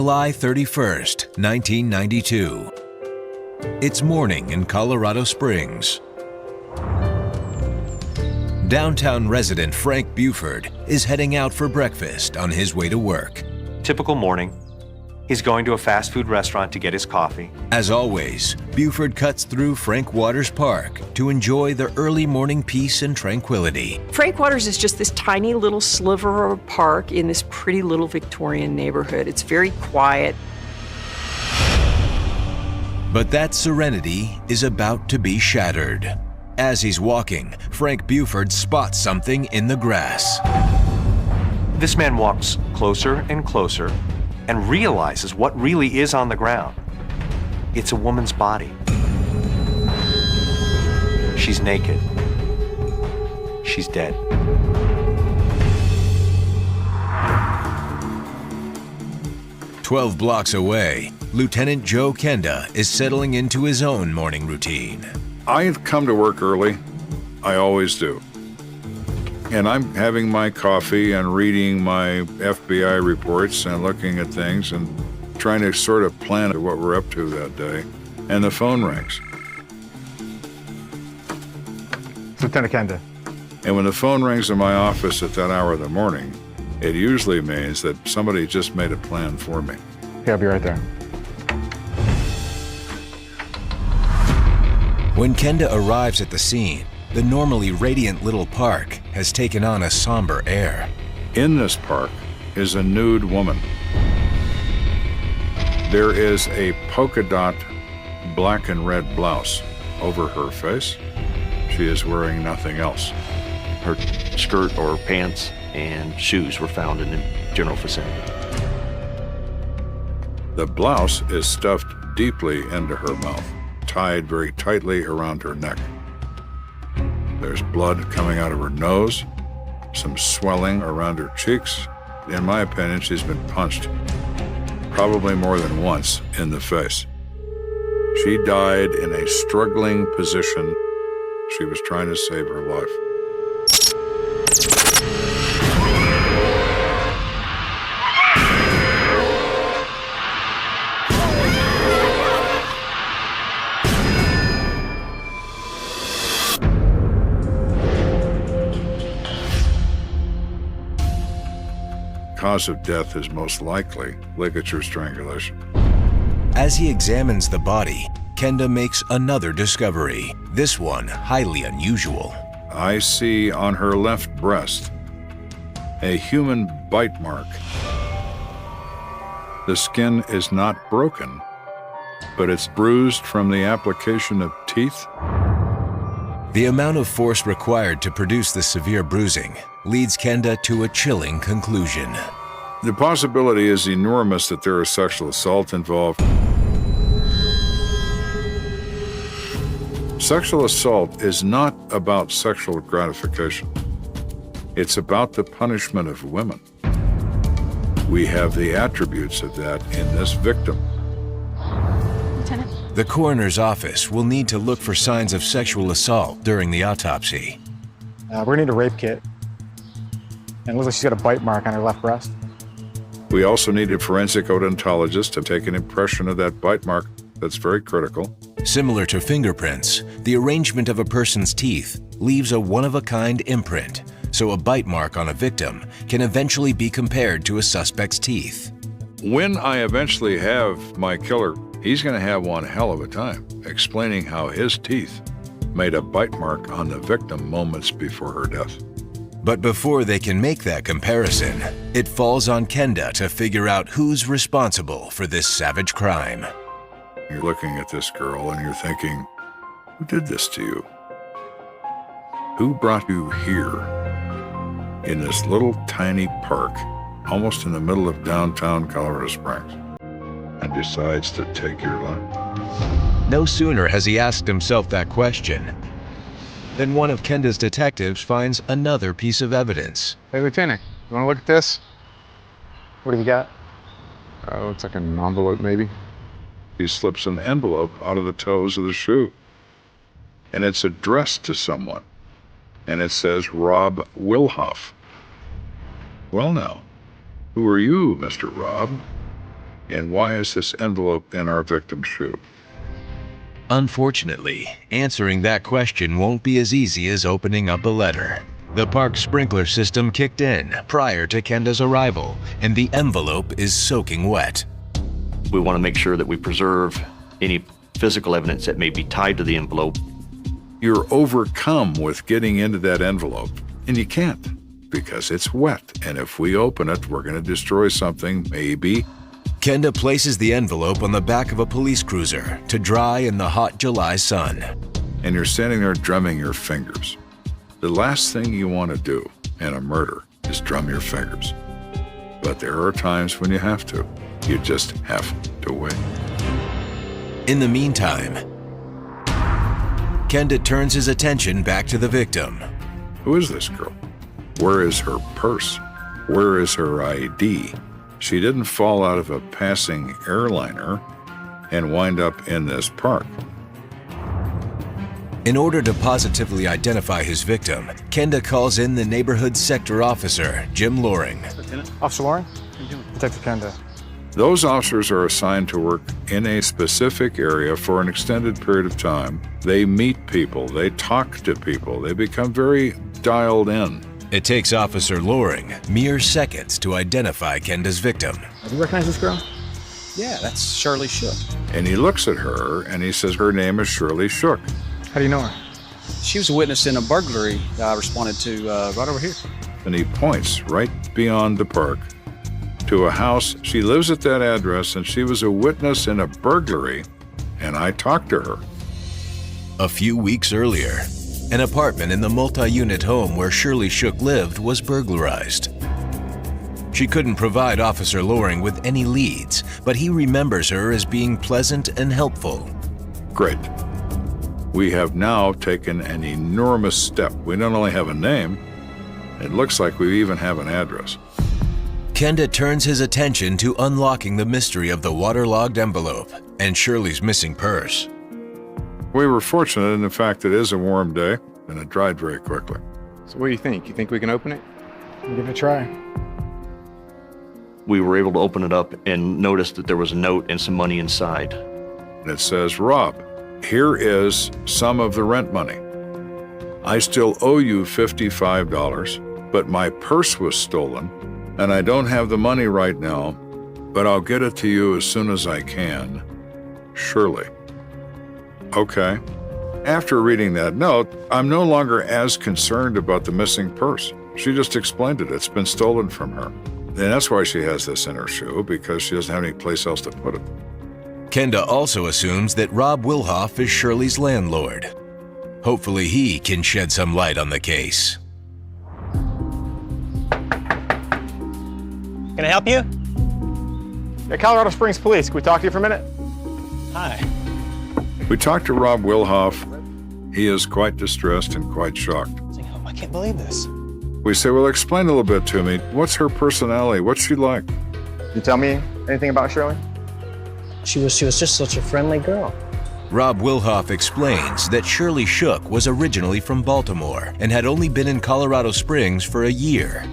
July 31st, 1992. It's morning in Colorado Springs. Downtown resident Frank Buford is heading out for breakfast on his way to work. Typical morning. He's going to a fast food restaurant to get his coffee. As always, Buford cuts through Frank Waters Park to enjoy the early morning peace and tranquility. Frank Waters is just this tiny little sliver of a park in this pretty little Victorian neighborhood. It's very quiet. But that serenity is about to be shattered. As he's walking, Frank Buford spots something in the grass. This man walks closer and closer and realizes what really is on the ground. It's a woman's body. She's naked. She's dead. "12 blocks away, Lt.Joe Kenda is settling into his own morning routine. I come to work early. I always do. And I'm having my coffee and reading my FBI reports and looking at things and trying to sort of plan what we're up to that day. And the phone rings. Lieutenant Kenda. And when the phone rings in my office at that hour of the morning, it usually means that somebody just made a plan for me. Okay, I'll be right there. When Kenda arrives at the scene, the normally radiant little park has taken on a somber air. In this park is a nude woman. There is a polka dot black and red blouse over her face. She is wearing nothing else. Her skirt or pants and shoes were found in the general vicinity. The blouse is stuffed deeply into her mouth, tied very tightly around her neck. There's blood coming out of her nose, some swelling around her cheeks. In my opinion, she's been punched, probably more than once, in the face. She died in a struggling position. She was trying to save her life. Cause of death is most likely ligature strangulation. As he examines the body, Kenda makes another discovery, this one highly unusual. I see on her left breast a human bite mark. The skin is not broken, but it's bruised from the application of teeth. The amount of force required to produce the severe bruising leads Kenda to a chilling conclusion. The possibility is enormous that there is sexual assault involved. Sexual assault is not about sexual gratification. It's about the punishment of women. We have the attributes of that in this victim. Lieutenant? The coroner's office will need to look for signs of sexual assault during the autopsy. We're gonna need a rape kit. And it looks like she's got a bite mark on her left breast. We also need a forensic odontologist to take an impression of that bite mark. That's very critical. Similar to fingerprints, the arrangement of a person's teeth leaves a one-of-a-kind imprint, so a bite mark on a victim can eventually be compared to a suspect's teeth. When I eventually have my killer, he's going to have one hell of a time explaining how his teeth made a bite mark on the victim moments before her death. But before they can make that comparison, it falls on Kenda to figure out who's responsible for this savage crime. You're looking at this girl and you're thinking, who did this to you? Who brought you here in this little tiny park, almost in the middle of downtown Colorado Springs, and decides to take your life? No sooner has he asked himself that question than one of Kenda's detectives finds another piece of evidence. Hey, Lieutenant, you wanna look at this? What have you got? Looks like an envelope, maybe. He slips an envelope out of the toes of the shoe, and it's addressed to someone, and it says Rob Wilhoff. Well now, who are you, Mr. Rob? And why is this envelope in our victim's shoe? Unfortunately, answering that question won't be as easy as opening up a letter. The park sprinkler system kicked in prior to Kenda's arrival, and the envelope is soaking wet. We want to make sure that we preserve any physical evidence that may be tied to the envelope. You're overcome with getting into that envelope, and you can't because it's wet. And if we open it, we're going to destroy something, maybe. Kenda places the envelope on the back of a police cruiser to dry in the hot July sun. And you're standing there drumming your fingers. The last thing you want to do in a murder is drum your fingers. But there are times when you have to. You just have to wait. In the meantime, Kenda turns his attention back to the victim. Who is this girl? Where is her purse? Where is her ID? She didn't fall out of a passing airliner and wind up in this park. In order to positively identify his victim, Kenda calls in the neighborhood sector officer, Jim Loring. Officer Lauren? Detective Kenda. Those officers are assigned to work in a specific area for an extended period of time. They meet people, they talk to people, they become very dialed in. It takes Officer Loring mere seconds to identify Kenda's victim. Do you recognize this girl? Yeah, that's Shirley Shook. And he looks at her and he says her name is Shirley Shook. How do you know her? She was a witness in a burglary that I responded to right over here. And he points right beyond the park to a house. She lives at that address and she was a witness in a burglary, and I talked to her. A few weeks earlier, an apartment in the multi-unit home where Shirley Shook lived was burglarized. She couldn't provide Officer Loring with any leads, but he remembers her as being pleasant and helpful. Great. We have now taken an enormous step. We not only have a name, it looks like we even have an address. Kenda turns his attention to unlocking the mystery of the waterlogged envelope and Shirley's missing purse. We were fortunate in the fact that it is a warm day, and it dried very quickly. So what do you think? You think we can open it? Give it a try. We were able to open it up and notice that there was a note and some money inside. And it says, Rob, here is some of the rent money. I still owe you $55, but my purse was stolen, and I don't have the money right now, but I'll get it to you as soon as I can. Shirley. Okay. After reading that note, I'm no longer as concerned about the missing purse. She just explained it. It's been stolen from her. And that's why she has this in her shoe, because she doesn't have any place else to put it. Kenda also assumes that Rob Wilhoff is Shirley's landlord. Hopefully he can shed some light on the case. Can I help you? Yeah, Colorado Springs Police. Can we talk to you for a minute? Hi. We talked to Rob Wilhoff. He is quite distressed and quite shocked. Oh, I can't believe this. We say, well, explain a little bit to me. What's her personality? What's she like? Can you tell me anything about Shirley? She was just such a friendly girl. Rob Wilhoff explains that Shirley Shook was originally from Baltimore and had only been in Colorado Springs for a year.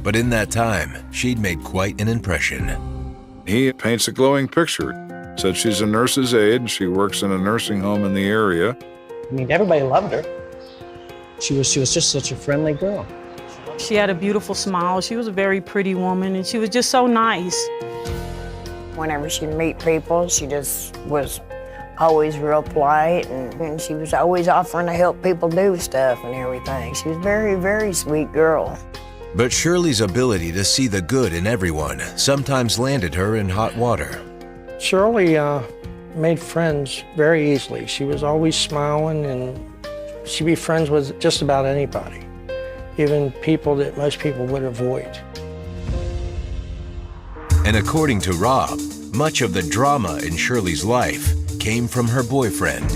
But in that time, she'd made quite an impression. He paints a glowing picture. Said she's a nurse's aide. She works in a nursing home in the area. I mean, everybody loved her. She was just such a friendly girl. She had a beautiful smile. She was a very pretty woman, and she was just so nice. Whenever she'd meet people, she just was always real polite, and she was always offering to help people do stuff and everything. She was a very, very sweet girl. But Shirley's ability to see the good in everyone sometimes landed her in hot water. Shirley made friends very easily. She was always smiling, and she'd be friends with just about anybody, even people that most people would avoid. And according to Rob, much of the drama in Shirley's life came from her boyfriend,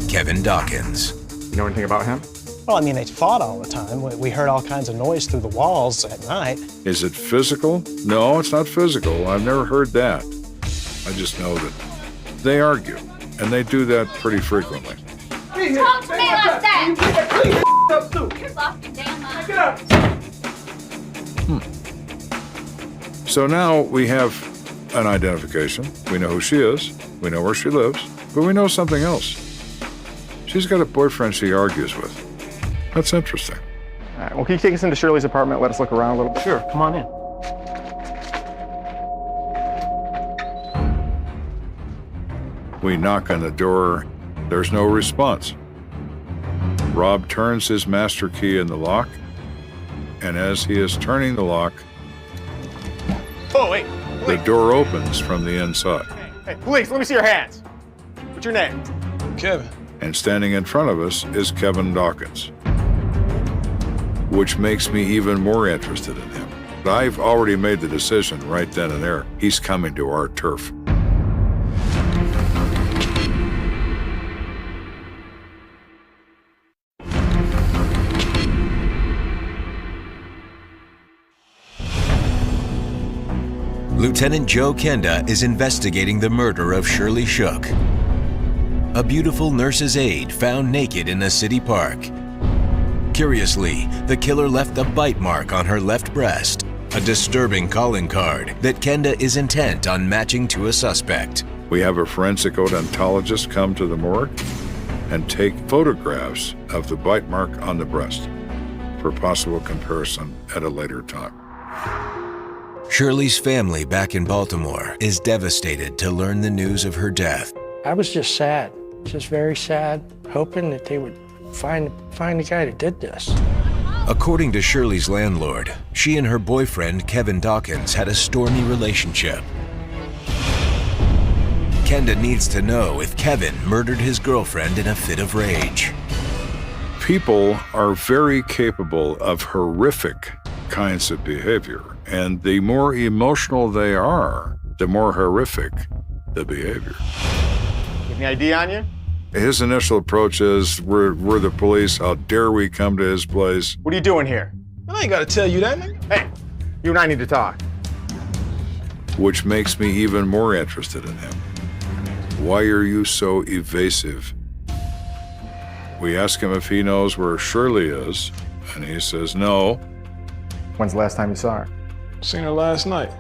Kevin Dawkins. You know anything about him? Well, I mean, they fought all the time. We heard all kinds of noise through the walls at night. Is it physical? No, it's not physical. I've never heard that. I just know that they argue, and they do that pretty frequently. Talk to me like that! You're off your damn mind. Get up! So now we have an identification. We know who she is. We know where she lives. But we know something else. She's got a boyfriend she argues with. That's interesting. All right, well, can you take us into Shirley's apartment? Let us look around a little bit. Sure, come on in. We knock on the door. There's no response. Rob turns his master key in the lock, and as he is turning the lock, Oh, wait. the door opens from the inside. Hey, police, let me see your hands. What's your name? Kevin. And standing in front of us is Kevin Dawkins, which makes me even more interested in him. I've already made the decision right then and there. He's coming to our turf. Lt.Joe Kenda is investigating the murder of Shirley Shook, a beautiful nurse's aide found naked in a city park. Curiously, the killer left a bite mark on her left breast, a disturbing calling card that Kenda is intent on matching to a suspect. We have a forensic odontologist come to the morgue and take photographs of the bite mark on the breast for possible comparison at a later time. Shirley's family back in Baltimore is devastated to learn the news of her death. I was just sad, just very sad, hoping that they would find the guy that did this. According to Shirley's landlord, she and her boyfriend, Kevin Dawkins, had a stormy relationship. Kenda needs to know if Kevin murdered his girlfriend in a fit of rage. People are very capable of horrific kinds of behavior, and the more emotional they are, the more horrific the behavior. Any ID on you? His initial approach is, we're the police, how dare we come to his place? What are you doing here? I ain't gotta tell you that, nigga. Hey, you and I need to talk. Which makes me even more interested in him. Why are you so evasive? We ask him if he knows where Shirley is, and he says no. When's the last time you saw her? Seen her last night.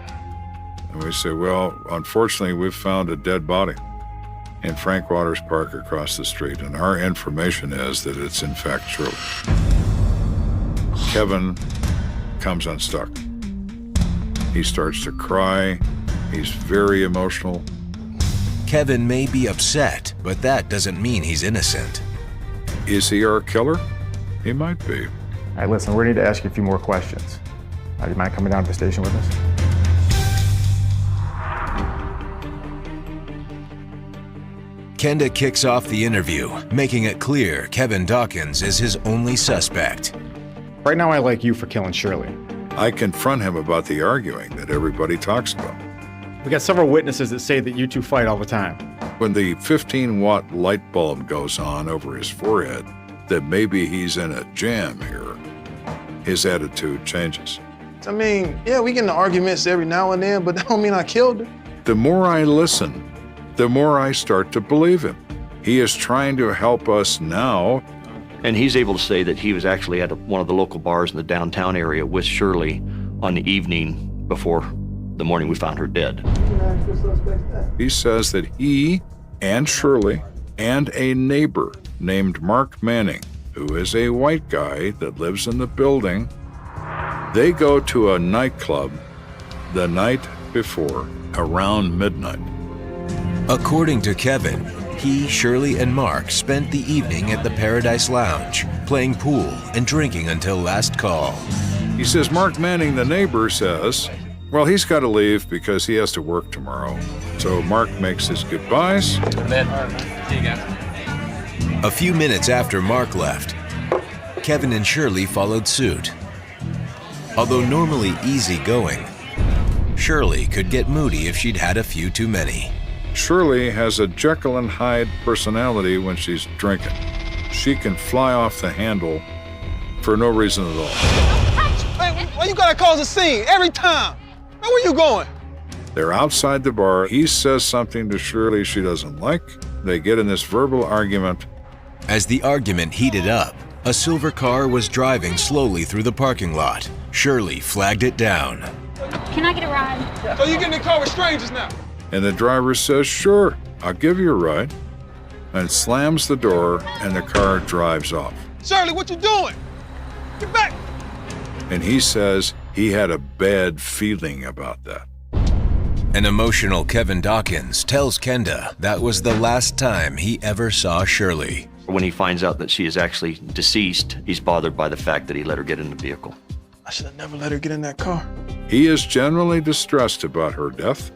And we say, well, unfortunately, we've found a dead body in Frank Waters Park across the street, and our information is that it's in fact Shirley. Kevin comes unstuck. He starts to cry. He's very emotional. Kevin may be upset, but that doesn't mean he's innocent. Is he our killer? He might be. All right, listen, we're going to need to ask you a few more questions. Do you mind coming down to the station with us? Kenda kicks off the interview, making it clear Kevin Dawkins is his only suspect. Right now, I like you for killing Shirley. I confront him about the arguing that everybody talks about. We got several witnesses that say that you two fight all the time. When the 15-watt light bulb goes on over his forehead, that maybe he's in a jam here, his attitude changes. I mean, yeah, we get into arguments every now and then, but that don't mean I killed her. The more I listen, the more I start to believe him. He is trying to help us now. And he's able to say that he was actually at one of the local bars in the downtown area with Shirley on the evening before the morning we found her dead. He says that he and Shirley and a neighbor named Mark Manning, who is a white guy that lives in the building, they go to a nightclub the night before, around midnight. According to Kevin, he, Shirley, and Mark spent the evening at the Paradise Lounge, playing pool and drinking until last call. He says Mark Manning, the neighbor, says, well, he's got to leave because he has to work tomorrow. So Mark makes his goodbyes. A few minutes after Mark left, Kevin and Shirley followed suit. Although normally easygoing, Shirley could get moody if she'd had a few too many. Shirley has a Jekyll and Hyde personality when she's drinking. She can fly off the handle for no reason at all. Hey, why you gotta cause a scene every time? Man, where you going? They're outside the bar. He says something to Shirley she doesn't like. They get in this verbal argument. As the argument heated up, a silver car was driving slowly through the parking lot. Shirley flagged it down. Can I get a ride? So you get in the car with strangers now? And the driver says, sure, I'll give you a ride, and slams the door, and the car drives off. Shirley, what you doing? Get back! And he says he had a bad feeling about that. An emotional Kevin Dawkins tells Kenda that was the last time he ever saw Shirley. When he finds out that she is actually deceased, he's bothered by the fact that he let her get in the vehicle. I should have never let her get in that car. He is generally distressed about her death.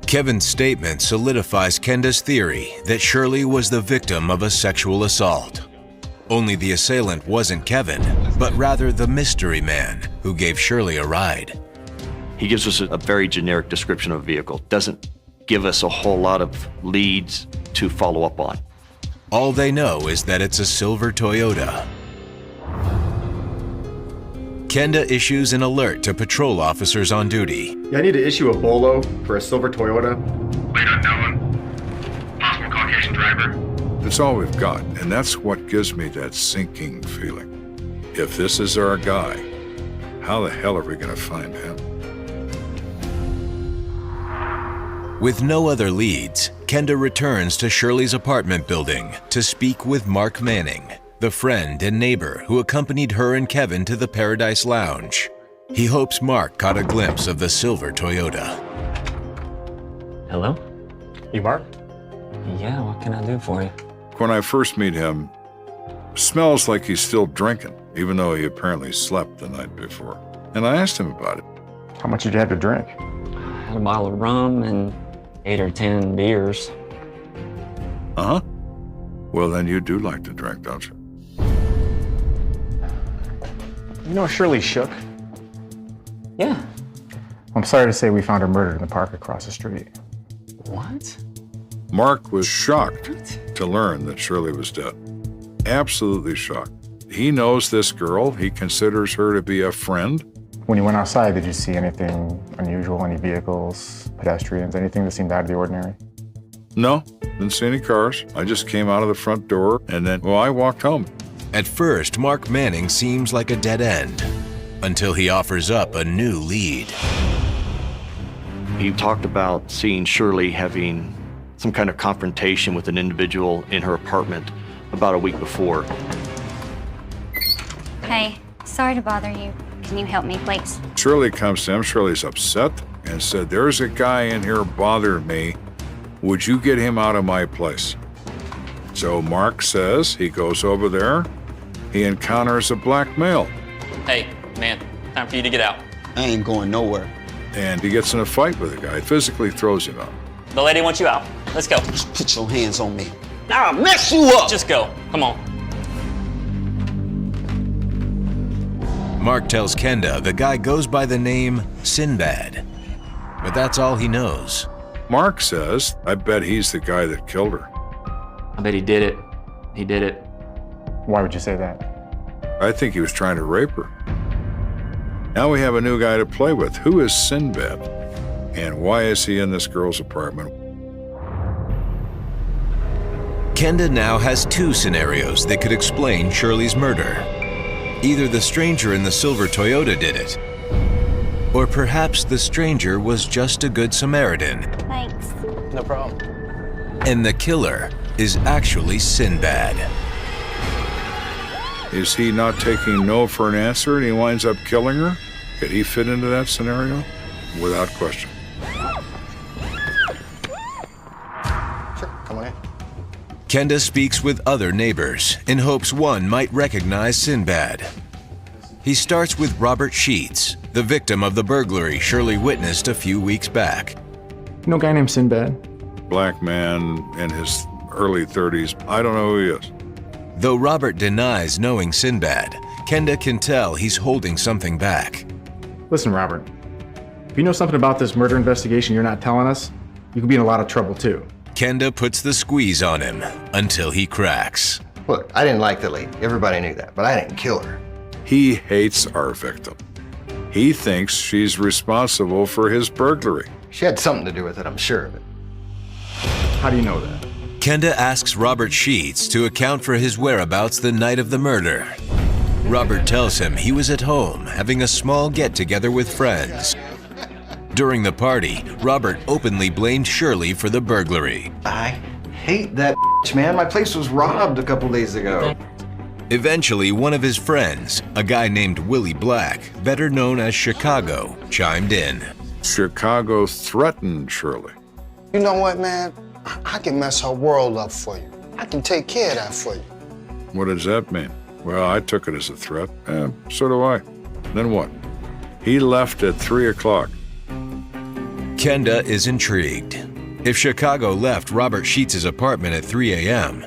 Kevin's statement solidifies Kenda's theory that Shirley was the victim of a sexual assault. Only the assailant wasn't Kevin, but rather the mystery man who gave Shirley a ride. He gives us a very generic description of a vehicle, doesn't give us a whole lot of leads to follow up on. All they know is that it's a silver Toyota. Kenda issues an alert to patrol officers on duty. Yeah, I need to issue a bolo for a silver Toyota. Weight unknown. Possible Caucasian driver. That's all we've got, and that's what gives me that sinking feeling. If this is our guy, how the hell are we going to find him? With no other leads, Kenda returns to Shirley's apartment building to speak with Mark Manning, the friend and neighbor who accompanied her and Kevin to the Paradise Lounge. He hopes Mark caught a glimpse of the silver Toyota. Hello? You Mark? Yeah, what can I do for you? When I first meet him, smells like he's still drinking, even though he apparently slept the night before. And I asked him about it. How much did you have to drink? I had a bottle of rum and 8 or 10 beers. Uh-huh. Well, then you do like to drink, don't you? You know Shirley Shook? Yeah. I'm sorry to say we found her murdered in the park across the street. What? Mark was shocked to learn that Shirley was dead. Absolutely shocked. He knows this girl. He considers her to be a friend. When you went outside, did you see anything unusual? Any vehicles, pedestrians, anything that seemed out of the ordinary? No, didn't see any cars. I just came out of the front door and then, well, I walked home. At first, Mark Manning seems like a dead end, until he offers up a new lead. He talked about seeing Shirley having some kind of confrontation with an individual in her apartment about a week before. Hey, sorry to bother you. Can you help me, please? Shirley comes to him. Shirley's upset and said, there's a guy in here bothering me. Would you get him out of my place? So Mark says he goes over there. He encounters a black male. Hey, man, time for you to get out. I ain't going nowhere. And he gets in a fight with the guy, physically throws him out. The lady wants you out. Let's go. Just put your hands on me. I'll mess you up! Just go. Come on. Mark tells Kenda the guy goes by the name Sinbad, but that's all he knows. Mark says, I bet he's the guy that killed her. I bet he did it. He did it. Why would you say that? I think he was trying to rape her. Now we have a new guy to play with. Who is Sinbad? And why is he in this girl's apartment? Kenda now has two scenarios that could explain Shirley's murder. Either the stranger in the silver Toyota did it, or perhaps the stranger was just a good Samaritan. Thanks. No problem. And the killer is actually Sinbad. Is he not taking no for an answer and he winds up killing her? Could he fit into that scenario? Without question. Sure, come on in. Kenda speaks with other neighbors in hopes one might recognize Sinbad. He starts with Robert Sheets, the victim of the burglary Shirley witnessed a few weeks back. You know a guy named Sinbad? Black man in his early 30s. I don't know who he is. Though Robert denies knowing Sinbad, Kenda can tell he's holding something back. Listen, Robert. If you know something about this murder investigation you're not telling us, you could be in a lot of trouble too. Kenda puts the squeeze on him until he cracks. Look, I didn't like the lady. Everybody knew that, but I didn't kill her. He hates our victim. He thinks she's responsible for his burglary. She had something to do with it, I'm sure of it. How do you know that? Kenda asks Robert Sheets to account for his whereabouts the night of the murder. Robert tells him he was at home having a small get-together with friends. During the party, Robert openly blamed Shirley for the burglary. I hate that man. My place was robbed a couple days ago. Eventually, one of his friends, a guy named Willie Black, better known as Chicago, chimed in. Chicago threatened Shirley. You know what, man? I can mess her world up for you. I can take care of that for you. What does that mean? Well, I took it as a threat. So do I. Then what? He left at 3 o'clock. Kenda is intrigued. If Chicago left Robert Sheets' apartment at 3 a.m.,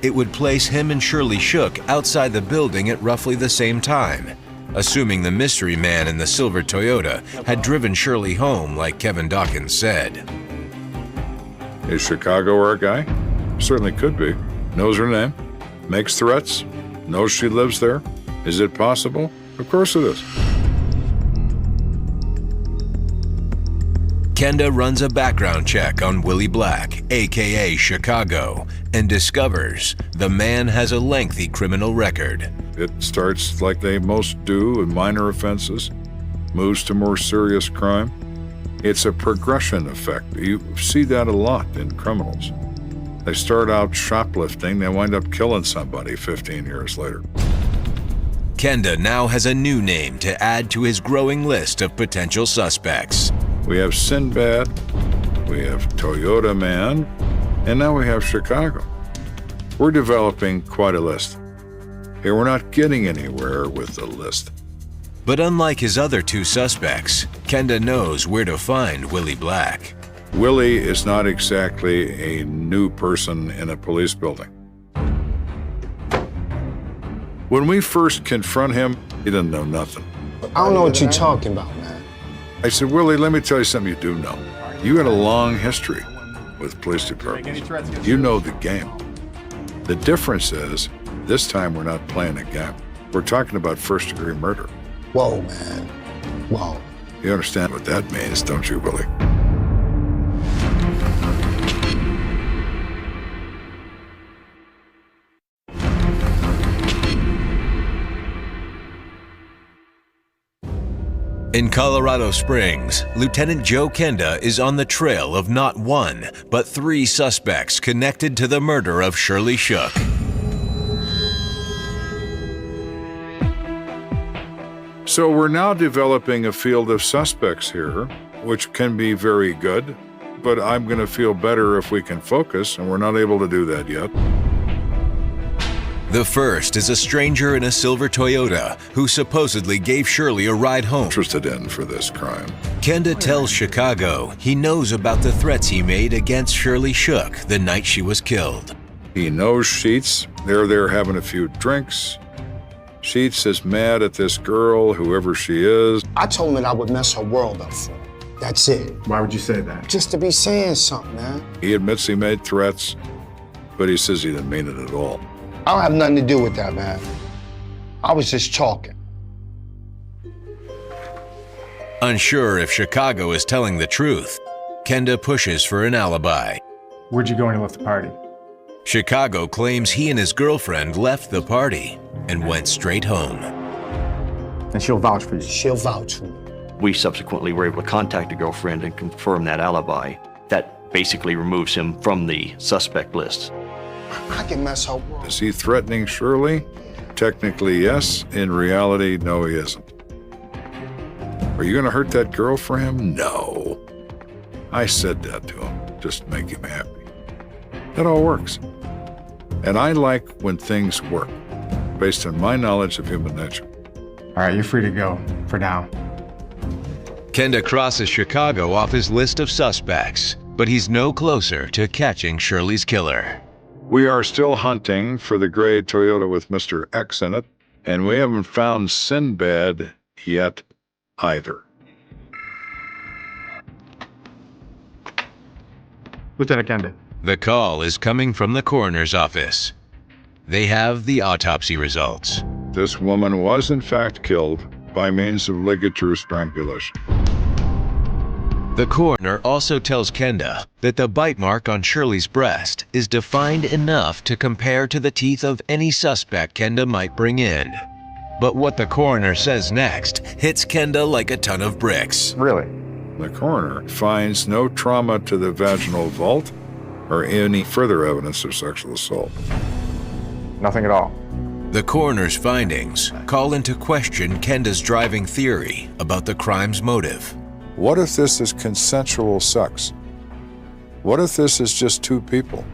it would place him and Shirley Shook outside the building at roughly the same time, assuming the mystery man in the silver Toyota had driven Shirley home like Kevin Dawkins said. Is Chicago our guy? Certainly could be. Knows her name, makes threats, knows she lives there. Is it possible? Of course it is. Kenda runs a background check on Willie Black, aka Chicago, and discovers the man has a lengthy criminal record. It starts like they most do in minor offenses, moves to more serious crime. It's a progression effect. You see that a lot in criminals. They start out shoplifting, they wind up killing somebody 15 years later. Kenda now has a new name to add to his growing list of potential suspects. We have Sinbad, we have Toyota Man, and now we have Chicago. We're developing quite a list. Hey, we're not getting anywhere with the list. But unlike his other two suspects, Kenda knows where to find Willie Black. Willie is not exactly a new person in a police building. When we first confront him, he didn't know nothing. I don't know what you're talking about, man. I said, Willie, let me tell you something you do know. You had a long history with police departments. You know the game. The difference is, this time we're not playing a game. We're talking about first-degree murder. Whoa, man. Whoa. You understand what that means, don't you, Willie? In Colorado Springs, Lt.Joe Kenda is on the trail of not one, but 3 suspects connected to the murder of Shirley Shook. So we're now developing a field of suspects here, which can be very good, but I'm going to feel better if we can focus, and we're not able to do that yet. The first is a stranger in a silver Toyota who supposedly gave Shirley a ride home. Interested in for this crime. Kenda tells Chicago he knows about the threats he made against Shirley Shook the night she was killed. He knows Sheets. They're there having a few drinks. Sheets is mad at this girl, whoever she is. I told him that I would mess her world up for her. That's it. Why would you say that? Just to be saying something, man. He admits he made threats, but he says he didn't mean it at all. I don't have nothing to do with that, man. I was just talking. Unsure if Chicago is telling the truth, Kenda pushes for an alibi. Where'd you go when you left the party? Chicago claims he and his girlfriend left the party and went straight home. And she'll vouch for you. She'll vouch for me. We subsequently were able to contact the girlfriend and confirm that alibi. That basically removes him from the suspect list. I can mess her world. Is he threatening Shirley? Technically, yes. In reality, no, he isn't. Are you going to hurt that girl for him? No. I said that to him, just to make him happy. That all works. And I like when things work, based on my knowledge of human nature. All right, you're free to go, for now. Kenda crosses Chicago off his list of suspects, but he's no closer to catching Shirley's killer. We are still hunting for the gray Toyota with Mr. X in it, and we haven't found Sinbad yet either. Lieutenant Kenda. The call is coming from the coroner's office. They have the autopsy results. This woman was in fact killed by means of ligature strangulation. The coroner also tells Kenda that the bite mark on Shirley's breast is defined enough to compare to the teeth of any suspect Kenda might bring in. But what the coroner says next hits Kenda like a ton of bricks. Really? The coroner finds no trauma to the vaginal vault or any further evidence of sexual assault. Nothing at all. The coroner's findings call into question Kenda's driving theory about the crime's motive. What if this is consensual sex? What if this is just two people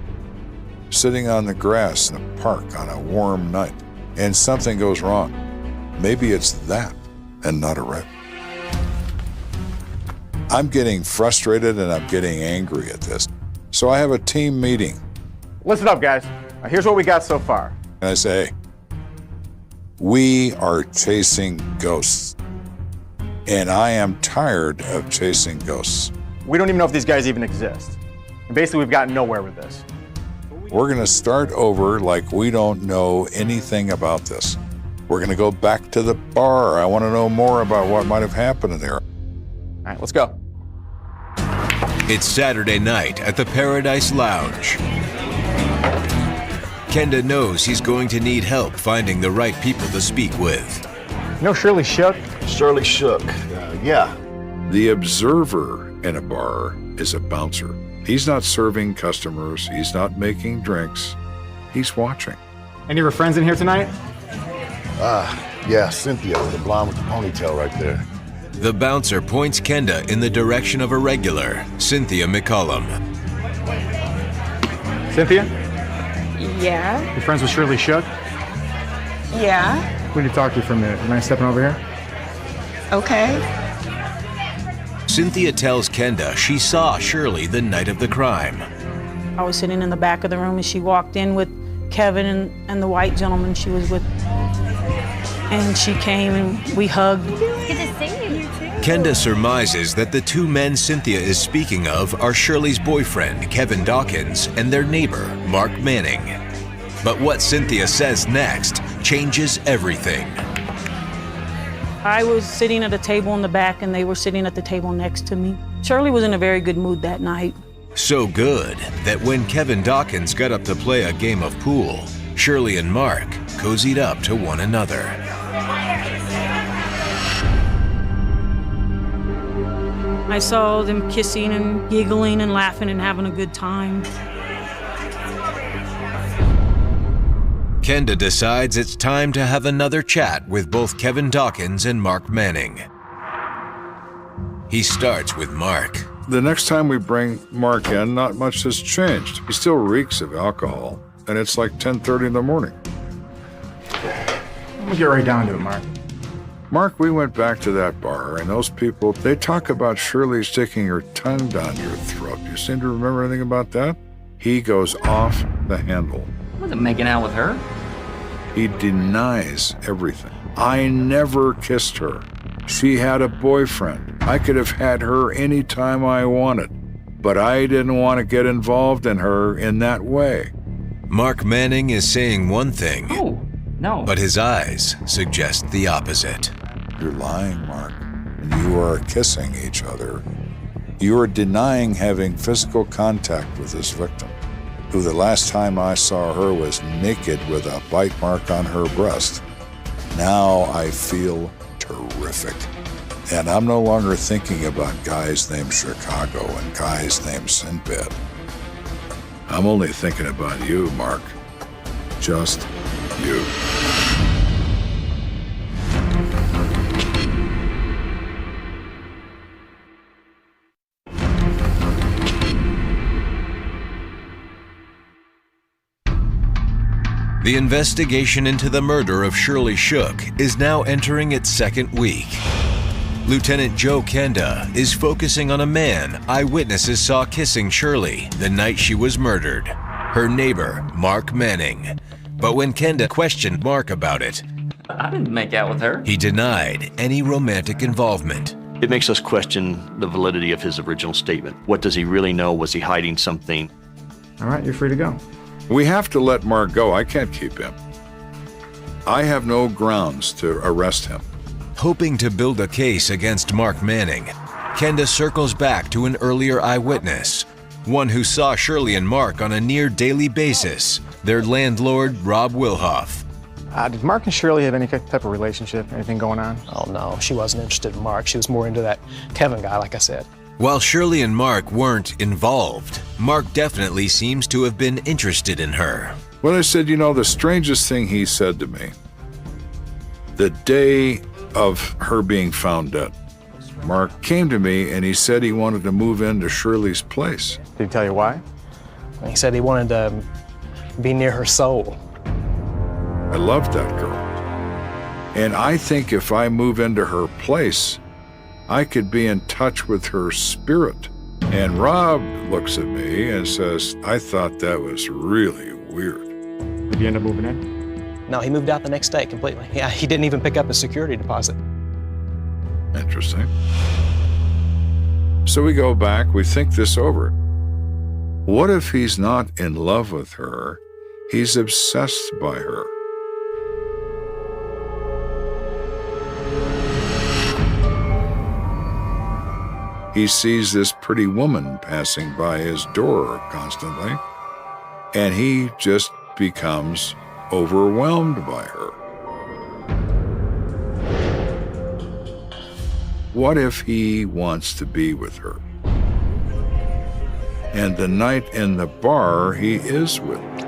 sitting on the grass in a park on a warm night and something goes wrong? Maybe it's that and not a rape. I'm getting frustrated and I'm getting angry at this. So I have a team meeting. Listen up, guys. Here's what we got so far. And I say, hey, we are chasing ghosts. And I am tired of chasing ghosts. We don't even know if these guys even exist. And basically, we've gotten nowhere with this. We're going to start over like we don't know anything about this. We're going to go back to the bar. I want to know more about what might have happened in there. All right, let's go. It's Saturday night at the Paradise Lounge. Kenda knows he's going to need help finding the right people to speak with. You know Shirley Shook? Shirley Shook, yeah. The observer in a bar is a bouncer. He's not serving customers. He's not making drinks. He's watching. Any of her friends in here tonight? Yeah, Cynthia, the blonde with the ponytail right there. The bouncer points Kenda in the direction of a regular, Cynthia McCollum. Cynthia? Yeah? You friends with Shirley Shook? Yeah? We need to talk to you for a minute. You mind stepping over here? Okay. Cynthia tells Kenda she saw Shirley the night of the crime. I was sitting in the back of the room and she walked in with Kevin and the white gentleman she was with. And she came and we hugged. Good to see you too. Kenda surmises that the two men Cynthia is speaking of are Shirley's boyfriend, Kevin Dawkins, and their neighbor, Mark Manning. But what Cynthia says next changes everything. I was sitting at a table in the back and they were sitting at the table next to me. Shirley was in a very good mood that night. So good that when Kevin Dawkins got up to play a game of pool, Shirley and Mark cozied up to one another. I saw them kissing and giggling and laughing and having a good time. Kenda decides it's time to have another chat with both Kevin Dawkins and Mark Manning. He starts with Mark. The next time we bring Mark in, not much has changed. He still reeks of alcohol, and it's like 10:30 in the morning. Let me get right down to it, Mark. Mark, we went back to that bar, and those people, they talk about Shirley sticking her tongue down your throat. You seem to remember anything about that? He goes off the handle. I wasn't making out with her. He denies everything. I never kissed her. She had a boyfriend. I could have had her anytime I wanted, but I didn't want to get involved in her in that way. Mark Manning is saying one thing, No. but his eyes suggest the opposite. You're lying, Mark, and you are kissing each other. You are denying having physical contact with this victim, who the last time I saw her was naked with a bite mark on her breast. Now I feel terrific. And I'm no longer thinking about guys named Chicago and guys named Sinbad. I'm only thinking about you, Mark. Just you. The investigation into the murder of Shirley Shook is now entering its second week. Lt.Joe Kenda is focusing on a man eyewitnesses saw kissing Shirley the night she was murdered, her neighbor, Mark Manning. But when Kenda questioned Mark about it, I didn't make out with her. he denied any romantic involvement. It makes us question the validity of his original statement. What does he really know? Was he hiding something? All right, you're free to go. We have to let Mark go. I can't keep him. I have no grounds to arrest him. Hoping to build a case against Mark Manning, Kenda circles back to an earlier eyewitness, one who saw Shirley and Mark on a near daily basis, their landlord, Rob Wilhoff. Did Mark and Shirley have any type of relationship, anything going on? Oh, no, she wasn't interested in Mark. She was more into that Kevin guy, like I said. While Shirley and Mark weren't involved, Mark definitely seems to have been interested in her. Well, I said, you know, the strangest thing he said to me, the day of her being found dead, Mark came to me and he said he wanted to move into Shirley's place. Did he tell you why? He said he wanted to be near her soul. I loved that girl. And I think if I move into her place, I could be in touch with her spirit. And Rob looks at me and says, I thought that was really weird. Did you end up moving in? No, he moved out the next day completely. Yeah, he didn't even pick up his security deposit. Interesting. So we go back, we think this over. What if he's not in love with her? He's obsessed by her. He sees this pretty woman passing by his door constantly, and he just becomes overwhelmed by her. What if he wants to be with her? And the night in the bar, he is with her.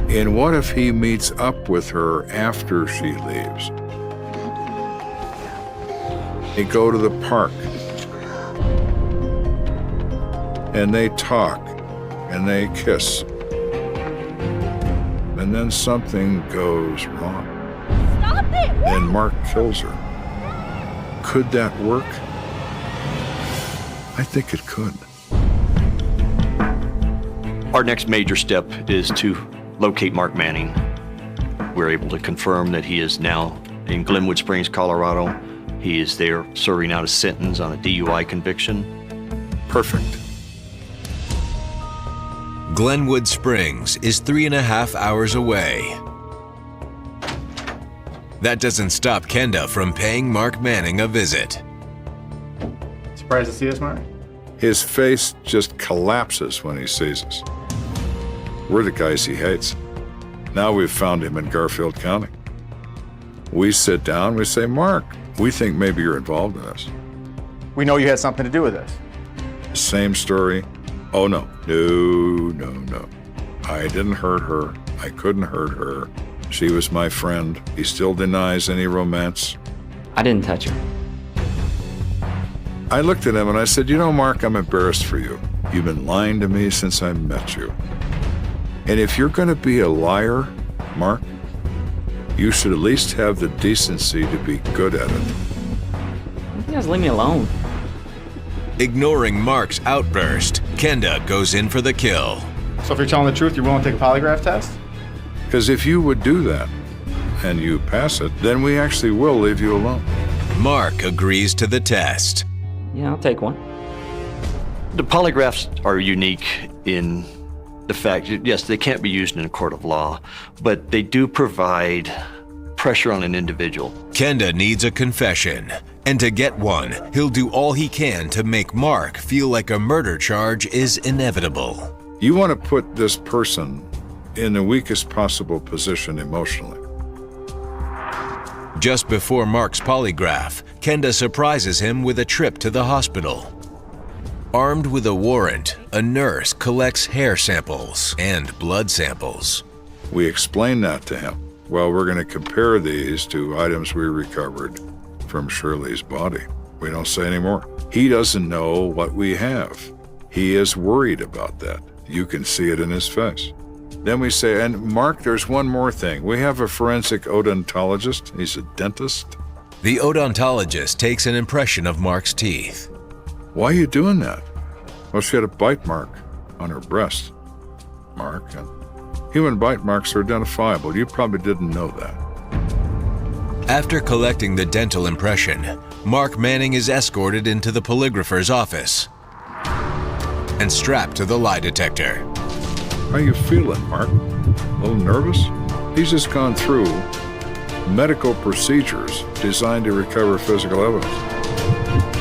And what if he meets up with her after she leaves? They go to the park, and they talk, and they kiss. And then something goes wrong. Stop it! And Mark kills her. Could that work? I think it could. Our next major step is to locate Mark Manning. We're able to confirm that he is now in Glenwood Springs, Colorado. He is there serving out a sentence on a DUI conviction. Perfect. Glenwood Springs is 3.5 hours away. That doesn't stop Kenda from paying Mark Manning a visit. Surprised to see us, Mark? His face just collapses when he sees us. We're the guys he hates. Now we've found him in Garfield County. We sit down, we say, Mark, we think maybe you're involved in this. We know you had something to do with this. Same story. Oh, no. No. I didn't hurt her. I couldn't hurt her. She was my friend. He still denies any romance. I didn't touch her. I looked at him and I said, you know, Mark, I'm embarrassed for you. You've been lying to me since I met you. And if you're going to be a liar, Mark, you should at least have the decency to be good at it. You guys leave me alone. Ignoring Mark's outburst, Kenda goes in for the kill. So if you're telling the truth, you're willing to take a polygraph test? Because if you would do that and you pass it, then we actually will leave you alone. Mark agrees to the test. Yeah, I'll take one. The polygraphs are unique in the fact that, yes, they can't be used in a court of law, but they do provide pressure on an individual. Kenda needs a confession, and to get one, he'll do all he can to make Mark feel like a murder charge is inevitable. You want to put this person in the weakest possible position emotionally. Just before Mark's polygraph, Kenda surprises him with a trip to the hospital. Armed with a warrant, a nurse collects hair samples and blood samples. We explain that to him. Well, we're going to compare these to items we recovered from Shirley's body. We don't say any more. He doesn't know what we have. He is worried about that. You can see it in his face. Then we say, and Mark, there's one more thing. We have a forensic odontologist. He's a dentist. The odontologist takes an impression of Mark's teeth. Why are you doing that? Well, she had a bite mark on her breast, Mark. And human bite marks are identifiable. You probably didn't know that. After collecting the dental impression, Mark Manning is escorted into the polygrapher's office and strapped to the lie detector. How you feeling, Mark? A little nervous? He's just gone through medical procedures designed to recover physical evidence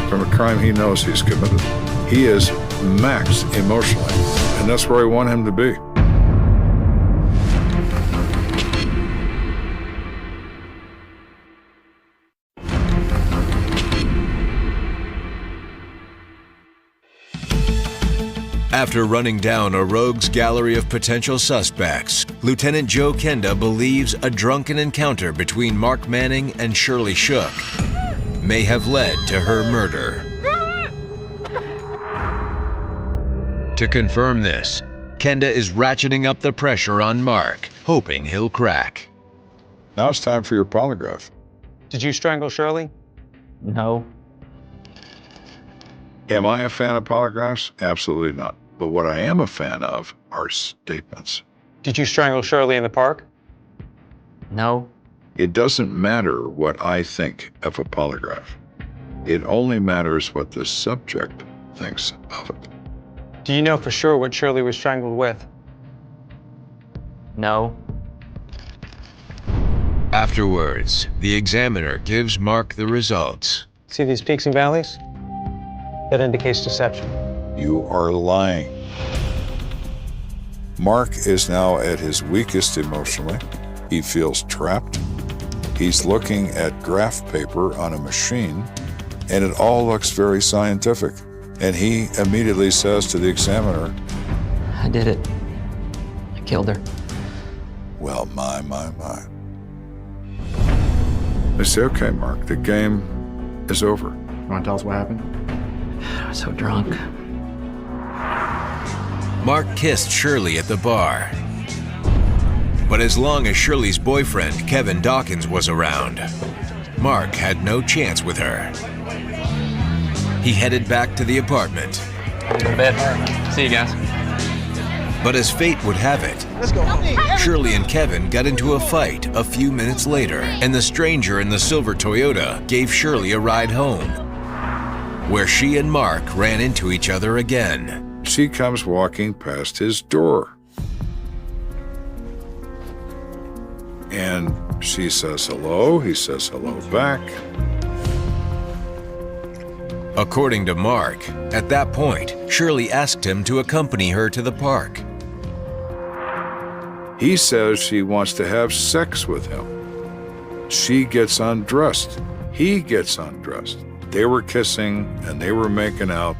from a crime he knows he's committed. He is maxed emotionally, and that's where I want him to be. After running down a rogues gallery of potential suspects, Lt.Joe Kenda believes a drunken encounter between Mark Manning and Shirley Shook may have led to her murder. To confirm this, Kenda is ratcheting up the pressure on Mark, hoping he'll crack. Now it's time for your polygraph. Did you strangle Shirley? No. Am I a fan of polygraphs? Absolutely not. But what I am a fan of are statements. Did you strangle Shirley in the park? No. It doesn't matter what I think of a polygraph. It only matters what the subject thinks of it. Do you know for sure what Shirley was strangled with? No. Afterwards, the examiner gives Mark the results. See these peaks and valleys? That indicates deception. You are lying. Mark is now at his weakest emotionally. He feels trapped. He's looking at graph paper on a machine, and it all looks very scientific. And he immediately says to the examiner, I did it. I killed her. well, my. They say, okay, Mark, the game is over. You want to tell us what happened? I was so drunk. Mark kissed Shirley at the bar. But as long as Shirley's boyfriend, Kevin Dawkins, was around, Mark had no chance with her. He headed back to the apartment. Go to bed. See you guys. But as fate would have it, Shirley and Kevin got into a fight a few minutes later, and the stranger in the silver Toyota gave Shirley a ride home, where she and Mark ran into each other again. She comes walking past his door. And she says hello, he says hello back. According to Mark, at that point, Shirley asked him to accompany her to the park. He says she wants to have sex with him. She gets undressed. He gets undressed. They were kissing and they were making out.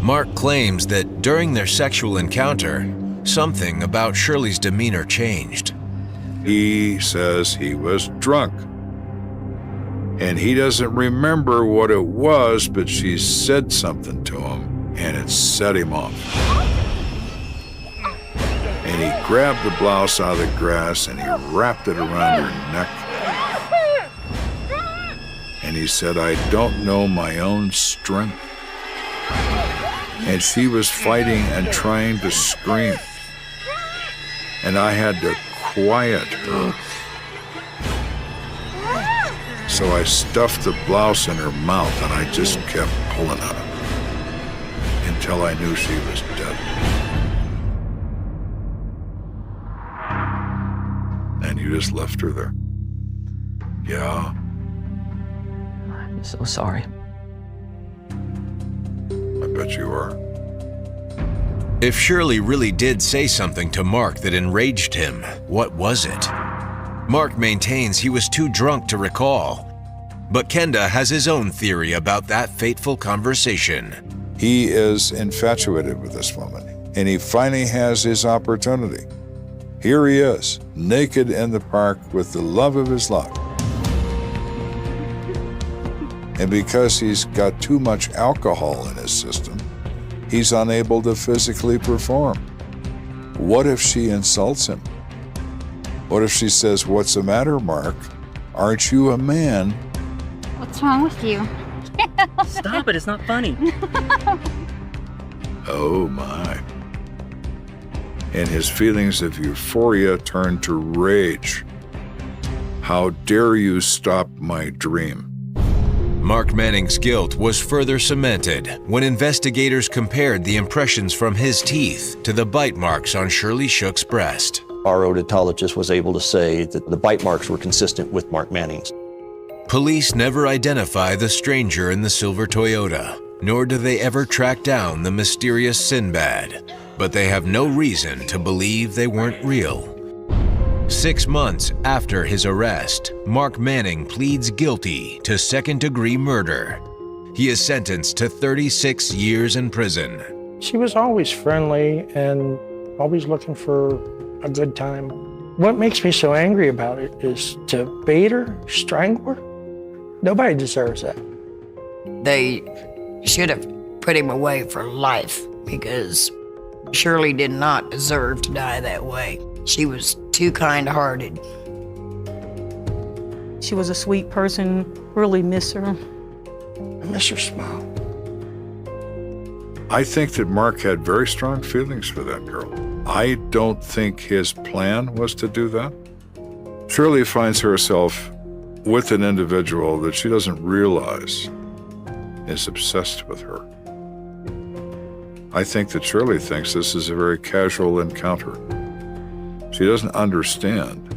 Mark claims that during their sexual encounter, something about Shirley's demeanor changed. He says he was drunk. And he doesn't remember what it was, but she said something to him, and it set him off. And he grabbed the blouse out of the grass, and he wrapped it around her neck. And he said, I don't know my own strength. And she was fighting and trying to scream. And I had to quiet her. So I stuffed the blouse in her mouth and I just kept pulling on it until I knew she was dead. And you just left her there. Yeah. I'm so sorry. I bet you are. If Shirley really did say something to Mark that enraged him, what was it? Mark maintains he was too drunk to recall, but Kenda has his own theory about that fateful conversation. He is infatuated with this woman, and he finally has his opportunity. Here he is, naked in the park with the love of his life. And because he's got too much alcohol in his system, he's unable to physically perform. What if she insults him? What if she says, what's the matter, Mark? Aren't you a man? What's wrong with you? Stop it, it's not funny. Oh my. And his feelings of euphoria turn to rage. How dare you stop my dream? Mark Manning's guilt was further cemented when investigators compared the impressions from his teeth to the bite marks on Shirley Shook's breast. Our odontologist was able to say that the bite marks were consistent with Mark Manning's. Police never identify the stranger in the silver Toyota, nor do they ever track down the mysterious Sinbad, but they have no reason to believe they weren't real. 6 months after his arrest, Mark Manning pleads guilty to second-degree murder. he is sentenced to 36 years in prison. She was always friendly and always looking for a good time. What makes me so angry about it is to beat her, strangle her. Nobody deserves that. They should have put him away for life because Shirley did not deserve to die that way. She was too kind-hearted. She was a sweet person, really miss her. I miss her smile. I think that Mark had very strong feelings for that girl. I don't think his plan was to do that. Shirley finds herself with an individual that she doesn't realize is obsessed with her. I think that Shirley thinks this is a very casual encounter. She doesn't understand.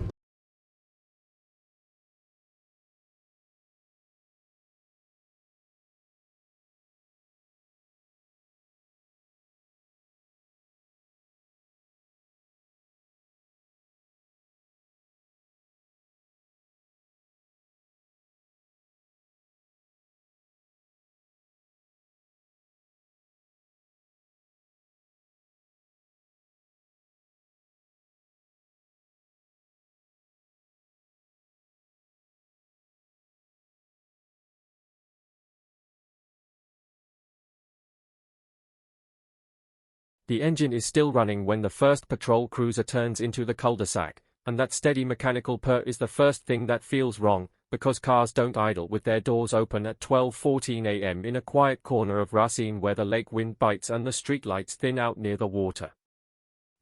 The engine is still running when the first patrol cruiser turns into the cul-de-sac, and that steady mechanical purr is the first thing that feels wrong, because cars don't idle with their doors open at 12:14 a.m. in a quiet corner of Racine where the lake wind bites and the streetlights thin out near the water.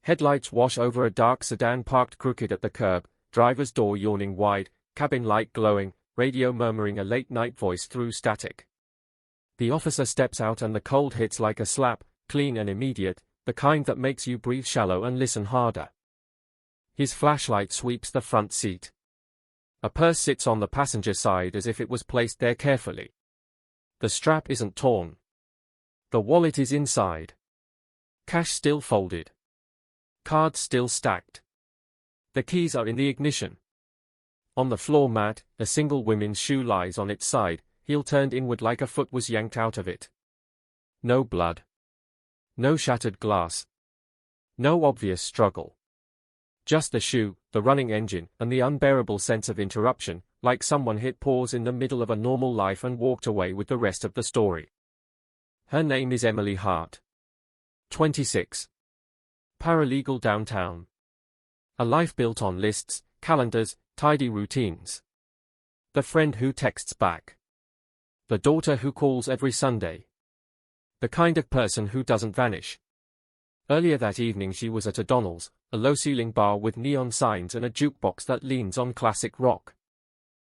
Headlights wash over a dark sedan parked crooked at the curb, driver's door yawning wide, cabin light glowing, radio murmuring a late-night voice through static. The officer steps out and the cold hits like a slap, clean and immediate, the kind that makes you breathe shallow and listen harder. His flashlight sweeps the front seat. A purse sits on the passenger side as if it was placed there carefully. The strap isn't torn. The wallet is inside. Cash still folded. Cards still stacked. The keys are in the ignition. On the floor mat, a single women's shoe lies on its side, heel turned inward like a foot was yanked out of it. No blood. No shattered glass. No obvious struggle. Just the shoe, the running engine, and the unbearable sense of interruption, like someone hit pause in the middle of a normal life and walked away with the rest of the story. Her name is Emily Hart. 26. Paralegal downtown. A life built on lists, calendars, tidy routines. The friend who texts back. The daughter who calls every Sunday. The kind of person who doesn't vanish. Earlier that evening she was at O'Donnell's, a low-ceiling bar with neon signs and a jukebox that leans on classic rock.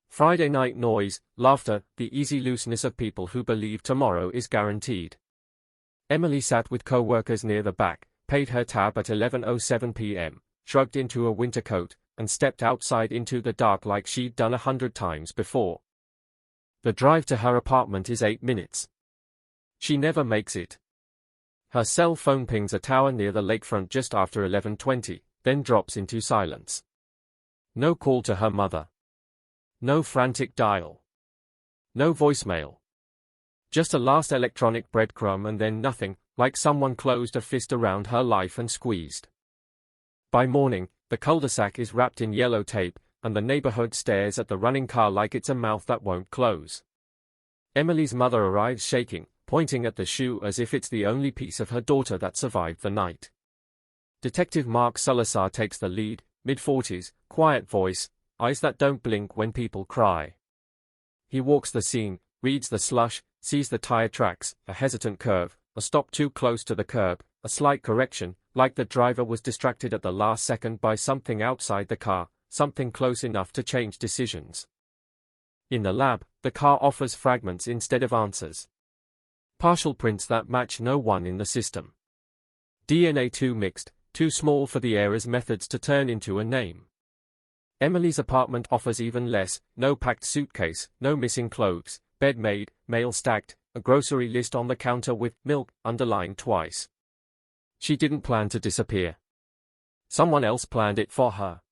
Friday night noise, laughter, the easy looseness of people who believe tomorrow is guaranteed. Emily sat with co-workers near the back, paid her tab at 11:07 p.m., shrugged into a winter coat, and stepped outside into the dark like she'd done 100 times before. The drive to her apartment is 8 minutes. She never makes it. Her cell phone pings a tower near the lakefront just after 11:20, then drops into silence. No call to her mother. No frantic dial. No voicemail. Just a last electronic breadcrumb and then nothing, like someone closed a fist around her life and squeezed. By morning, the cul-de-sac is wrapped in yellow tape, and the neighborhood stares at the running car like it's a mouth that won't close. Emily's mother arrives shaking, pointing at the shoe as if it's the only piece of her daughter that survived the night. Detective Mark Salazar takes the lead, mid-40s, quiet voice, eyes that don't blink when people cry. He walks the scene, reads the slush, sees the tire tracks, a hesitant curve, a stop too close to the curb, a slight correction, like the driver was distracted at the last second by something outside the car, something close enough to change decisions. In the lab, the car offers fragments instead of answers. Partial prints that match no one in the system. DNA too mixed, too small for the error's methods to turn into a name. Emily's apartment offers even less, no packed suitcase, no missing clothes, bed made, mail stacked, a grocery list on the counter with milk underlined twice. She didn't plan to disappear. Someone else planned it for her.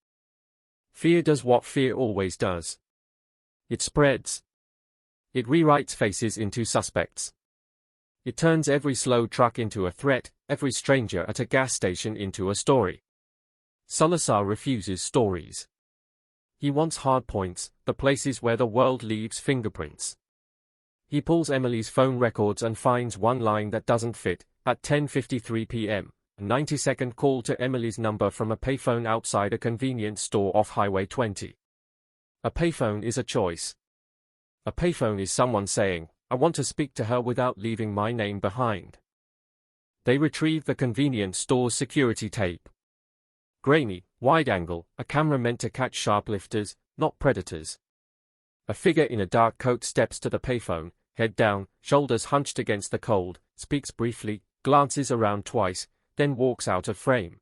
Fear does what fear always does. It spreads. It rewrites faces into suspects. It turns every slow truck into a threat, every stranger at a gas station into a story. Salazar refuses stories. He wants hard points, the places where the world leaves fingerprints. He pulls Emily's phone records and finds one line that doesn't fit. At 10:53 p.m., a 90-second call to Emily's number from a payphone outside a convenience store off Highway 20. A payphone is a choice. A payphone is someone saying, "I want to speak to her without leaving my name behind." They retrieve the convenience store's security tape. Grainy, wide angle, a camera meant to catch sharplifters, not predators. A figure in a dark coat steps to the payphone, head down, shoulders hunched against the cold, speaks briefly, glances around twice, then walks out of frame.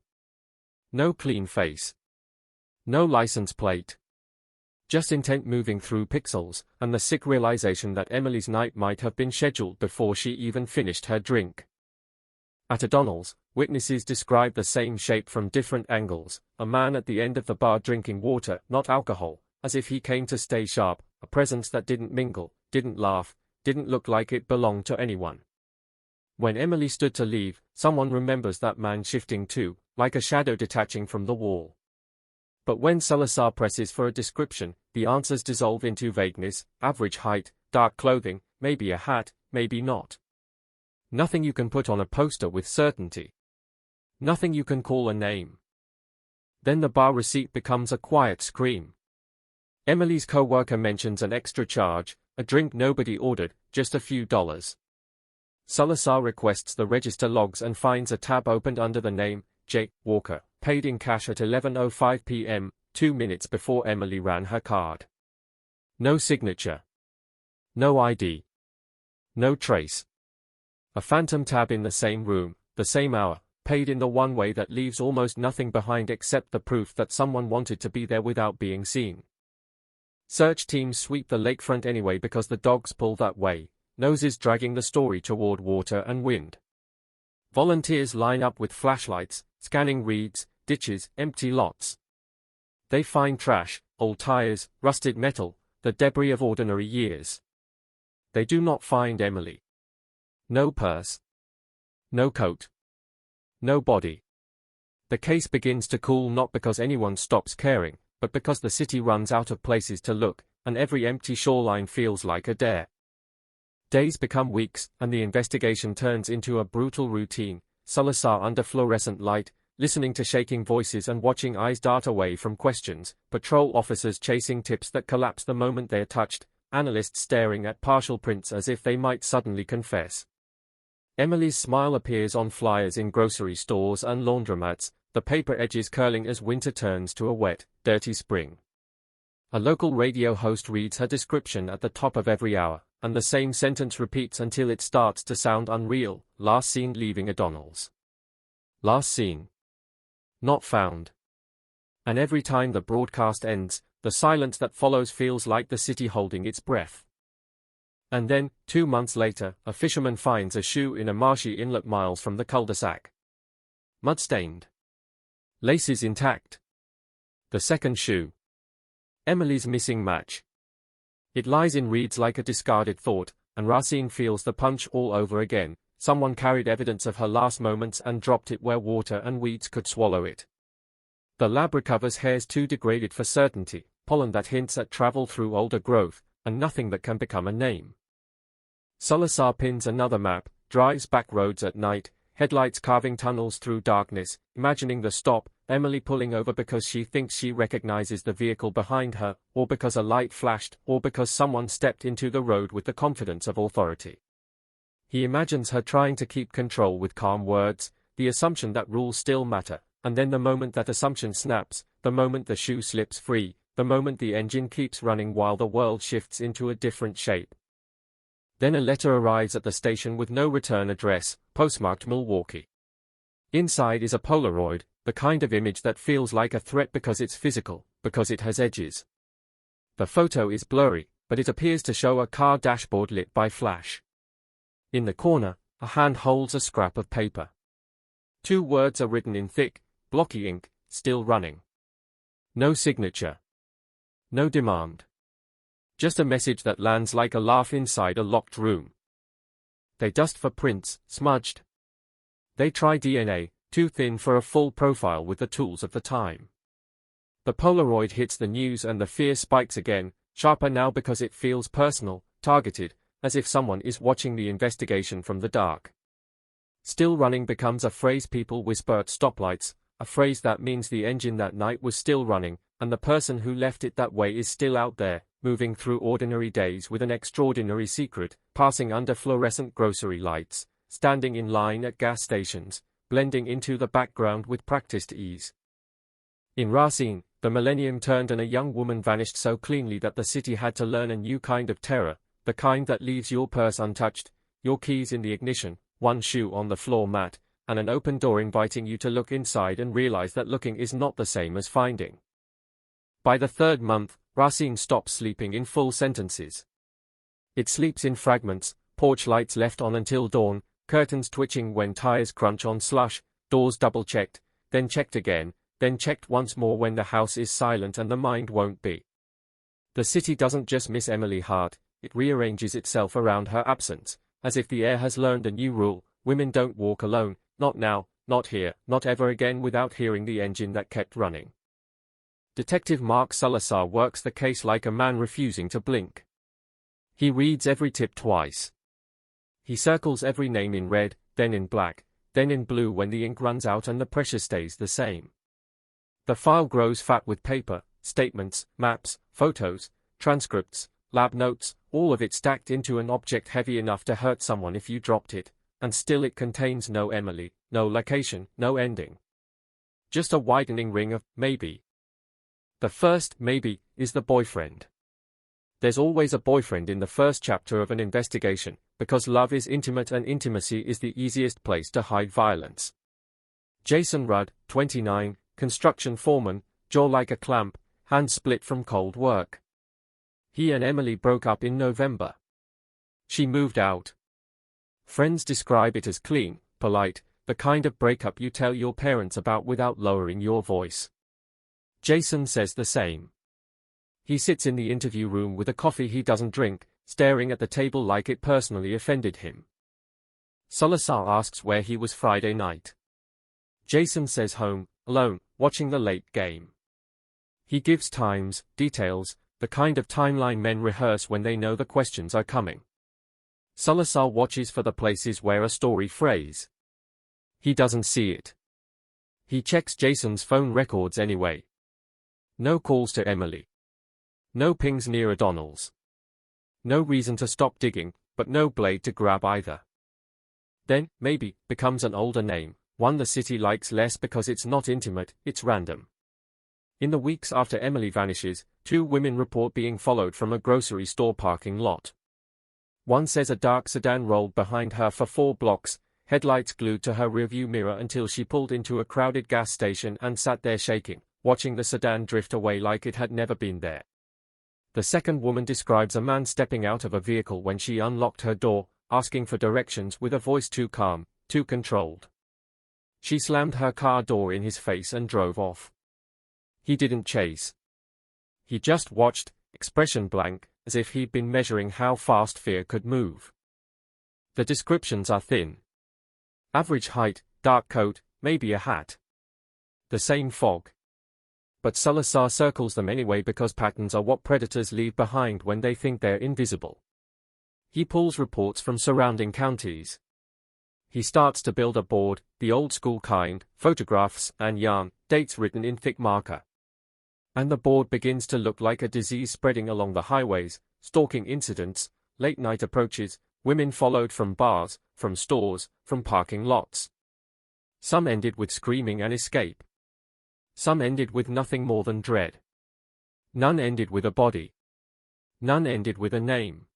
No clean face. No license plate. Just intent moving through pixels, and the sick realization that Emily's night might have been scheduled before she even finished her drink. At a Donald's, witnesses describe the same shape from different angles, a man at the end of the bar drinking water, not alcohol, as if he came to stay sharp, a presence that didn't mingle, didn't laugh, didn't look like it belonged to anyone. When Emily stood to leave, someone remembers that man shifting too, like a shadow detaching from the wall. But when Salazar presses for a description, the answers dissolve into vagueness, average height, dark clothing, maybe a hat, maybe not. Nothing you can put on a poster with certainty. Nothing you can call a name. Then the bar receipt becomes a quiet scream. Emily's co-worker mentions an extra charge, a drink nobody ordered, just a few dollars. Salazar requests the register logs and finds a tab opened under the name, J. Walker, paid in cash at 11:05 p.m., 2 minutes before Emily ran her card. No signature. No ID. No trace. A phantom tab in the same room, the same hour, paid in the one way that leaves almost nothing behind except the proof that someone wanted to be there without being seen. Search teams sweep the lakefront anyway because the dogs pull that way, noses dragging the story toward water and wind. Volunteers line up with flashlights, scanning reeds, ditches, empty lots. They find trash, old tires, rusted metal, the debris of ordinary years. They do not find Emily. No purse. No coat. No body. The case begins to cool not because anyone stops caring, but because the city runs out of places to look, and every empty shoreline feels like a dare. Days become weeks, and the investigation turns into a brutal routine, Salazar under fluorescent light, listening to shaking voices and watching eyes dart away from questions, patrol officers chasing tips that collapse the moment they're touched, analysts staring at partial prints as if they might suddenly confess. Emily's smile appears on flyers in grocery stores and laundromats, the paper edges curling as winter turns to a wet, dirty spring. A local radio host reads her description at the top of every hour, and the same sentence repeats until it starts to sound unreal. Last seen leaving a Donald's. Last seen. Not found. And every time the broadcast ends, the silence that follows feels like the city holding its breath. And then, 2 months later, a fisherman finds a shoe in a marshy inlet miles from the cul-de-sac. Mud-stained. Laces intact. The second shoe. Emily's missing match. It lies in reeds like a discarded thought, and Racine feels the punch all over again. Someone carried evidence of her last moments and dropped it where water and weeds could swallow it. The lab recovers hairs too degraded for certainty, pollen that hints at travel through older growth, and nothing that can become a name. Salazar pins another map, drives back roads at night, headlights carving tunnels through darkness, imagining the stop, Emily pulling over because she thinks she recognizes the vehicle behind her, or because a light flashed, or because someone stepped into the road with the confidence of authority. He imagines her trying to keep control with calm words, the assumption that rules still matter, and then the moment that assumption snaps, the moment the shoe slips free, the moment the engine keeps running while the world shifts into a different shape. Then a letter arrives at the station with no return address, postmarked Milwaukee. Inside is a Polaroid, the kind of image that feels like a threat because it's physical, because it has edges. The photo is blurry, but it appears to show a car dashboard lit by flash. In the corner, a hand holds a scrap of paper. 2 words are written in thick, blocky ink, still running. No signature. No demand. Just a message that lands like a laugh inside a locked room. They dust for prints, smudged. They try DNA, too thin for a full profile with the tools of the time. The Polaroid hits the news and the fear spikes again, sharper now because it feels personal, targeted, as if someone is watching the investigation from the dark. Still running becomes a phrase people whisper at stoplights, a phrase that means the engine that night was still running, and the person who left it that way is still out there, moving through ordinary days with an extraordinary secret, passing under fluorescent grocery lights, standing in line at gas stations, blending into the background with practiced ease. In Racine, the millennium turned and a young woman vanished so cleanly that the city had to learn a new kind of terror, the kind that leaves your purse untouched, your keys in the ignition, one shoe on the floor mat, and an open door inviting you to look inside and realize that looking is not the same as finding. By the third month, Racine stops sleeping in full sentences. It sleeps in fragments, porch lights left on until dawn, curtains twitching when tires crunch on slush, doors double-checked, then checked again, then checked once more when the house is silent and the mind won't be. The city doesn't just miss Emily Hart, it rearranges itself around her absence, as if the air has learned a new rule: women don't walk alone, not now, not here, not ever again without hearing the engine that kept running. Detective Mark Salazar works the case like a man refusing to blink. He reads every tip twice. He circles every name in red, then in black, then in blue when the ink runs out and the pressure stays the same. The file grows fat with paper, statements, maps, photos, transcripts, lab notes, all of it stacked into an object heavy enough to hurt someone if you dropped it, and still it contains no Emily, no location, no ending. Just a widening ring of maybe. The first maybe is the boyfriend. There's always a boyfriend in the first chapter of an investigation, because love is intimate and intimacy is the easiest place to hide violence. Jason Rudd, 29, construction foreman, jaw like a clamp, hands split from cold work. He and Emily broke up in November. She moved out. Friends describe it as clean, polite, the kind of breakup you tell your parents about without lowering your voice. Jason says the same. He sits in the interview room with a coffee he doesn't drink, staring at the table like it personally offended him. Salazar asks where he was Friday night. Jason says home, alone, watching the late game. He gives times, details, the kind of timeline men rehearse when they know the questions are coming. Salazar watches for the places where a story frays. He doesn't see it. He checks Jason's phone records anyway. No calls to Emily. No pings near O'Donnell's. No reason to stop digging, but no blade to grab either. Then, maybe, becomes an older name, one the city likes less because it's not intimate, it's random. In the weeks after Emily vanishes, 2 women report being followed from a grocery store parking lot. One says a dark sedan rolled behind her for 4 blocks, headlights glued to her rearview mirror until she pulled into a crowded gas station and sat there shaking, watching the sedan drift away like it had never been there. The second woman describes a man stepping out of a vehicle when she unlocked her door, asking for directions with a voice too calm, too controlled. She slammed her car door in his face and drove off. He didn't chase. He just watched, expression blank, as if he'd been measuring how fast fear could move. The descriptions are thin. Average height, dark coat, maybe a hat. The same fog. But Salazar circles them anyway because patterns are what predators leave behind when they think they're invisible. He pulls reports from surrounding counties. He starts to build a board, the old-school kind, photographs and yarn, dates written in thick marker. And the board begins to look like a disease spreading along the highways, stalking incidents, late-night approaches, women followed from bars, from stores, from parking lots. Some ended with screaming and escape. Some ended with nothing more than dread. None ended with a body. None ended with a name.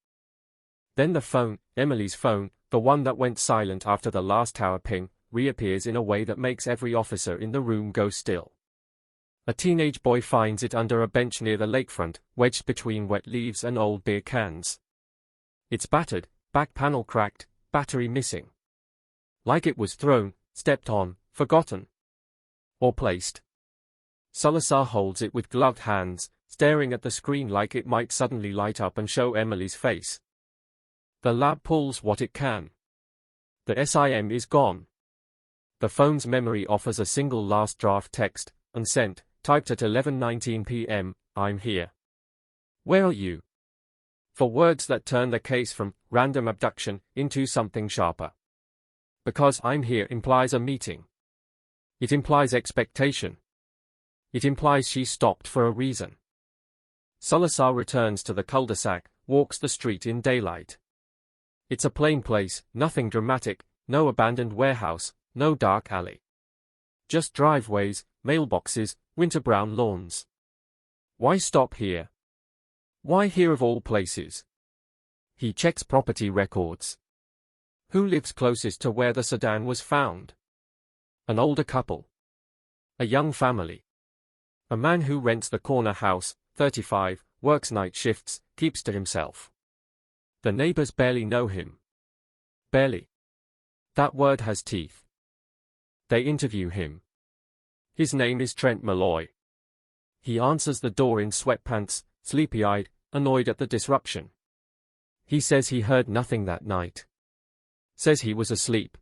Then the phone, Emily's phone, the one that went silent after the last tower ping, reappears in a way that makes every officer in the room go still. A teenage boy finds it under a bench near the lakefront, wedged between wet leaves and old beer cans. It's battered, back panel cracked, battery missing. Like it was thrown, stepped on, forgotten. Or placed. Salazar holds it with gloved hands, staring at the screen like it might suddenly light up and show Emily's face. The lab pulls what it can. The SIM is gone. The phone's memory offers a single last draft text, unsent, typed at 11:19 p.m., "I'm here. Where are you?" For words that turn the case from random abduction into something sharper. Because "I'm here" implies a meeting. It implies expectation. It implies she stopped for a reason. Salazar returns to the cul-de-sac, walks the street in daylight. It's a plain place, nothing dramatic, no abandoned warehouse, no dark alley. Just driveways, mailboxes, winter-brown lawns. Why stop here? Why here of all places? He checks property records. Who lives closest to where the sedan was found? An older couple. A young family. A man who rents the corner house, 35, works night shifts, keeps to himself. The neighbors barely know him. Barely. That word has teeth. They interview him. His name is Trent Malloy. He answers the door in sweatpants, sleepy-eyed, annoyed at the disruption. He says he heard nothing that night. Says he was asleep.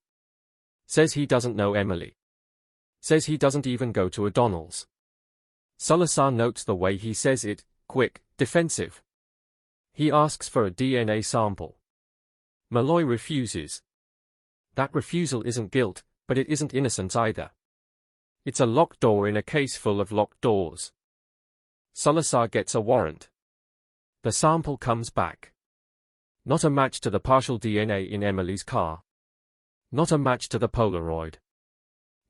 Says he doesn't know Emily. Says he doesn't even go to O'Donnell's. Salazar notes the way he says it, quick, defensive. He asks for a DNA sample. Malloy refuses. That refusal isn't guilt, but it isn't innocence either. It's a locked door in a case full of locked doors. Salazar gets a warrant. The sample comes back. Not a match to the partial DNA in Emily's car. Not a match to the Polaroid.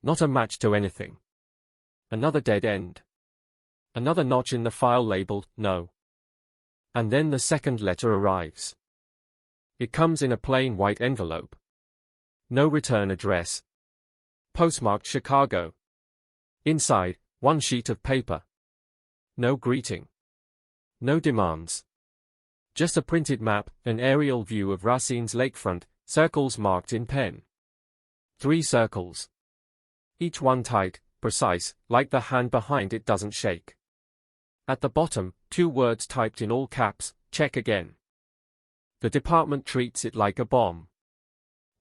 Not a match to anything. Another dead end. Another notch in the file labeled "No." And then the second letter arrives. It comes in a plain white envelope. No return address. Postmarked Chicago. Inside, one sheet of paper. No greeting. No demands. Just a printed map, an aerial view of Racine's lakefront, circles marked in pen. 3 circles. Each one tight, precise, like the hand behind it doesn't shake. At the bottom, 2 words typed in all caps, "Check again." The department treats it like a bomb.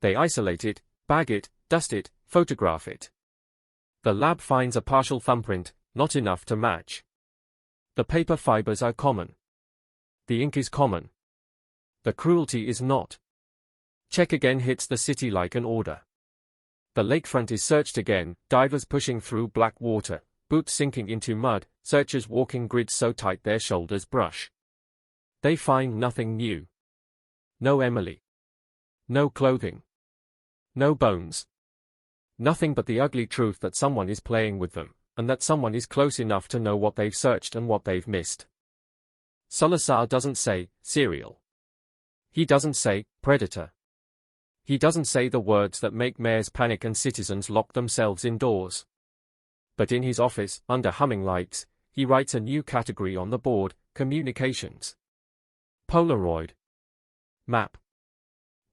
They isolate it, bag it, dust it, photograph it. The lab finds a partial thumbprint, not enough to match. The paper fibers are common. The ink is common. The cruelty is not. Check again hits the city like an order. The lakefront is searched again, divers pushing through black water, boots sinking into mud, searchers walking grids so tight their shoulders brush. They find nothing new. No Emily. No clothing. No bones. Nothing but the ugly truth that someone is playing with them, and that someone is close enough to know what they've searched and what they've missed. Salazar doesn't say serial. He doesn't say predator. He doesn't say the words that make mayors panic and citizens lock themselves indoors. But in his office, under humming lights, he writes a new category on the board: communications. Polaroid. Map.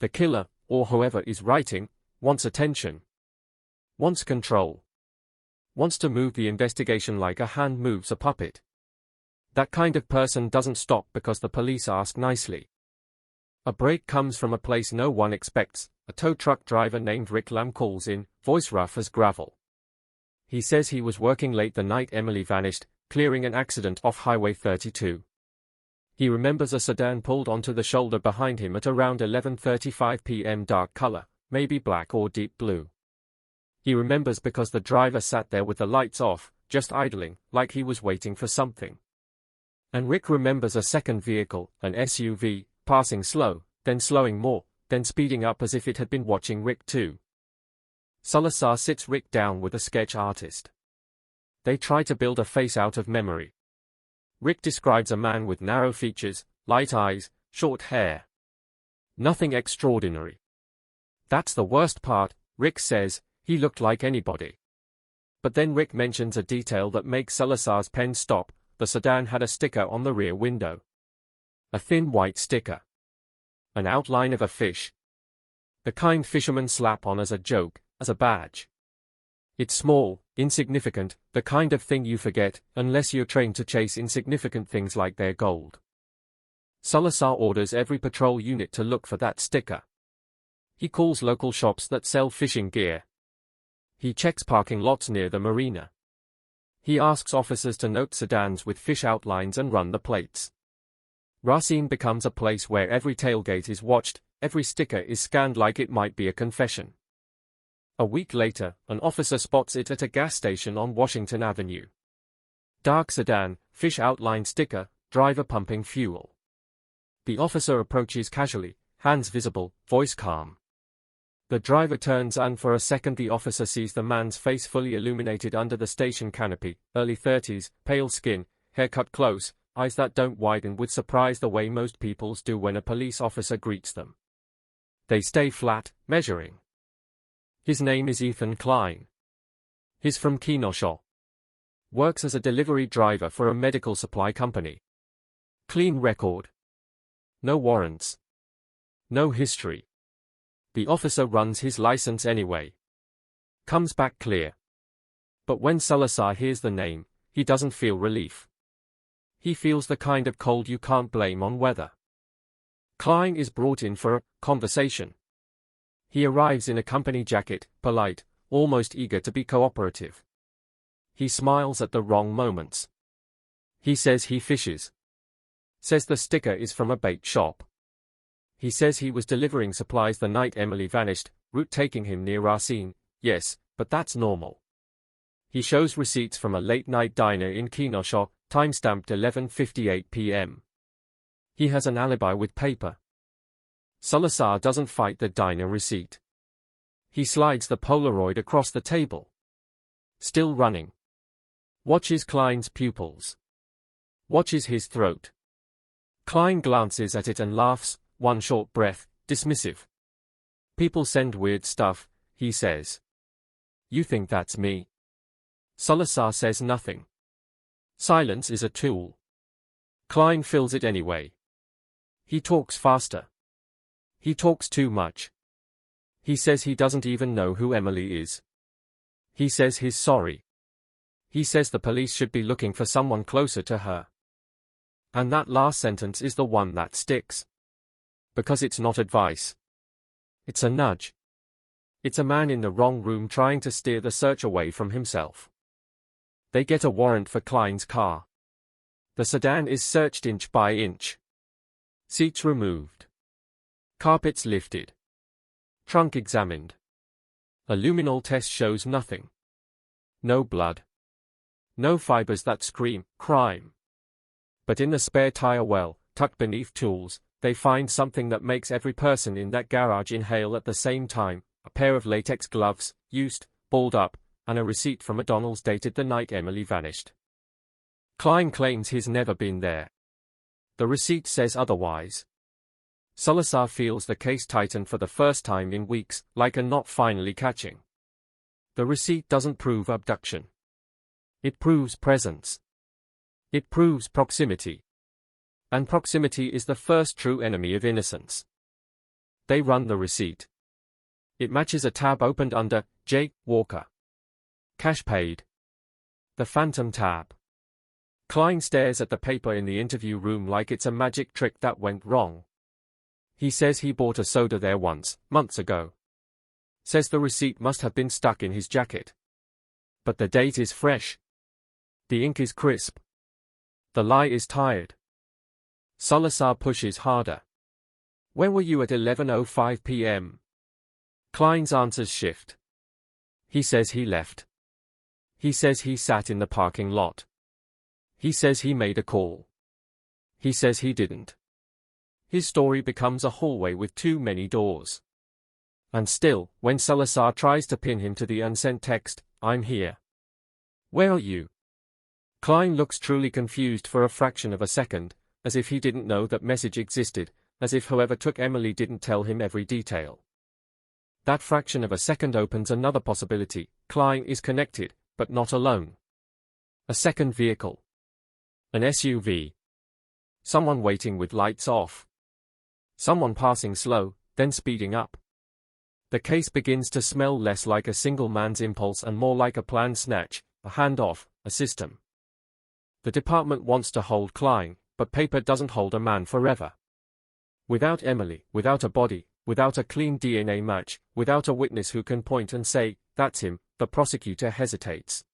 The killer, or whoever is writing, wants attention. Wants control. Wants to move the investigation like a hand moves a puppet. That kind of person doesn't stop because the police ask nicely. A break comes from a place no one expects. A tow truck driver named Rick Lamb calls in, voice rough as gravel. He says he was working late the night Emily vanished, clearing an accident off Highway 32. He remembers a sedan pulled onto the shoulder behind him at around 11:35 p.m. dark color, maybe black or deep blue. He remembers because the driver sat there with the lights off, just idling, like he was waiting for something. And Rick remembers a second vehicle, an SUV, passing slow, then slowing more, then speeding up as if it had been watching Rick too. Salazar sits Rick down with a sketch artist. They try to build a face out of memory. Rick describes a man with narrow features, light eyes, short hair. Nothing extraordinary. That's the worst part, Rick says, he looked like anybody. But then Rick mentions a detail that makes Salazar's pen stop: the sedan had a sticker on the rear window. A thin white sticker. An outline of a fish. The kind fishermen slap on as a joke, as a badge. It's small, insignificant, the kind of thing you forget, unless you're trained to chase insignificant things like their gold. Salazar orders every patrol unit to look for that sticker. He calls local shops that sell fishing gear. He checks parking lots near the marina. He asks officers to note sedans with fish outlines and run the plates. Racine becomes a place where every tailgate is watched, every sticker is scanned like it might be a confession. A week later, an officer spots it at a gas station on Washington Avenue. Dark sedan, fish outline sticker, driver pumping fuel. The officer approaches casually, hands visible, voice calm. The driver turns and for a second the officer sees the man's face fully illuminated under the station canopy, early 30s, pale skin, hair cut close, eyes that don't widen with surprise the way most people's do when a police officer greets them. They stay flat, measuring. His name is Ethan Klein. He's from Kenosha. Works as a delivery driver for a medical supply company. Clean record. No warrants. No history. The officer runs his license anyway. Comes back clear. But when Salazar hears the name, he doesn't feel relief. He feels the kind of cold you can't blame on weather. Klein is brought in for a conversation. He arrives in a company jacket, polite, almost eager to be cooperative. He smiles at the wrong moments. He says he fishes. Says the sticker is from a bait shop. He says he was delivering supplies the night Emily vanished, route taking him near Racine. Yes, but that's normal. He shows receipts from a late-night diner in Kenosha, timestamped 11:58 p.m. He has an alibi with paper. Salazar doesn't fight the diner receipt. He slides the Polaroid across the table. Still running. Watches Klein's pupils. Watches his throat. Klein glances at it and laughs, one short breath, dismissive. People send weird stuff, he says. You think that's me? Salazar says nothing. Silence is a tool. Klein fills it anyway. He talks faster. He talks too much. He says he doesn't even know who Emily is. He says he's sorry. He says the police should be looking for someone closer to her. And that last sentence is the one that sticks. Because it's not advice. It's a nudge. It's a man in the wrong room trying to steer the search away from himself. They get a warrant for Klein's car. The sedan is searched inch by inch. Seats removed. Carpets lifted. Trunk examined. A luminol test shows nothing. No blood. No fibers that scream, crime. But in the spare tire well, tucked beneath tools, they find something that makes every person in that garage inhale at the same time, a pair of latex gloves, used, balled up, and a receipt from McDonald's dated the night Emily vanished. Klein claims he's never been there. The receipt says otherwise. Salazar feels the case tighten for the first time in weeks, like a knot finally catching. The receipt doesn't prove abduction. It proves presence. It proves proximity. And proximity is the first true enemy of innocence. They run the receipt. It matches a tab opened under J. Walker. Cash paid. The phantom tab. Klein stares at the paper in the interview room like it's a magic trick that went wrong. He says he bought a soda there once, months ago. Says the receipt must have been stuck in his jacket. But the date is fresh. The ink is crisp. The lie is tired. Salazar pushes harder. When were you at 11:05 p.m.? Klein's answers shift. He says he left. He says he sat in the parking lot. He says he made a call. He says he didn't. His story becomes a hallway with too many doors. And still, when Salazar tries to pin him to the unsent text, "I'm here. Where are you?" Klein looks truly confused for a fraction of a second, as if he didn't know that message existed, as if whoever took Emily didn't tell him every detail. That fraction of a second opens another possibility. Klein is connected, but not alone. A second vehicle. An SUV. Someone waiting with lights off. Someone passing slow, then speeding up. The case begins to smell less like a single man's impulse and more like a planned snatch, a handoff, a system. The department wants to hold Klein, but paper doesn't hold a man forever. Without Emily, without a body, without a clean DNA match, without a witness who can point and say, "That's him," the prosecutor hesitates.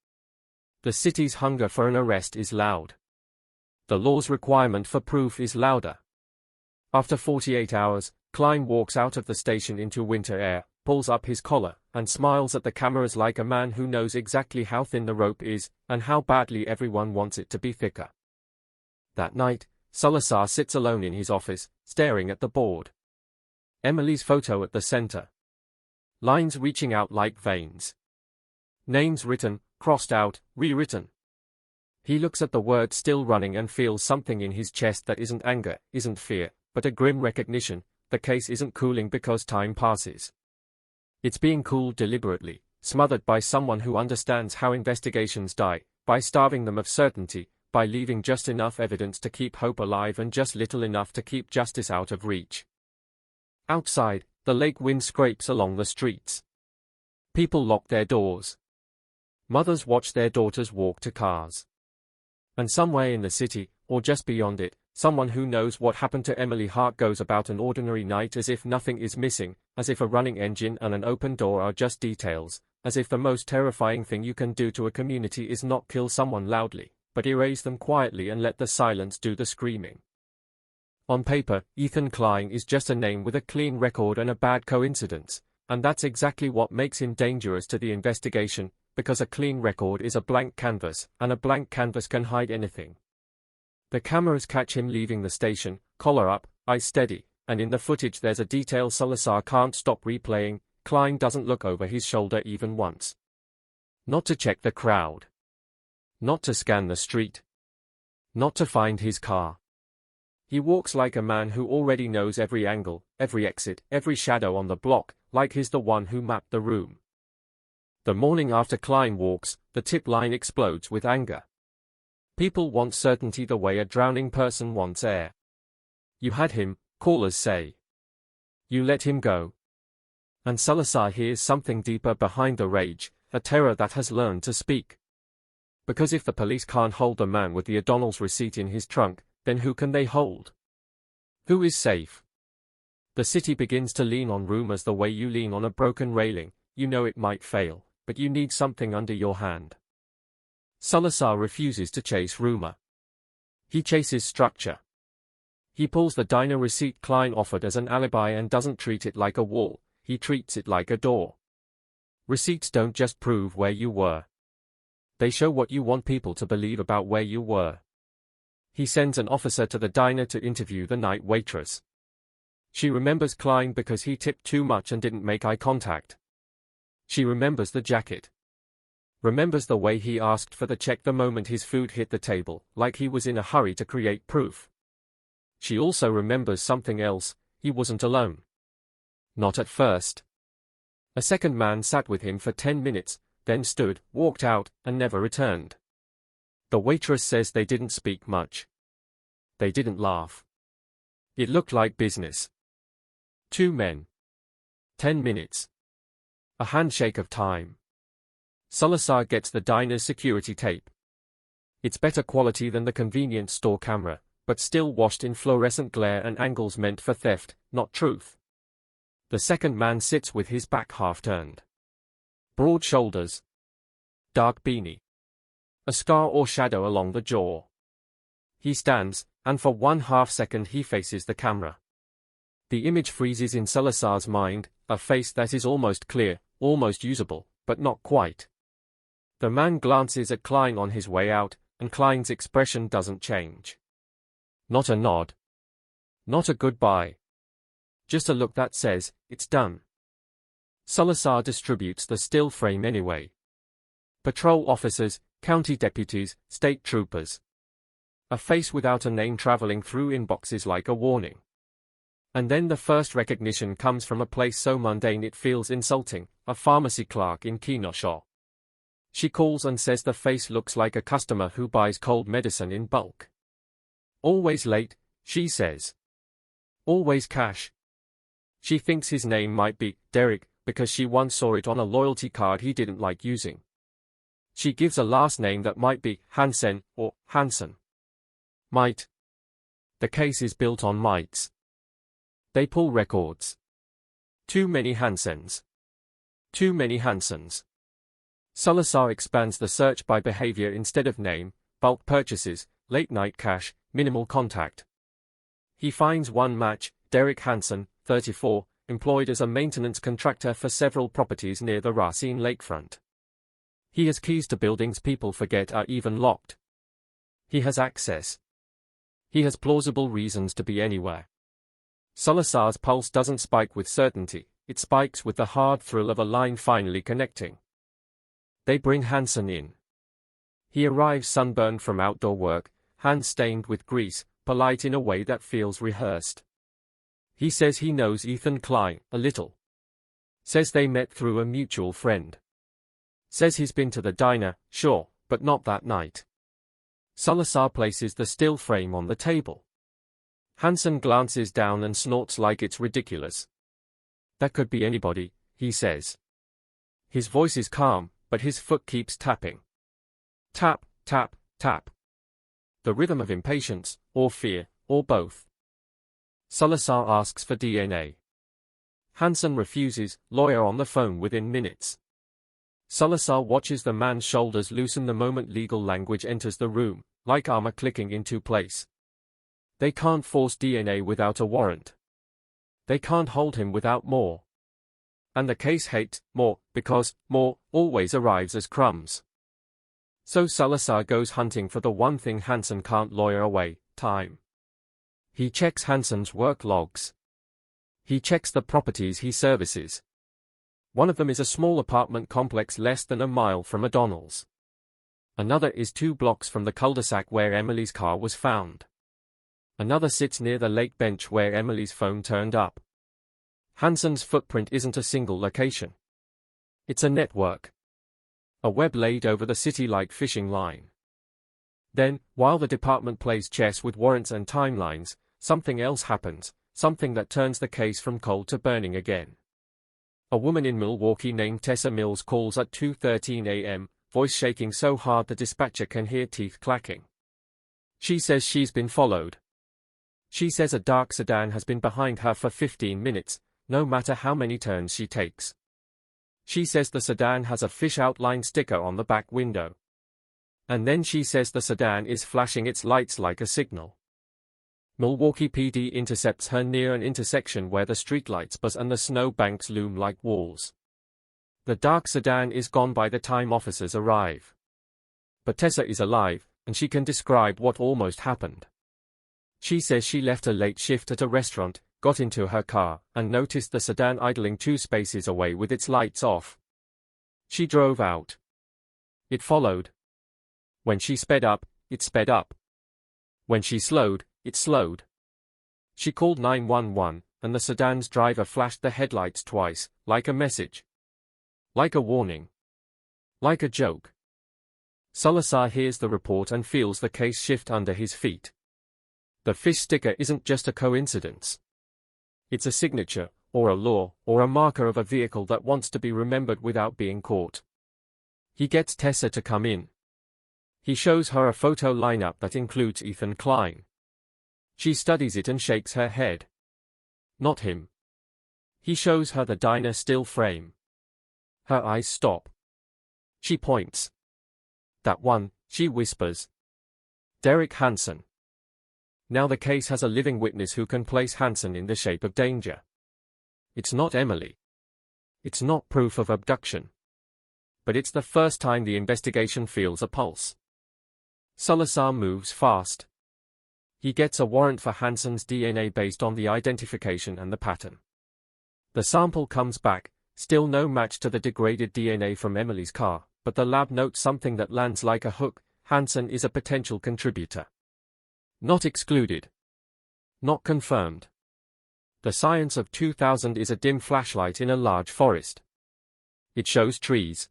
The city's hunger for an arrest is loud. The law's requirement for proof is louder. After 48 hours, Klein walks out of the station into winter air, pulls up his collar, and smiles at the cameras like a man who knows exactly how thin the rope is, and how badly everyone wants it to be thicker. That night, Salazar sits alone in his office, staring at the board. Emily's photo at the center. Lines reaching out like veins. Names written, crossed out, rewritten. He looks at the word still running and feels something in his chest that isn't anger, isn't fear, but a grim recognition. The case isn't cooling because time passes. It's being cooled deliberately, smothered by someone who understands how investigations die, by starving them of certainty, by leaving just enough evidence to keep hope alive and just little enough to keep justice out of reach. Outside, the lake wind scrapes along the streets. People lock their doors. Mothers watch their daughters walk to cars. And somewhere in the city, or just beyond it, someone who knows what happened to Emily Hart goes about an ordinary night as if nothing is missing, as if a running engine and an open door are just details, as if the most terrifying thing you can do to a community is not kill someone loudly, but erase them quietly and let the silence do the screaming. On paper, Ethan Klein is just a name with a clean record and a bad coincidence, and that's exactly what makes him dangerous to the investigation, because a clean record is a blank canvas, and a blank canvas can hide anything. The cameras catch him leaving the station, collar up, eyes steady, and in the footage there's a detail Salazar can't stop replaying. Klein doesn't look over his shoulder even once. Not to check the crowd. Not to scan the street. Not to find his car. He walks like a man who already knows every angle, every exit, every shadow on the block, like he's the one who mapped the room. The morning after Klein walks, the tip line explodes with anger. People want certainty the way a drowning person wants air. You had him, callers say. You let him go. And Salazar hears something deeper behind the rage, a terror that has learned to speak. Because if the police can't hold the man with the O'Donnell's receipt in his trunk, then who can they hold? Who is safe? The city begins to lean on rumors the way you lean on a broken railing. You know it might fail, but you need something under your hand. Salazar refuses to chase rumor. He chases structure. He pulls the diner receipt Klein offered as an alibi and doesn't treat it like a wall, he treats it like a door. Receipts don't just prove where you were. They show what you want people to believe about where you were. He sends an officer to the diner to interview the night waitress. She remembers Klein because he tipped too much and didn't make eye contact. She remembers the jacket. Remembers the way he asked for the check the moment his food hit the table, like he was in a hurry to create proof. She also remembers something else, he wasn't alone. Not at first. A second man sat with him for 10 minutes, then stood, walked out, and never returned. The waitress says they didn't speak much. They didn't laugh. It looked like business. 2 men. 10 minutes. A handshake of time. Salazar gets the diner's security tape. It's better quality than the convenience store camera, but still washed in fluorescent glare and angles meant for theft, not truth. The second man sits with his back half turned. Broad shoulders. Dark beanie. A scar or shadow along the jaw. He stands, and for 1/2 second he faces the camera. The image freezes in Salazar's mind, a face that is almost clear, almost usable, but not quite. The man glances at Klein on his way out, and Klein's expression doesn't change. Not a nod. Not a goodbye. Just a look that says, it's done. Salazar distributes the still frame anyway. Patrol officers, county deputies, state troopers. A face without a name traveling through inboxes like a warning. And then the first recognition comes from a place so mundane it feels insulting, a pharmacy clerk in Kenosha. She calls and says the face looks like a customer who buys cold medicine in bulk. Always late, she says. Always cash. She thinks his name might be Derek, because she once saw it on a loyalty card he didn't like using. She gives a last name that might be Hansen or Hansen. Might. The case is built on mights. They pull records. Too many Hansens. Too many Hansens. Salazar expands the search by behavior instead of name, bulk purchases, late-night cash, minimal contact. He finds one match, Derek Hansen, 34, employed as a maintenance contractor for several properties near the Racine lakefront. He has keys to buildings people forget are even locked. He has access. He has plausible reasons to be anywhere. Salazar's pulse doesn't spike with certainty, it spikes with the hard thrill of a line finally connecting. They bring Hansen in. He arrives sunburned from outdoor work, hands stained with grease, polite in a way that feels rehearsed. He says he knows Ethan Klein a little. Says they met through a mutual friend. Says he's been to the diner, sure, but not that night. Salazar places the still frame on the table. Hansen glances down and snorts like it's ridiculous. That could be anybody, he says. His voice is calm, but his foot keeps tapping. Tap, tap, tap. The rhythm of impatience, or fear, or both. Salazar asks for DNA. Hansen refuses, lawyer on the phone within minutes. Salazar watches the man's shoulders loosen the moment legal language enters the room, like armor clicking into place. They can't force DNA without a warrant. They can't hold him without more. And the case hates more, because more always arrives as crumbs. So Salazar goes hunting for the one thing Hansen can't lawyer away, time. He checks Hansen's work logs. He checks the properties he services. One of them is a small apartment complex less than a mile from O'Donnell's. Another is 2 blocks from the cul-de-sac where Emily's car was found. Another sits near the lake bench where Emily's phone turned up. Hansen's footprint isn't a single location. It's a network. A web laid over the city like fishing line. Then, while the department plays chess with warrants and timelines, something else happens, something that turns the case from cold to burning again. A woman in Milwaukee named Tessa Mills calls at 2:13 a.m., voice shaking so hard the dispatcher can hear teeth clacking. She says she's been followed. She says a dark sedan has been behind her for 15 minutes, no matter how many turns she takes. She says the sedan has a fish outline sticker on the back window. And then she says the sedan is flashing its lights like a signal. Milwaukee PD intercepts her near an intersection where the streetlights buzz and the snow banks loom like walls. The dark sedan is gone by the time officers arrive. But Tessa is alive, and she can describe what almost happened. She says she left a late shift at a restaurant, got into her car, and noticed the sedan idling 2 spaces away with its lights off. She drove out. It followed. When she sped up, it sped up. When she slowed, it slowed. She called 911, and the sedan's driver flashed the headlights twice, like a message. Like a warning. Like a joke. Salazar hears the report and feels the case shift under his feet. The fish sticker isn't just a coincidence. It's a signature, or a law, or a marker of a vehicle that wants to be remembered without being caught. He gets Tessa to come in. He shows her a photo lineup that includes Ethan Klein. She studies it and shakes her head. Not him. He shows her the diner still frame. Her eyes stop. She points. That one, she whispers. Derek Hansen. Now the case has a living witness who can place Hansen in the shape of danger. It's not Emily. It's not proof of abduction. But it's the first time the investigation feels a pulse. Salazar moves fast. He gets a warrant for Hansen's DNA based on the identification and the pattern. The sample comes back, still no match to the degraded DNA from Emily's car, but the lab notes something that lands like a hook: Hansen is a potential contributor. Not excluded. Not confirmed. The science of 2000 is a dim flashlight in a large forest. It shows trees.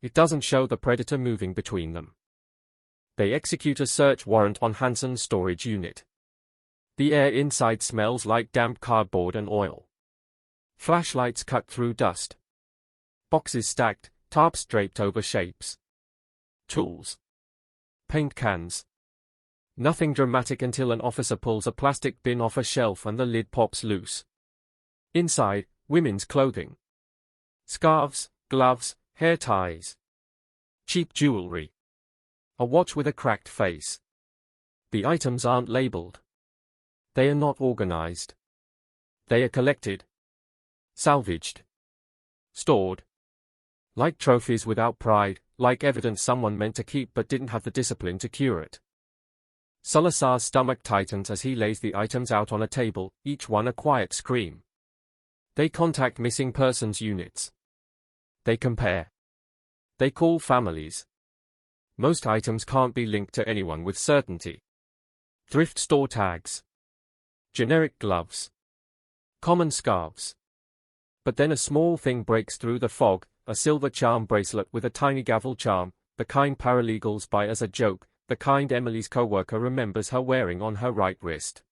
It doesn't show the predator moving between them. They execute a search warrant on Hansen's storage unit. The air inside smells like damp cardboard and oil. Flashlights cut through dust. Boxes stacked, tarps draped over shapes. Tools. Paint cans. Nothing dramatic until an officer pulls a plastic bin off a shelf and the lid pops loose. Inside, women's clothing. Scarves, gloves, hair ties. Cheap jewelry. A watch with a cracked face. The items aren't labeled. They are not organized. They are collected. Salvaged. Stored. Like trophies without pride, like evidence someone meant to keep but didn't have the discipline to cure it. Salazar's stomach tightens as he lays the items out on a table, each one a quiet scream. They contact missing persons units. They compare. They call families. Most items can't be linked to anyone with certainty. Thrift store tags. Generic gloves. Common scarves. But then a small thing breaks through the fog, a silver charm bracelet with a tiny gavel charm, the kind paralegals buy as a joke, the kind Emily's coworker remembers her wearing on her right wrist.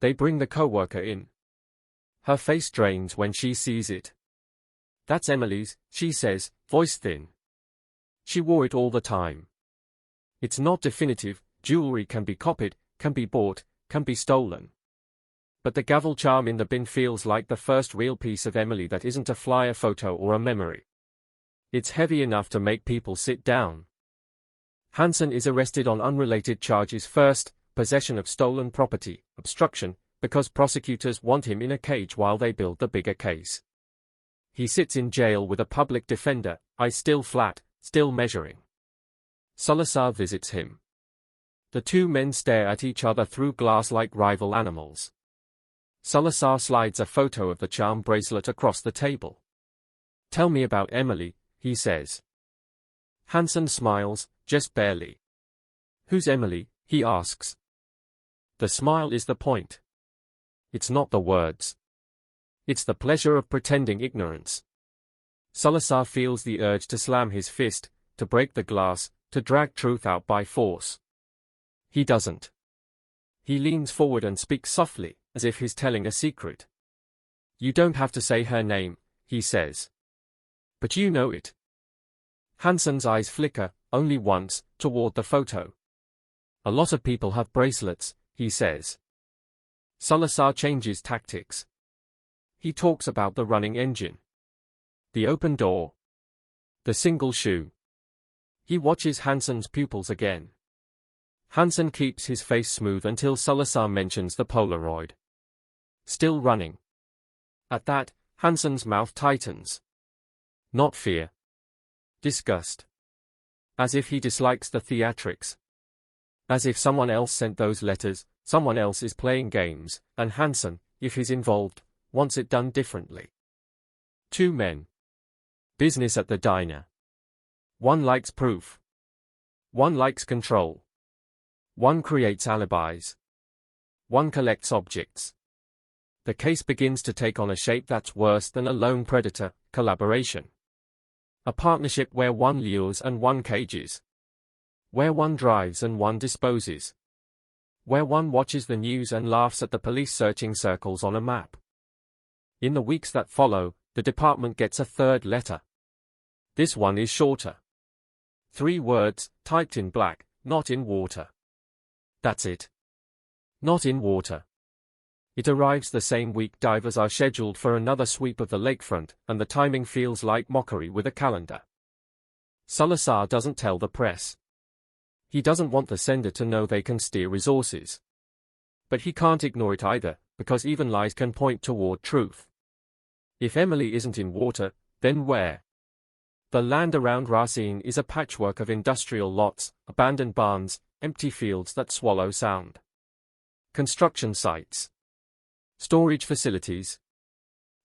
They bring the coworker in. Her face drains when she sees it. That's Emily's, she says, voice thin. She wore it all the time. It's not definitive, jewelry can be copied, can be bought, can be stolen. But the gavel charm in the bin feels like the first real piece of Emily that isn't a flyer photo or a memory. It's heavy enough to make people sit down. Hansen is arrested on unrelated charges. First, possession of stolen property, obstruction, because prosecutors want him in a cage while they build the bigger case. He sits in jail with a public defender, eyes still flat, still measuring. Salazar visits him. The two men stare at each other through glass like rival animals. Salazar slides a photo of the charm bracelet across the table. Tell me about Emily, he says. Hansen smiles, just barely. Who's Emily, he asks. The smile is the point. It's not the words. It's the pleasure of pretending ignorance. Salazar feels the urge to slam his fist, to break the glass, to drag truth out by force. He doesn't. He leans forward and speaks softly, as if he's telling a secret. You don't have to say her name, he says. But you know it. Hansen's eyes flicker, only once, toward the photo. A lot of people have bracelets, he says. Salazar changes tactics. He talks about the running engine. The open door. The single shoe. He watches Hansen's pupils again. Hansen keeps his face smooth until Salazar mentions the Polaroid. Still running. At that, Hansen's mouth tightens. Not fear. Disgust. As if he dislikes the theatrics. As if someone else sent those letters, someone else is playing games, and Hansen, if he's involved, wants it done differently. Two men. Business at the diner. One likes proof. One likes control. One creates alibis. One collects objects. The case begins to take on a shape that's worse than a lone predator, collaboration. A partnership where one lures and one cages. Where one drives and one disposes. Where one watches the news and laughs at the police searching circles on a map. In the weeks that follow, the department gets a third letter. This one is shorter. 3 words, typed in black, not in water. That's it. Not in water. It arrives the same week divers are scheduled for another sweep of the lakefront, and the timing feels like mockery with a calendar. Salazar doesn't tell the press. He doesn't want the sender to know they can steer resources. But he can't ignore it either, because even lies can point toward truth. If Emily isn't in water, then where? The land around Racine is a patchwork of industrial lots, abandoned barns, empty fields that swallow sound. Construction sites. Storage facilities.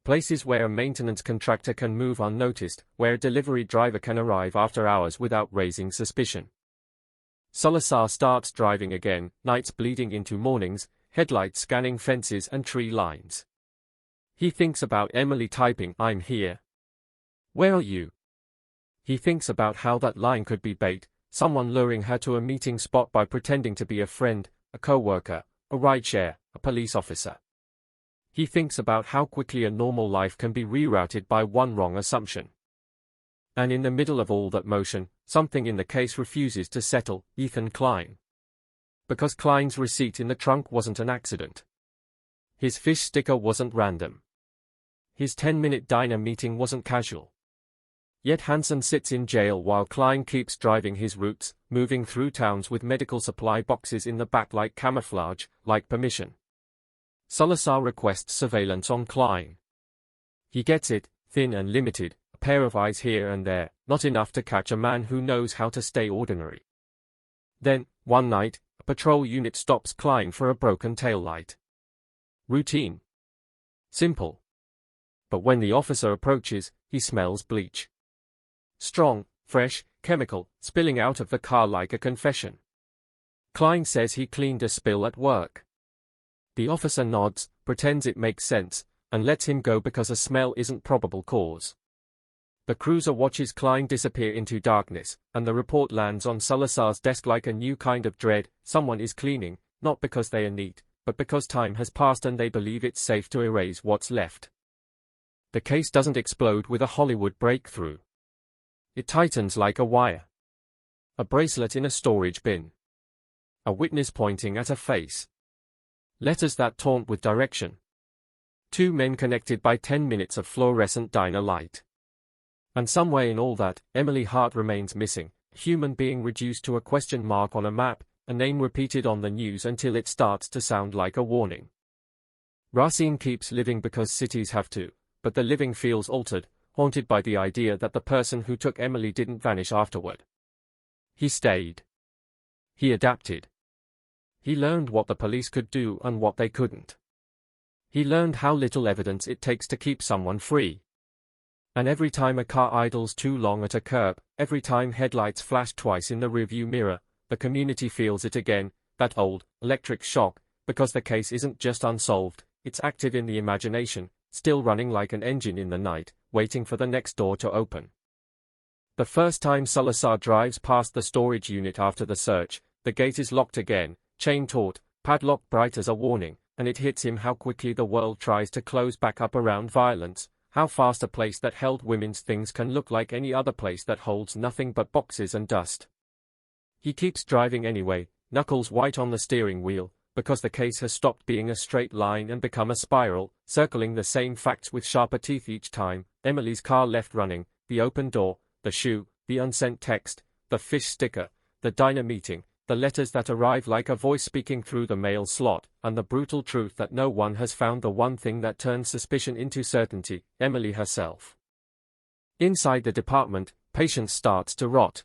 Places where a maintenance contractor can move unnoticed, where a delivery driver can arrive after hours without raising suspicion. Salazar starts driving again, nights bleeding into mornings, headlights scanning fences and tree lines. He thinks about Emily typing, "I'm here. Where are you?" He thinks about how that line could be bait, someone luring her to a meeting spot by pretending to be a friend, a co-worker, a rideshare, a police officer. He thinks about how quickly a normal life can be rerouted by one wrong assumption. And in the middle of all that motion, something in the case refuses to settle: Ethan Klein. Because Klein's receipt in the trunk wasn't an accident. His fish sticker wasn't random. His 10-minute diner meeting wasn't casual. Yet Hansen sits in jail while Klein keeps driving his routes, moving through towns with medical supply boxes in the back like camouflage, like permission. Salazar requests surveillance on Klein. He gets it, thin and limited, a pair of eyes here and there, not enough to catch a man who knows how to stay ordinary. Then, one night, a patrol unit stops Klein for a broken taillight. Routine. Simple. But when the officer approaches, he smells bleach. Strong, fresh, chemical, spilling out of the car like a confession. Klein says he cleaned a spill at work. The officer nods, pretends it makes sense, and lets him go because a smell isn't probable cause. The cruiser watches Klein disappear into darkness, and the report lands on Salazar's desk like a new kind of dread: someone is cleaning, not because they are neat, but because time has passed and they believe it's safe to erase what's left. The case doesn't explode with a Hollywood breakthrough. It tightens like a wire. A bracelet in a storage bin. A witness pointing at a face. Letters that taunt with direction. Two men connected by 10 minutes of fluorescent diner light. And somewhere in all that, Emily Hart remains missing, a human being reduced to a question mark on a map, a name repeated on the news until it starts to sound like a warning. Racine keeps living because cities have to, but the living feels altered, haunted by the idea that the person who took Emily didn't vanish afterward. He stayed. He adapted. He learned what the police could do and what they couldn't. He learned how little evidence it takes to keep someone free. And every time a car idles too long at a curb, every time headlights flash twice in the rearview mirror, the community feels it again, that old, electric shock, because the case isn't just unsolved, it's active in the imagination, still running like an engine in the night, waiting for the next door to open. The first time Salazar drives past the storage unit after the search, the gate is locked again, chain taut, padlock bright as a warning, and it hits him how quickly the world tries to close back up around violence, how fast a place that held women's things can look like any other place that holds nothing but boxes and dust. He keeps driving anyway, knuckles white on the steering wheel, because the case has stopped being a straight line and become a spiral, circling the same facts with sharper teeth each time: Emily's car left running, the open door, the shoe, the unsent text, the fish sticker, the diner meeting, the letters that arrive like a voice speaking through the mail slot, and the brutal truth that no one has found the one thing that turns suspicion into certainty: Emily herself. Inside the department, patience starts to rot.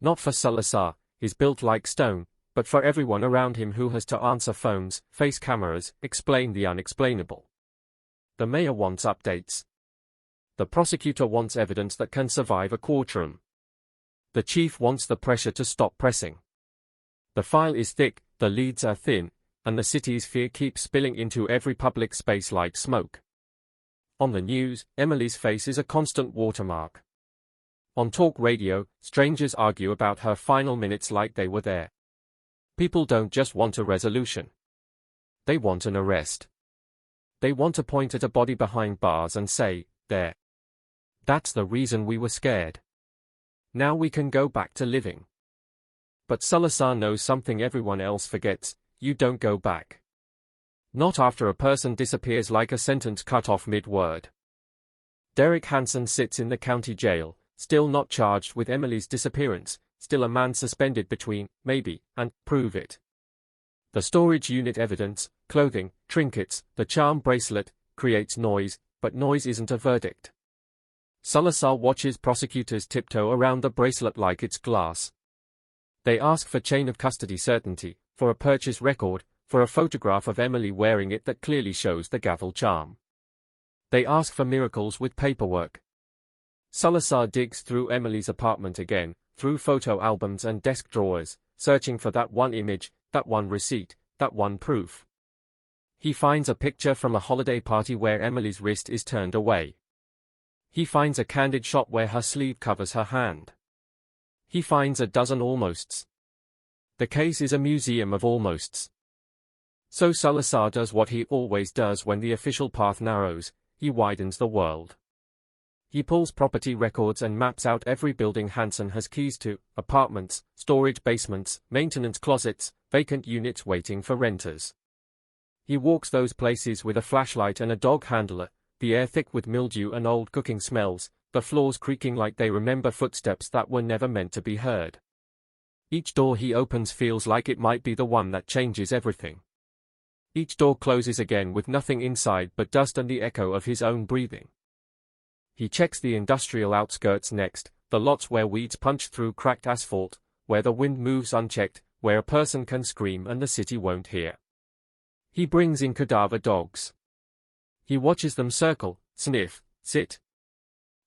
Not for Salazar, he's built like stone, but for everyone around him who has to answer phones, face cameras, explain the unexplainable. The mayor wants updates. The prosecutor wants evidence that can survive a courtroom. The chief wants the pressure to stop pressing. The file is thick, the leads are thin, and the city's fear keeps spilling into every public space like smoke. On the news, Emily's face is a constant watermark. On talk radio, strangers argue about her final minutes like they were there. People don't just want a resolution. They want an arrest. They want to point at a body behind bars and say, "There. That's the reason we were scared. Now we can go back to living." But Salazar knows something everyone else forgets: you don't go back. Not after a person disappears like a sentence cut off mid-word. Derek Hansen sits in the county jail, still not charged with Emily's disappearance, still a man suspended between maybe and prove it. The storage unit evidence, clothing, trinkets, the charm bracelet, creates noise, but noise isn't a verdict. Salazar watches prosecutors tiptoe around the bracelet like it's glass. They ask for chain of custody certainty, for a purchase record, for a photograph of Emily wearing it that clearly shows the gavel charm. They ask for miracles with paperwork. Salazar digs through Emily's apartment again, through photo albums and desk drawers, searching for that one image, that one receipt, that one proof. He finds a picture from a holiday party where Emily's wrist is turned away. He finds a candid shot where her sleeve covers her hand. He finds a dozen almosts. The case is a museum of almosts. So Salazar does what he always does when the official path narrows, he widens the world. He pulls property records and maps out every building Hansen has keys to, apartments, storage basements, maintenance closets, vacant units waiting for renters. He walks those places with a flashlight and a dog handler, the air thick with mildew and old cooking smells, the floors creaking like they remember footsteps that were never meant to be heard. Each door he opens feels like it might be the one that changes everything. Each door closes again with nothing inside but dust and the echo of his own breathing. He checks the industrial outskirts next, the lots where weeds punch through cracked asphalt, where the wind moves unchecked, where a person can scream and the city won't hear. He brings in cadaver dogs. He watches them circle, sniff, sit.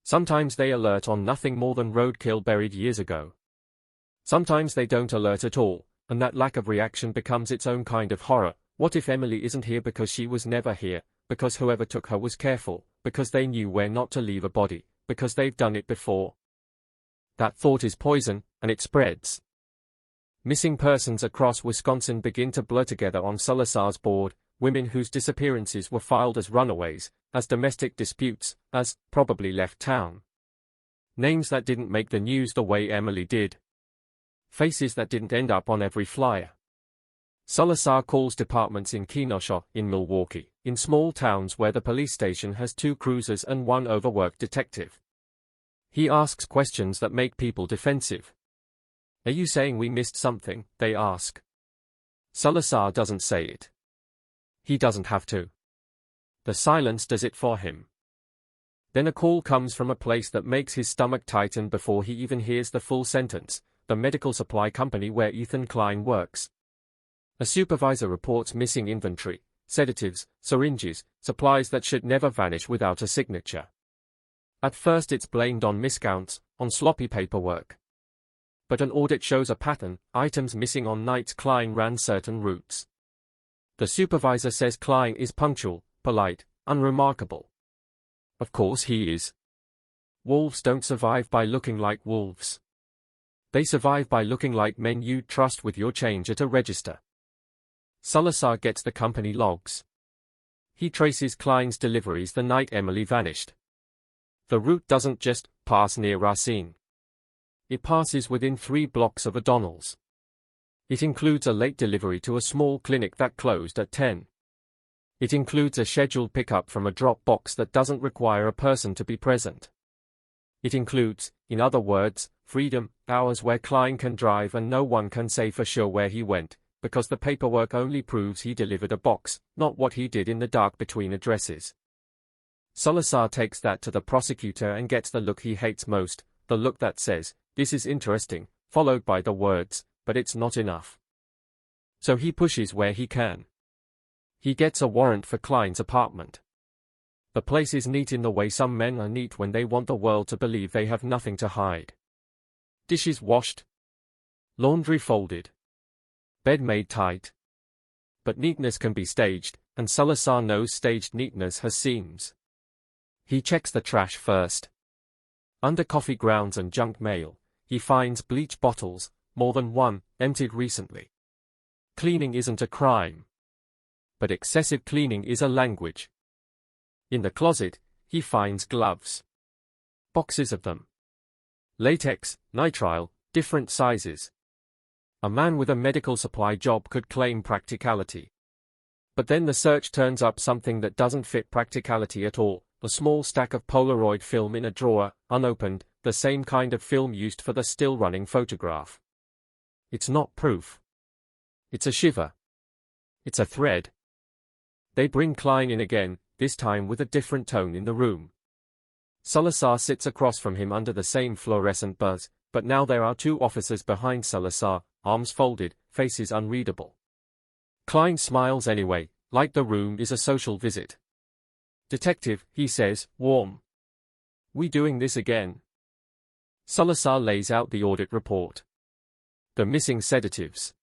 Sometimes they alert on nothing more than roadkill buried years ago. Sometimes they don't alert at all, and that lack of reaction becomes its own kind of horror. What if Emily isn't here because she was never here, because whoever took her was careful, because they knew where not to leave a body, because they've done it before? That thought is poison, and it spreads. Missing persons across Wisconsin begin to blur together on Salazar's board, women whose disappearances were filed as runaways, as domestic disputes, as probably left town. Names that didn't make the news the way Emily did. Faces that didn't end up on every flyer. Salazar calls departments in Kenosha, in Milwaukee, in small towns where the police station has 2 cruisers and 1 overworked detective. He asks questions that make people defensive. Are you saying we missed something? They ask. Salazar doesn't say it. He doesn't have to. The silence does it for him. Then a call comes from a place that makes his stomach tighten before he even hears the full sentence, the medical supply company where Ethan Klein works. A supervisor reports missing inventory, sedatives, syringes, supplies that should never vanish without a signature. At first it's blamed on miscounts, on sloppy paperwork. But an audit shows a pattern, items missing on nights Klein ran certain routes. The supervisor says Klein is punctual, polite, unremarkable. Of course he is. Wolves don't survive by looking like wolves. They survive by looking like men you'd trust with your change at a register. Salazar gets the company logs. He traces Klein's deliveries the night Emily vanished. The route doesn't just pass near Racine. It passes within 3 blocks of O'Donnell's. It includes a late delivery to a small clinic that closed at 10. It includes a scheduled pickup from a drop box that doesn't require a person to be present. It includes, in other words, freedom, hours where Klein can drive and no one can say for sure where he went, because the paperwork only proves he delivered a box, not what he did in the dark between addresses. Salazar takes that to the prosecutor and gets the look he hates most, the look that says, "This is interesting," followed by the words, "But it's not enough." So he pushes where he can. He gets a warrant for Klein's apartment. The place is neat in the way some men are neat when they want the world to believe they have nothing to hide. Dishes washed. Laundry folded. Bed made tight. But neatness can be staged, and Salazar knows staged neatness has seams. He checks the trash first. Under coffee grounds and junk mail, he finds bleach bottles, more than one, emptied recently. Cleaning isn't a crime. But excessive cleaning is a language. In the closet, he finds gloves. Boxes of them. Latex, nitrile, different sizes. A man with a medical supply job could claim practicality. But then the search turns up something that doesn't fit practicality at all, a small stack of Polaroid film in a drawer, unopened, the same kind of film used for the still-running photograph. It's not proof. It's a shiver. It's a thread. They bring Klein in again, this time with a different tone in the room. Salazar sits across from him under the same fluorescent buzz, but now there are 2 officers behind Salazar, arms folded, faces unreadable. Klein smiles anyway, like the room is a social visit. "Detective," he says, warm. "We doing this again?" Salazar lays out the audit report. The missing sedatives.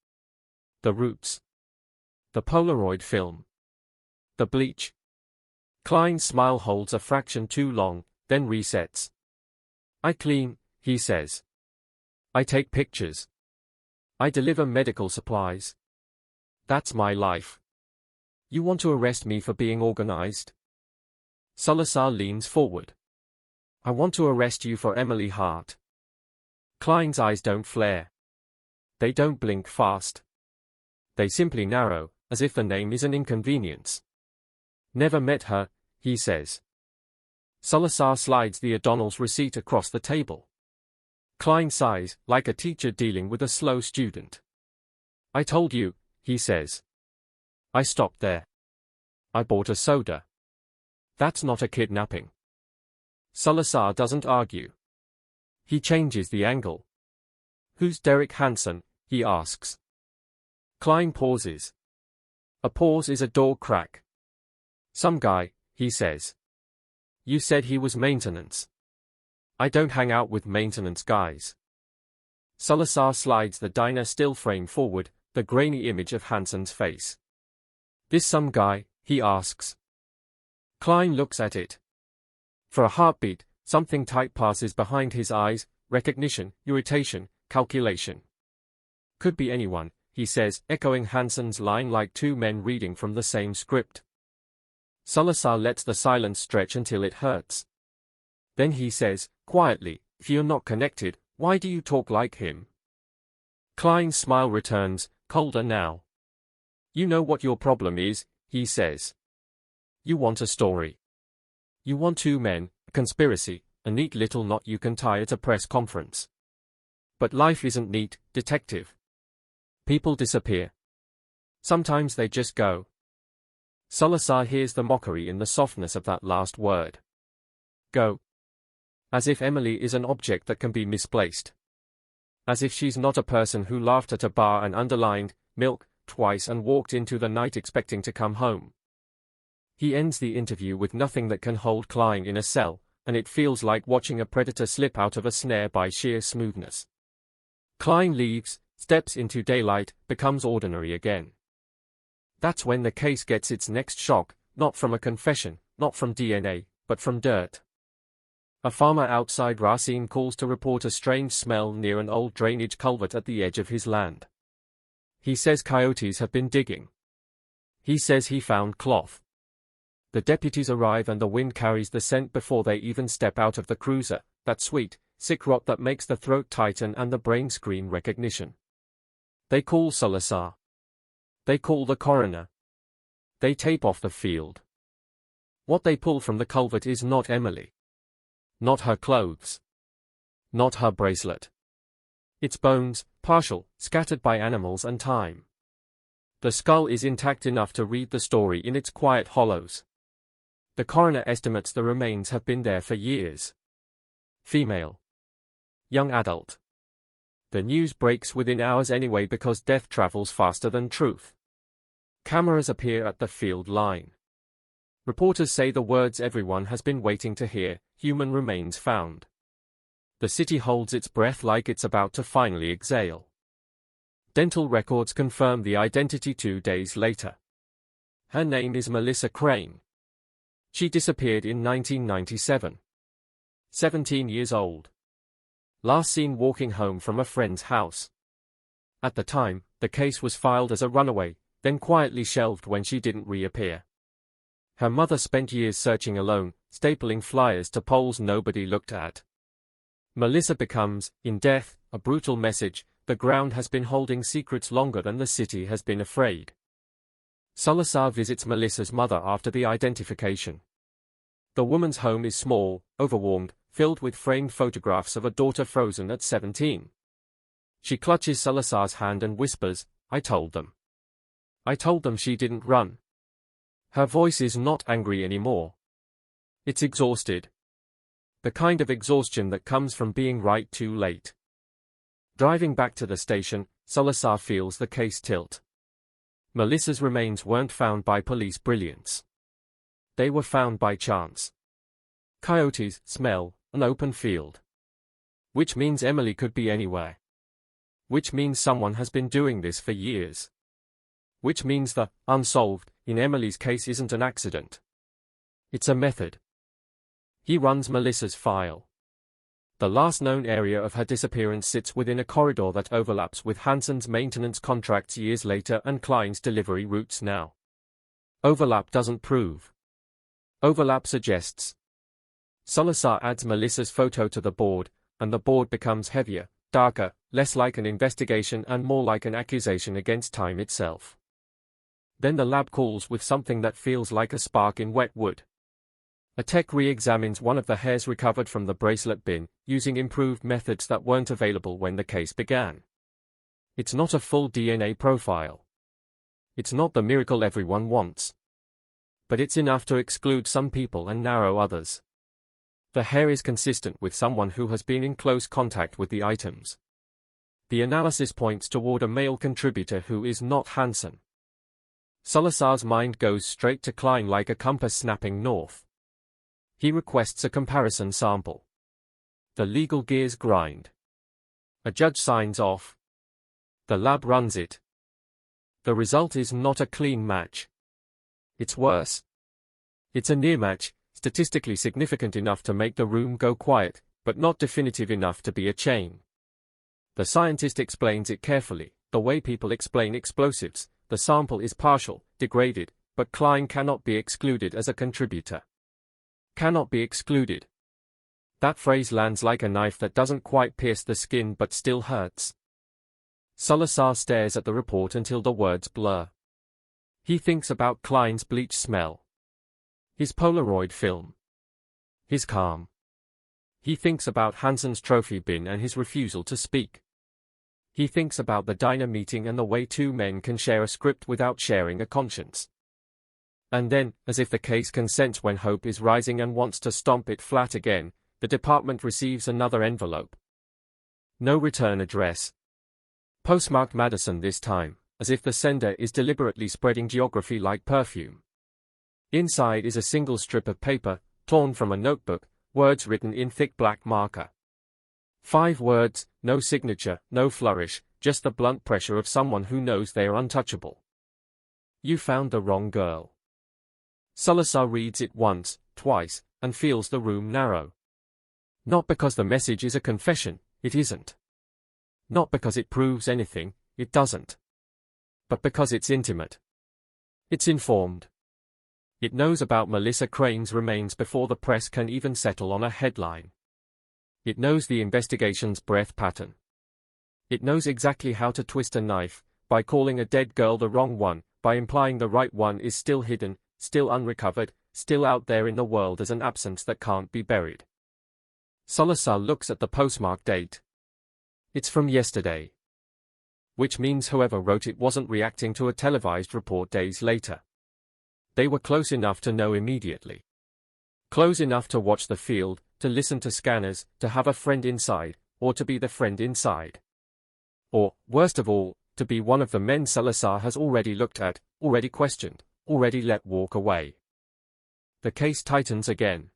The routes. The Polaroid film. The bleach. Klein's smile holds a fraction too long, then resets. "I clean," he says. "I take pictures. I deliver medical supplies. That's my life." You want to arrest me for being organized? Salazar leans forward. I want to arrest you for Emily Hart. Klein's eyes don't flare. They don't blink fast. They simply narrow, as if the name is an inconvenience. Never met her, he says. Salazar slides the O'Donnell's receipt across the table. Klein sighs, like a teacher dealing with a slow student. I told you, he says. I stopped there. I bought a soda. That's not a kidnapping. Salazar doesn't argue. He changes the angle. Who's Derek Hansen? He asks. Klein pauses. A pause is a door crack. Some guy, he says. You said he was maintenance. I don't hang out with maintenance guys. Salazar slides the diner still frame forward, the grainy image of Hansen's face. This some guy, he asks. Klein looks at it. For a heartbeat, something tight passes behind his eyes, recognition, irritation, calculation. Could be anyone, he says, echoing Hansen's line like two men reading from the same script. Salazar lets the silence stretch until it hurts. Then he says, quietly, if you're not connected, why do you talk like him? Klein's smile returns, colder now. You know what your problem is, he says. You want a story. You want two men, a conspiracy, a neat little knot you can tie at a press conference. But life isn't neat, detective. People disappear. Sometimes they just go. Salazar hears the mockery in the softness of that last word. Go. As if Emily is an object that can be misplaced. As if she's not a person who laughed at a bar and underlined, milk, twice and walked into the night expecting to come home. He ends the interview with nothing that can hold Klein in a cell, and it feels like watching a predator slip out of a snare by sheer smoothness. Klein leaves, steps into daylight, becomes ordinary again. That's when the case gets its next shock, not from a confession, not from DNA, but from dirt. A farmer outside Racine calls to report a strange smell near an old drainage culvert at the edge of his land. He says coyotes have been digging. He says he found cloth. The deputies arrive and the wind carries the scent before they even step out of the cruiser, that sweet, sick rot that makes the throat tighten and the brain scream recognition. They call Salazar. They call the coroner. They tape off the field. What they pull from the culvert is not Emily. Not her clothes. Not her bracelet. It's bones, partial, scattered by animals and time. The skull is intact enough to read the story in its quiet hollows. The coroner estimates the remains have been there for years. Female. Young adult. The news breaks within hours anyway because death travels faster than truth. Cameras appear at the field line. Reporters say the words everyone has been waiting to hear, human remains found. The city holds its breath like it's about to finally exhale. Dental records confirm the identity 2 days later. Her name is Melissa Crane. She disappeared in 1997. 17 years old. Last seen walking home from a friend's house. At the time, the case was filed as a runaway, then quietly shelved when she didn't reappear. Her mother spent years searching alone, stapling flyers to poles nobody looked at. Melissa becomes, in death, a brutal message: the ground has been holding secrets longer than the city has been afraid. Salazar visits Melissa's mother after the identification. The woman's home is small, overwarmed, filled with framed photographs of a daughter frozen at 17. She clutches Salazar's hand and whispers, "I told them. I told them she didn't run." Her voice is not angry anymore. It's exhausted. The kind of exhaustion that comes from being right too late. Driving back to the station, Salazar feels the case tilt. Melissa's remains weren't found by police brilliance. They were found by chance. Coyotes, smell, an open field. Which means Emily could be anywhere. Which means someone has been doing this for years. Which means the unsolved in Emily's case isn't an accident. It's a method. He runs Melissa's file. The last known area of her disappearance sits within a corridor that overlaps with Hansen's maintenance contracts years later and Klein's delivery routes now. Overlap doesn't prove. Overlap suggests. Salazar adds Melissa's photo to the board, and the board becomes heavier, darker, less like an investigation and more like an accusation against time itself. Then the lab calls with something that feels like a spark in wet wood. A tech re-examines one of the hairs recovered from the bracelet bin, using improved methods that weren't available when the case began. It's not a full DNA profile. It's not the miracle everyone wants. But it's enough to exclude some people and narrow others. The hair is consistent with someone who has been in close contact with the items. The analysis points toward a male contributor who is not Hansen. Salazar's mind goes straight to Klein like a compass snapping north. He requests a comparison sample. The legal gears grind. A judge signs off. The lab runs it. The result is not a clean match. It's worse. It's a near match, statistically significant enough to make the room go quiet, but not definitive enough to be a chain. The scientist explains it carefully, the way people explain explosives. The sample is partial, degraded, but Klein cannot be excluded as a contributor. Cannot be excluded. That phrase lands like a knife that doesn't quite pierce the skin but still hurts. Salazar stares at the report until the words blur. He thinks about Klein's bleach smell. His Polaroid film. His calm. He thinks about Hansen's trophy bin and his refusal to speak. He thinks about the diner meeting and the way two men can share a script without sharing a conscience. And then, as if the case can sense when hope is rising and wants to stomp it flat again, the department receives another envelope. No return address. Postmarked Madison this time, as if the sender is deliberately spreading geography like perfume. Inside is a single strip of paper, torn from a notebook, words written in thick black marker. 5 words, no signature, no flourish, just the blunt pressure of someone who knows they are untouchable. You found the wrong girl. Salazar reads it once, twice, and feels the room narrow. Not because the message is a confession, it isn't. Not because it proves anything, it doesn't. But because it's intimate. It's informed. It knows about Melissa Crane's remains before the press can even settle on a headline. It knows the investigation's breath pattern. It knows exactly how to twist a knife, by calling a dead girl the wrong one, by implying the right one is still hidden, still unrecovered, still out there in the world as an absence that can't be buried. Salazar looks at the postmark date. It's from yesterday. Which means whoever wrote it wasn't reacting to a televised report days later. They were close enough to know immediately. Close enough to watch the field, to listen to scanners, to have a friend inside, or to be the friend inside. Or, worst of all, to be one of the men Salazar has already looked at, already questioned, already let walk away. The case tightens again.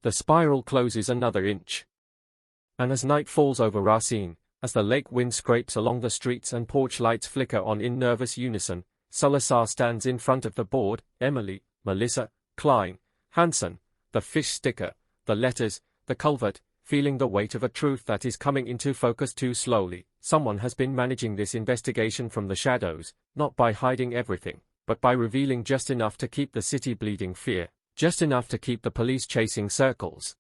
The spiral closes another inch. And as night falls over Racine, as the lake wind scrapes along the streets and porch lights flicker on in nervous unison, Salazar stands in front of the board, Emily, Melissa, Klein, Hansen, the fish sticker, the letters, the culvert, feeling the weight of a truth that is coming into focus too slowly. Someone has been managing this investigation from the shadows, not by hiding everything, but by revealing just enough to keep the city bleeding fear, just enough to keep the police chasing circles.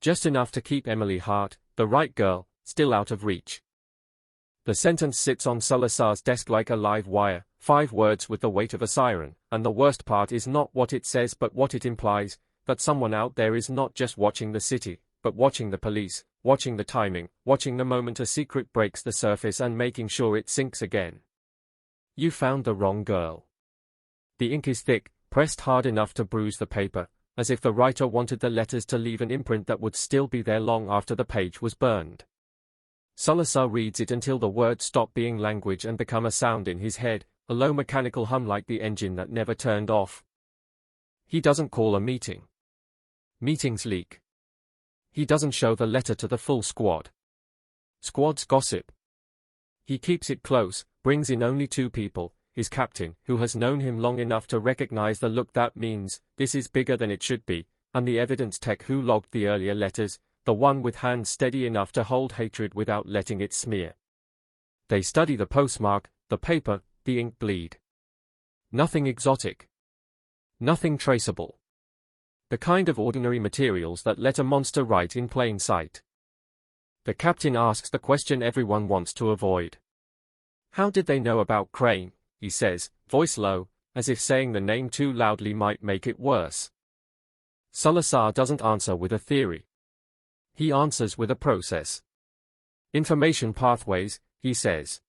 Just enough to keep Emily Hart, the right girl, still out of reach. The sentence sits on Salazar's desk like a live wire, 5 words with the weight of a siren, and the worst part is not what it says but what it implies, that someone out there is not just watching the city, but watching the police, watching the timing, watching the moment a secret breaks the surface and making sure it sinks again. You found the wrong girl. The ink is thick, pressed hard enough to bruise the paper, as if the writer wanted the letters to leave an imprint that would still be there long after the page was burned. Salazar reads it until the words stop being language and become a sound in his head, a low mechanical hum like the engine that never turned off. He doesn't call a meeting. Meetings leak. He doesn't show the letter to the full squad. Squads gossip. He keeps it close, brings in only 2 people, his captain, who has known him long enough to recognize the look that means, this is bigger than it should be, and the evidence tech who logged the earlier letters, the one with hands steady enough to hold hatred without letting it smear. They study the postmark, the paper, the ink bleed. Nothing exotic. Nothing traceable. The kind of ordinary materials that let a monster right in plain sight. The captain asks the question everyone wants to avoid. How did they know about Crane? He says, voice low, as if saying the name too loudly might make it worse. Salazar doesn't answer with a theory. He answers with a process. Information pathways, he says.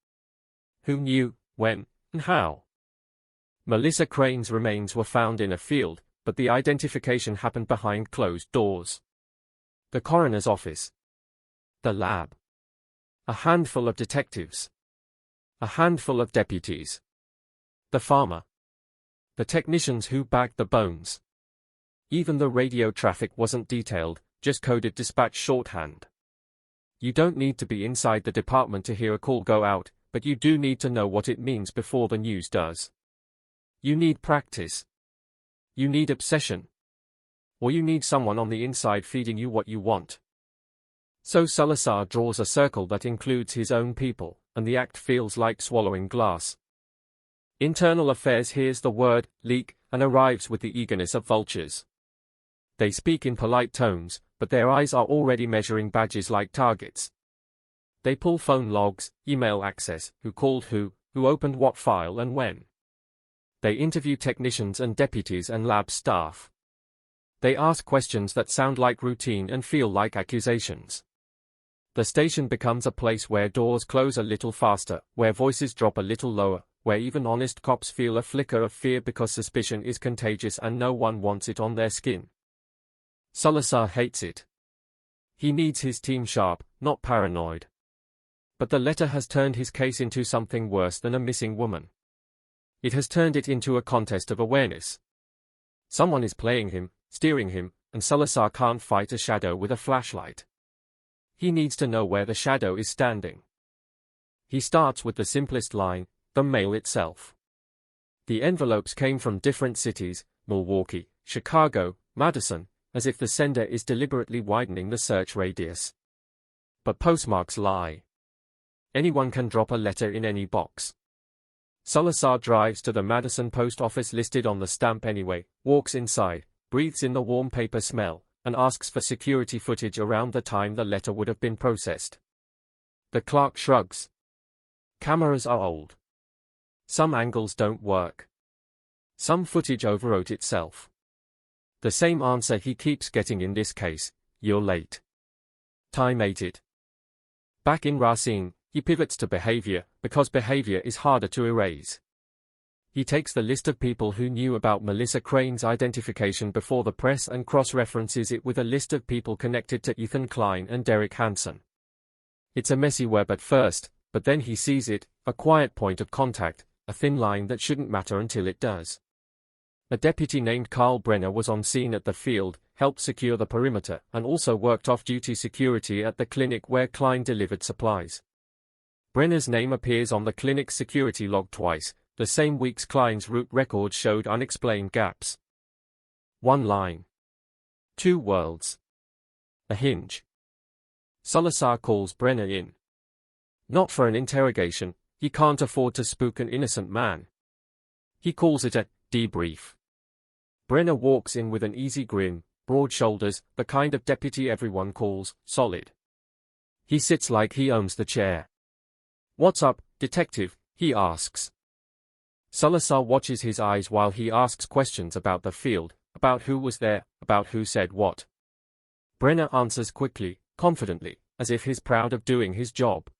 Who knew, when, and how? Melissa Crane's remains were found in a field, but the identification happened behind closed doors. The coroner's office. The lab. A handful of detectives. A handful of deputies. The farmer. The technicians who bagged the bones. Even the radio traffic wasn't detailed, just coded dispatch shorthand. You don't need to be inside the department to hear a call go out, but you do need to know what it means before the news does. You need practice. You need obsession. Or you need someone on the inside feeding you what you want. So Salazar draws a circle that includes his own people, and the act feels like swallowing glass. Internal Affairs hears the word, leak, and arrives with the eagerness of vultures. They speak in polite tones, but their eyes are already measuring badges like targets. They pull phone logs, email access, who called who opened what file and when. They interview technicians and deputies and lab staff. They ask questions that sound like routine and feel like accusations. The station becomes a place where doors close a little faster, where voices drop a little lower, where even honest cops feel a flicker of fear because suspicion is contagious and no one wants it on their skin. Salazar hates it. He needs his team sharp, not paranoid. But the letter has turned his case into something worse than a missing woman. It has turned it into a contest of awareness. Someone is playing him, steering him, and Salazar can't fight a shadow with a flashlight. He needs to know where the shadow is standing. He starts with the simplest line, the mail itself. The envelopes came from different cities, Milwaukee, Chicago, Madison, as if the sender is deliberately widening the search radius. But postmarks lie. Anyone can drop a letter in any box. Salazar drives to the Madison post office listed on the stamp anyway, walks inside, breathes in the warm paper smell, and asks for security footage around the time the letter would have been processed. The clerk shrugs. Cameras are old. Some angles don't work. Some footage overwrote itself. The same answer he keeps getting in this case, you're late. Time ate it. Back in Racine, he pivots to behavior, because behavior is harder to erase. He takes the list of people who knew about Melissa Crane's identification before the press and cross-references it with a list of people connected to Ethan Klein and Derek Hansen. It's a messy web at first, but then he sees it, a quiet point of contact, a thin line that shouldn't matter until it does. A deputy named Carl Brenner was on scene at the field, helped secure the perimeter, and also worked off-duty security at the clinic where Klein delivered supplies. Brenner's name appears on the clinic's security log twice, the same week's Klein's route record showed unexplained gaps. One line. Two worlds. A hinge. Salazar calls Brenner in. Not for an interrogation, he can't afford to spook an innocent man. He calls it a debrief. Brenner walks in with an easy grin, broad shoulders, the kind of deputy everyone calls solid. He sits like he owns the chair. What's up, detective? He asks. Salazar watches his eyes while he asks questions about the field, about who was there, about who said what. Brenner answers quickly, confidently, as if he's proud of doing his job.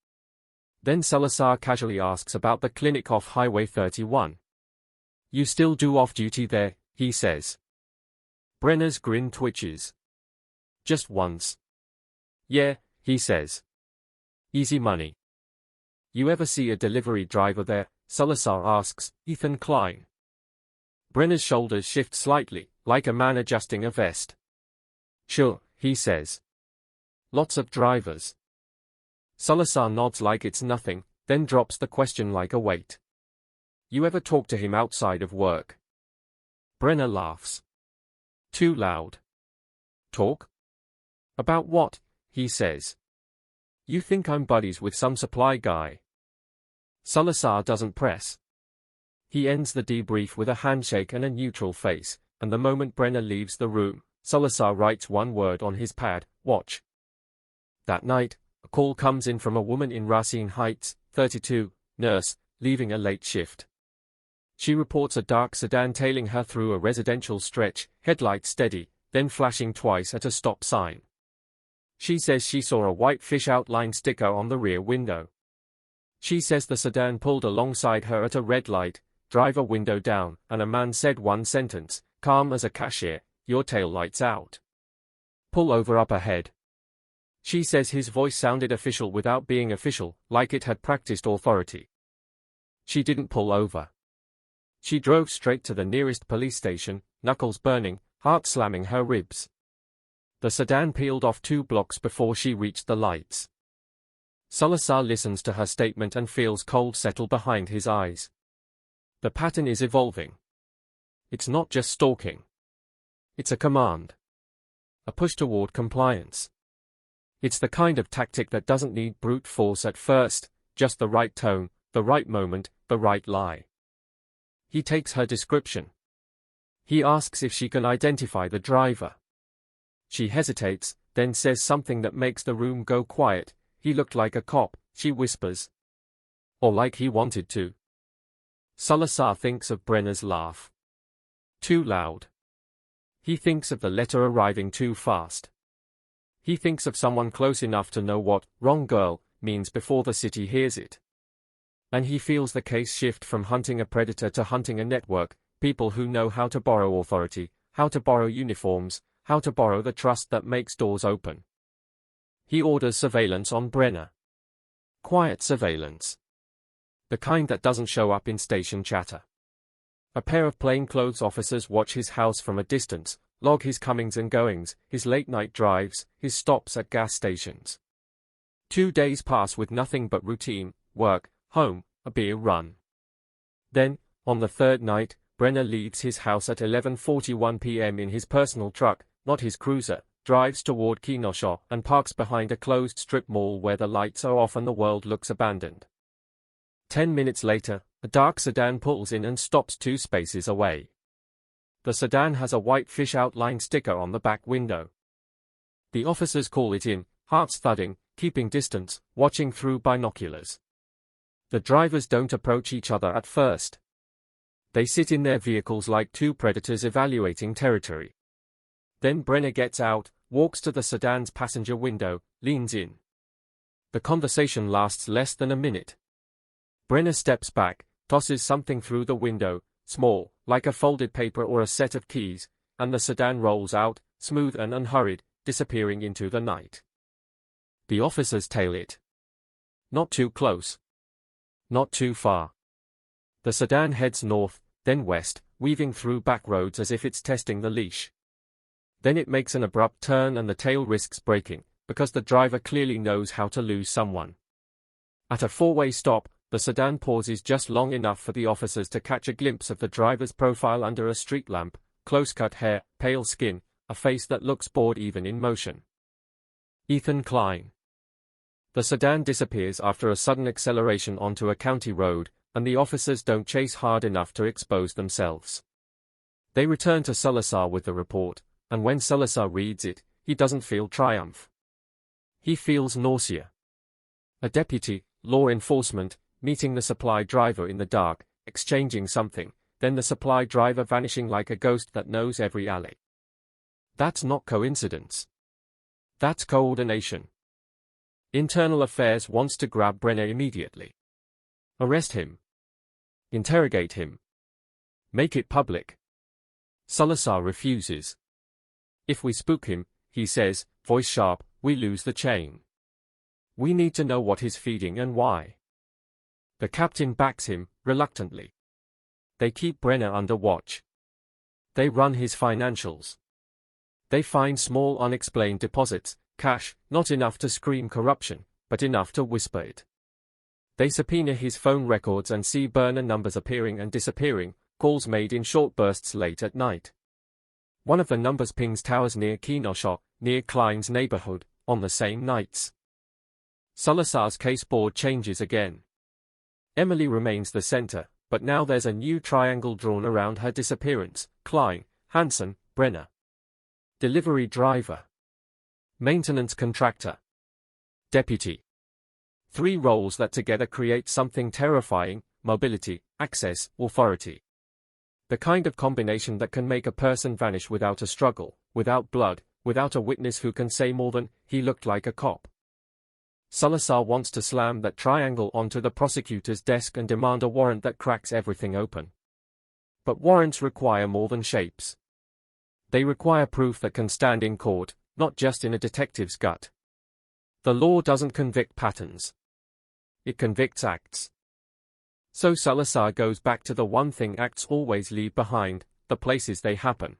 Then Salazar casually asks about the clinic off Highway 31. You still do off-duty there, he says. Brenner's grin twitches. Just once. Yeah, he says. Easy money. You ever see a delivery driver there? Salazar asks, Ethan Klein. Brenner's shoulders shift slightly, like a man adjusting a vest. Sure, he says. Lots of drivers. Salazar nods like it's nothing, then drops the question like a weight. You ever talk to him outside of work? Brenner laughs. Too loud. Talk? About what? He says. You think I'm buddies with some supply guy? Salazar doesn't press. He ends the debrief with a handshake and a neutral face, and the moment Brenner leaves the room, Salazar writes one word on his pad: watch. That night, a call comes in from a woman in Racine Heights, 32, nurse, leaving a late shift. She reports a dark sedan tailing her through a residential stretch, headlights steady, then flashing twice at a stop sign. She says she saw a white fish outline sticker on the rear window. She says the sedan pulled alongside her at a red light, driver window down, and a man said one sentence, calm as a cashier, "Your tail light's out. Pull over up ahead." She says his voice sounded official without being official, like it had practiced authority. She didn't pull over. She drove straight to the nearest police station, knuckles burning, heart slamming her ribs. The sedan peeled off 2 blocks before she reached the lights. Salazar listens to her statement and feels cold settle behind his eyes. The pattern is evolving. It's not just stalking. It's a command. A push toward compliance. It's the kind of tactic that doesn't need brute force at first, just the right tone, the right moment, the right lie. He takes her description. He asks if she can identify the driver. She hesitates, then says something that makes the room go quiet. "He looked like a cop," she whispers. Or like he wanted to. Salazar thinks of Brenner's laugh. Too loud. He thinks of the letter arriving too fast. He thinks of someone close enough to know what "wrong girl" means before the city hears it. And he feels the case shift from hunting a predator to hunting a network, people who know how to borrow authority, how to borrow uniforms, how to borrow the trust that makes doors open. He orders surveillance on Brenner. Quiet surveillance. The kind that doesn't show up in station chatter. A pair of plainclothes officers watch his house from a distance, log his comings and goings, his late-night drives, his stops at gas stations. 2 days pass with nothing but routine, work, home, a beer run. Then, on the 3rd night, Brenner leaves his house at 11:41 p.m. in his personal truck, not his cruiser, drives toward Kenosha, and parks behind a closed strip mall where the lights are off and the world looks abandoned. 10 minutes later, a dark sedan pulls in and stops 2 spaces away. The sedan has a white fish outline sticker on the back window. The officers call it in, hearts thudding, keeping distance, watching through binoculars. The drivers don't approach each other at first. They sit in their vehicles like 2 predators evaluating territory. Then Brenner gets out, walks to the sedan's passenger window, leans in. The conversation lasts less than a minute. Brenner steps back, tosses something through the window, small, like a folded paper or a set of keys, and the sedan rolls out, smooth and unhurried, disappearing into the night. The officers tail it. Not too close. Not too far. The sedan heads north, then west, weaving through back roads as if it's testing the leash. Then it makes an abrupt turn and the tail risks breaking, because the driver clearly knows how to lose someone. At a 4-way stop, the sedan pauses just long enough for the officers to catch a glimpse of the driver's profile under a street lamp, close-cut hair, pale skin, a face that looks bored even in motion. Ethan Klein. The sedan disappears after a sudden acceleration onto a county road, and the officers don't chase hard enough to expose themselves. They return to Salazar with the report, and when Salazar reads it, he doesn't feel triumph. He feels nausea. A deputy, law enforcement, meeting the supply driver in the dark, exchanging something, then the supply driver vanishing like a ghost that knows every alley. That's not coincidence. That's coordination. Internal Affairs wants to grab Brenner immediately. Arrest him. Interrogate him. Make it public. Salazar refuses. If we spook him, he says, voice sharp, we lose the chain. We need to know what he's feeding and why. The captain backs him, reluctantly. They keep Brenner under watch. They run his financials. They find small unexplained deposits, cash, not enough to scream corruption, but enough to whisper it. They subpoena his phone records and see burner numbers appearing and disappearing, calls made in short bursts late at night. One of the numbers pings towers near Kenosha, near Klein's neighborhood, on the same nights. Salazar's case board changes again. Emily remains the center, but now there's a new triangle drawn around her disappearance: Klein, Hansen, Brenner. Delivery driver. Maintenance contractor. Deputy. 3 roles that together create something terrifying: mobility, access, authority. The kind of combination that can make a person vanish without a struggle, without blood, without a witness who can say more than, "He looked like a cop." Salazar wants to slam that triangle onto the prosecutor's desk and demand a warrant that cracks everything open. But warrants require more than shapes. They require proof that can stand in court, not just in a detective's gut. The law doesn't convict patterns. It convicts acts. So Salazar goes back to the one thing acts always leave behind: the places they happen.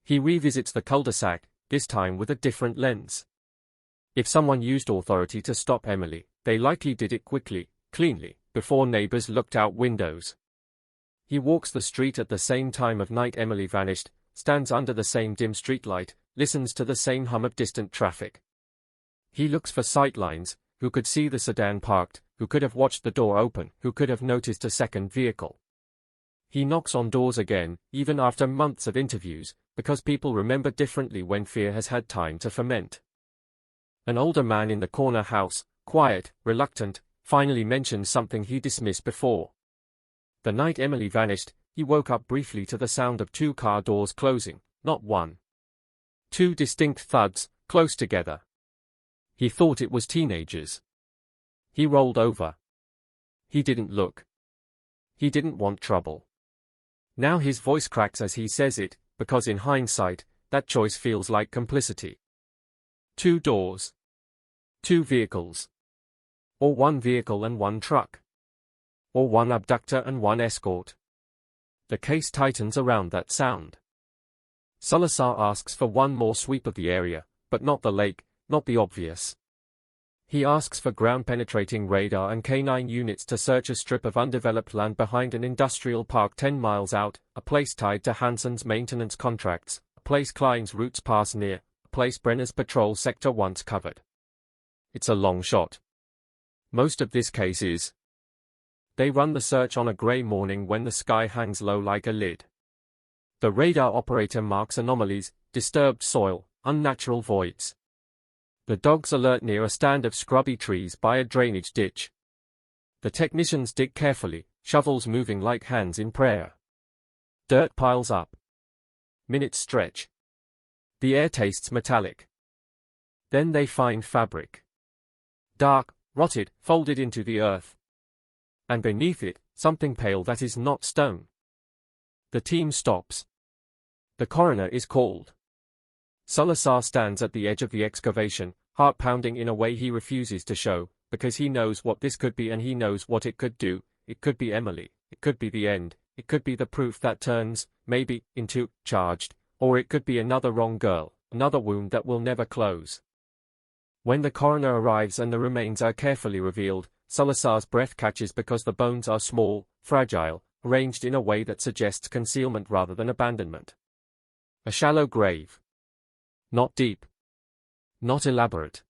He revisits the cul-de-sac, this time with a different lens. If someone used authority to stop Emily, they likely did it quickly, cleanly, before neighbors looked out windows. He walks the street at the same time of night Emily vanished, stands under the same dim streetlight, listens to the same hum of distant traffic. He looks for sightlines: who could see the sedan parked, who could have watched the door open, who could have noticed a second vehicle. He knocks on doors again, even after months of interviews, because people remember differently when fear has had time to ferment. An older man in the corner house, quiet, reluctant, finally mentions something he dismissed before. The night Emily vanished, he woke up briefly to the sound of 2 car doors closing, not one. 2 distinct thuds, close together. He thought it was teenagers. He rolled over. He didn't look. He didn't want trouble. Now his voice cracks as he says it, because in hindsight, that choice feels like complicity. 2 doors. 2 vehicles. Or 1 vehicle and 1 truck. Or 1 abductor and 1 escort. The case tightens around that sound. Salazar asks for one more sweep of the area, but not the lake, not the obvious. He asks for ground-penetrating radar and K9 units to search a strip of undeveloped land behind an industrial park 10 miles out, a place tied to Hansen's maintenance contracts, a place Klein's routes pass near, a place Brenner's patrol sector once covered. It's a long shot. Most of this case is. They run the search on a grey morning when the sky hangs low like a lid. The radar operator marks anomalies: disturbed soil, unnatural voids. The dogs alert near a stand of scrubby trees by a drainage ditch. The technicians dig carefully, shovels moving like hands in prayer. Dirt piles up. Minutes stretch. The air tastes metallic. Then they find fabric. Dark, rotted, folded into the earth. And beneath it, something pale that is not stone. The team stops. The coroner is called. Salazar stands at the edge of the excavation, heart pounding in a way he refuses to show, because he knows what this could be and he knows what it could do. It could be Emily, it could be the end, it could be the proof that turns, maybe, into, charged, or it could be another wrong girl, another wound that will never close. When the coroner arrives and the remains are carefully revealed, Salazar's breath catches because the bones are small, fragile, arranged in a way that suggests concealment rather than abandonment. A shallow grave. Not deep. Not elaborate.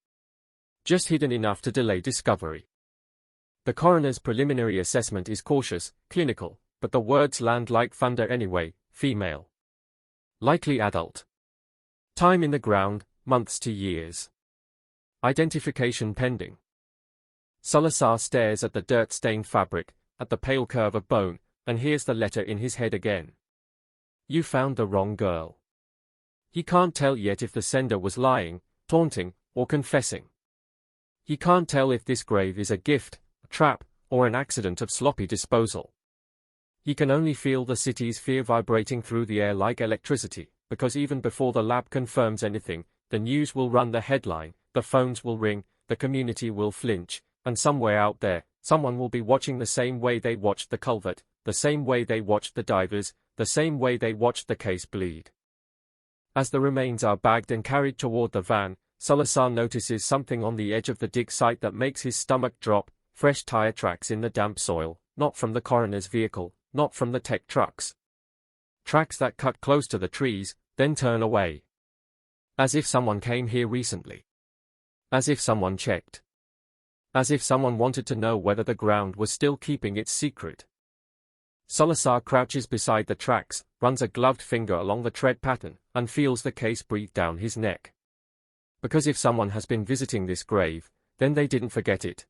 Just hidden enough to delay discovery. The coroner's preliminary assessment is cautious, clinical, but the words land like thunder anyway: female. Likely adult. Time in the ground, months to years. Identification pending. Salazar stares at the dirt-stained fabric, at the pale curve of bone, and hears the letter in his head again. You found the wrong girl. He can't tell yet if the sender was lying, taunting, or confessing. He can't tell if this grave is a gift, a trap, or an accident of sloppy disposal. He can only feel the city's fear vibrating through the air like electricity, because even before the lab confirms anything, the news will run the headline, the phones will ring, the community will flinch, and somewhere out there, someone will be watching the same way they watched the culvert, the same way they watched the divers, the same way they watched the case bleed. As the remains are bagged and carried toward the van, Salazar notices something on the edge of the dig site that makes his stomach drop: fresh tire tracks in the damp soil, not from the coroner's vehicle, not from the tech trucks. Tracks that cut close to the trees, then turn away. As if someone came here recently. As if someone checked. As if someone wanted to know whether the ground was still keeping its secret. Salazar crouches beside the tracks, runs a gloved finger along the tread pattern, and feels the case breathe down his neck. Because if someone has been visiting this grave, then they didn't forget it.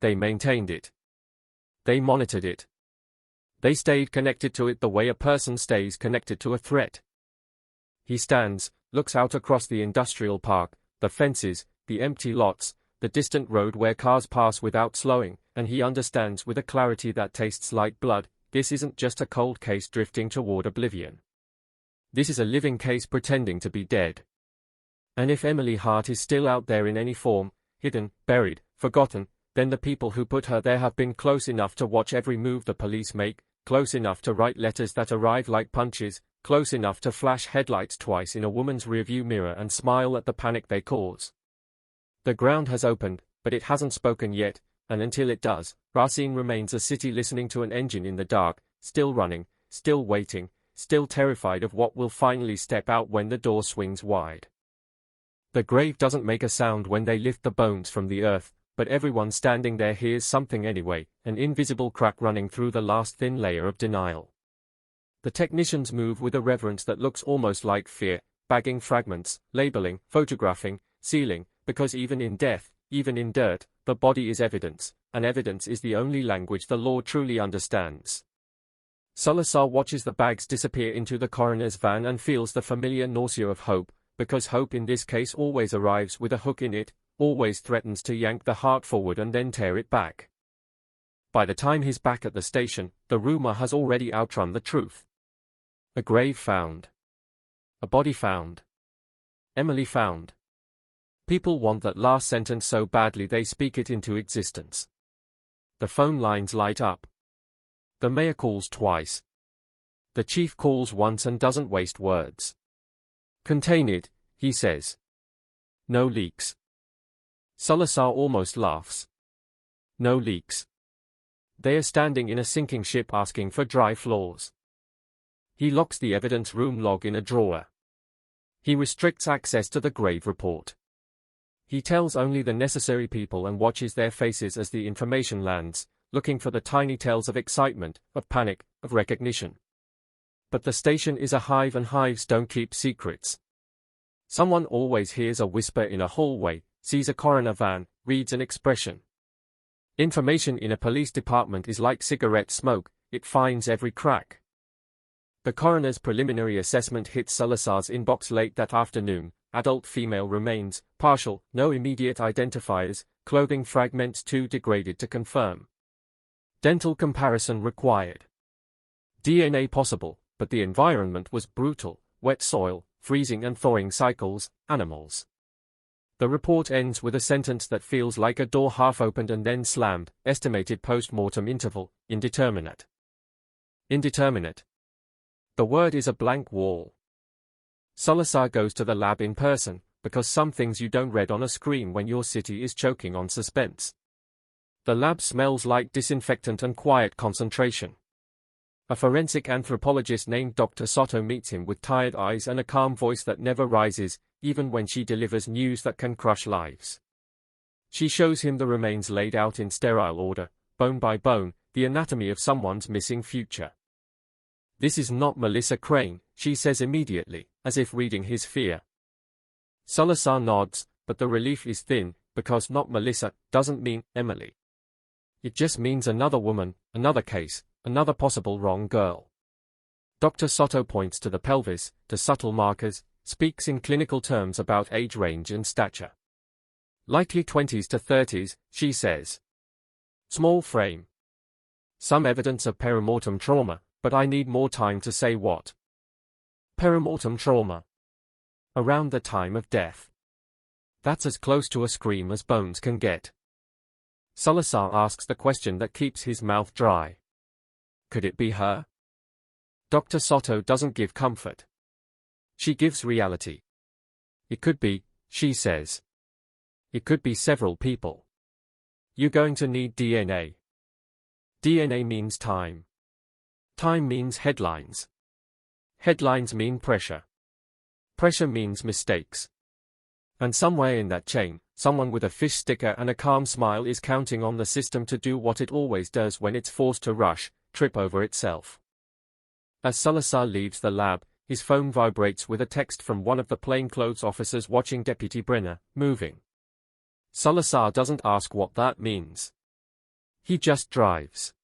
They maintained it. They monitored it. They stayed connected to it the way a person stays connected to a threat. He stands, looks out across the industrial park, the fences, the empty lots, the distant road where cars pass without slowing, and he understands with a clarity that tastes like blood, this isn't just a cold case drifting toward oblivion. This is a living case pretending to be dead. And if Emily Hart is still out there in any form, hidden, buried, forgotten, then the people who put her there have been close enough to watch every move the police make, close enough to write letters that arrive like punches, close enough to flash headlights twice in a woman's rearview mirror and smile at the panic they cause. The ground has opened, but it hasn't spoken yet, and until it does, Racine remains a city listening to an engine in the dark, still running, still waiting, still terrified of what will finally step out when the door swings wide. The grave doesn't make a sound when they lift the bones from the earth, but everyone standing there hears something anyway, an invisible crack running through the last thin layer of denial. The technicians move with a reverence that looks almost like fear, bagging fragments, labeling, photographing, sealing, because even in death, even in dirt, the body is evidence, and evidence is the only language the law truly understands. Salazar watches the bags disappear into the coroner's van and feels the familiar nausea of hope, because hope in this case always arrives with a hook in it, always threatens to yank the heart forward and then tear it back. By the time he's back at the station, the rumor has already outrun the truth. A grave found. A body found. Emily found. People want that last sentence so badly they speak it into existence. The phone lines light up. The mayor calls twice. The chief calls once and doesn't waste words. Contain it, he says. No leaks. Salazar almost laughs. No leaks. They are standing in a sinking ship asking for dry floors. He locks the evidence room log in a drawer. He restricts access to the grave report. He tells only the necessary people and watches their faces as the information lands, looking for the tiny tells of excitement, of panic, of recognition. But the station is a hive and hives don't keep secrets. Someone always hears a whisper in a hallway, sees a coroner van, reads an expression. Information in a police department is like cigarette smoke, it finds every crack. The coroner's preliminary assessment hits Salazar's inbox late that afternoon. Adult female remains, partial, no immediate identifiers, clothing fragments too degraded to confirm. Dental comparison required. DNA possible, but the environment was brutal, wet soil, freezing and thawing cycles, animals. The report ends with a sentence that feels like a door half opened and then slammed, estimated post-mortem interval, indeterminate. Indeterminate. The word is a blank wall. Salazar goes to the lab in person, because some things you don't read on a screen when your city is choking on suspense. The lab smells like disinfectant and quiet concentration. A forensic anthropologist named Dr. Soto meets him with tired eyes and a calm voice that never rises, even when she delivers news that can crush lives. She shows him the remains laid out in sterile order, bone by bone, the anatomy of someone's missing future. This is not Melissa Crane, she says immediately, as if reading his fear. Salazar nods, but the relief is thin, because not Melissa doesn't mean Emily. It just means another woman, another case, another possible wrong girl. Dr. Soto points to the pelvis, to subtle markers, speaks in clinical terms about age range and stature. Likely 20s to 30s, she says. Small frame. Some evidence of perimortem trauma, but I need more time to say what. Perimortem trauma. Around the time of death. That's as close to a scream as bones can get. Salazar asks the question that keeps his mouth dry. Could it be her? Dr. Soto doesn't give comfort. She gives reality. It could be, she says. It could be several people. You're going to need DNA. DNA means time. Time means headlines. Headlines mean pressure. Pressure means mistakes. And somewhere in that chain, someone with a fish sticker and a calm smile is counting on the system to do what it always does when it's forced to rush, trip over itself. As Salazar leaves the lab, his phone vibrates with a text from one of the plainclothes officers watching Deputy Brenner moving. Salazar doesn't ask what that means. He just drives.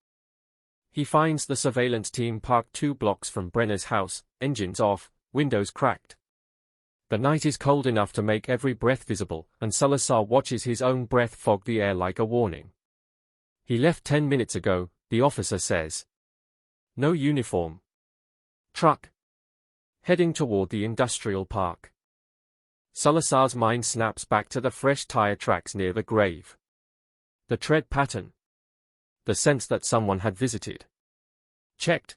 He finds the surveillance team parked 2 blocks from Brenner's house, engines off, windows cracked. The night is cold enough to make every breath visible, and Salazar watches his own breath fog the air like a warning. He left 10 minutes ago, the officer says. No uniform. Truck. Heading toward the industrial park. Salazar's mind snaps back to the fresh tire tracks near the grave. The tread pattern. The sense that someone had visited. Checked.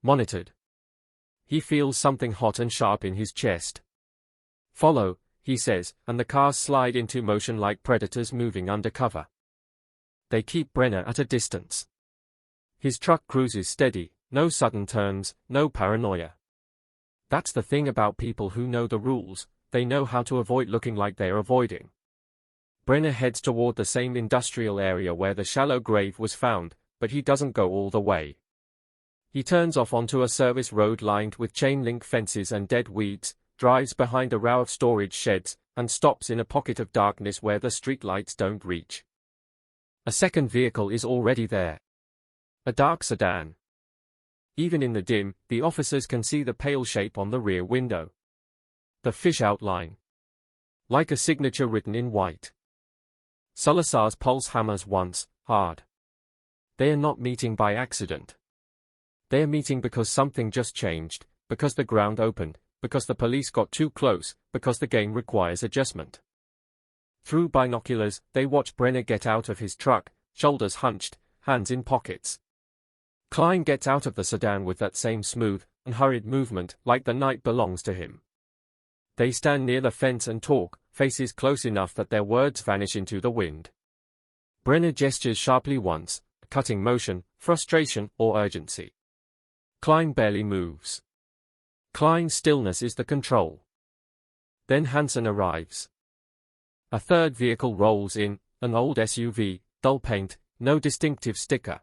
Monitored. He feels something hot and sharp in his chest. Follow, he says, and the cars slide into motion like predators moving undercover. They keep Brenner at a distance. His truck cruises steady, no sudden turns, no paranoia. That's the thing about people who know the rules, they know how to avoid looking like they're avoiding. Brenner heads toward the same industrial area where the shallow grave was found, but he doesn't go all the way. He turns off onto a service road lined with chain-link fences and dead weeds, drives behind a row of storage sheds, and stops in a pocket of darkness where the streetlights don't reach. A second vehicle is already there. A dark sedan. Even in the dim, the officers can see the pale shape on the rear window. The fish outline. Like a signature written in white. Salazar's pulse hammers once, hard. They are not meeting by accident. They are meeting because something just changed, because the ground opened, because the police got too close, because the game requires adjustment. Through binoculars, they watch Brenner get out of his truck, shoulders hunched, hands in pockets. Klein gets out of the sedan with that same smooth, unhurried movement, like the night belongs to him. They stand near the fence and talk, faces close enough that their words vanish into the wind. Brenner gestures sharply once, a cutting motion, frustration, or urgency. Klein barely moves. Klein's stillness is the control. Then Hansen arrives. A third vehicle rolls in, an old SUV, dull paint, no distinctive sticker.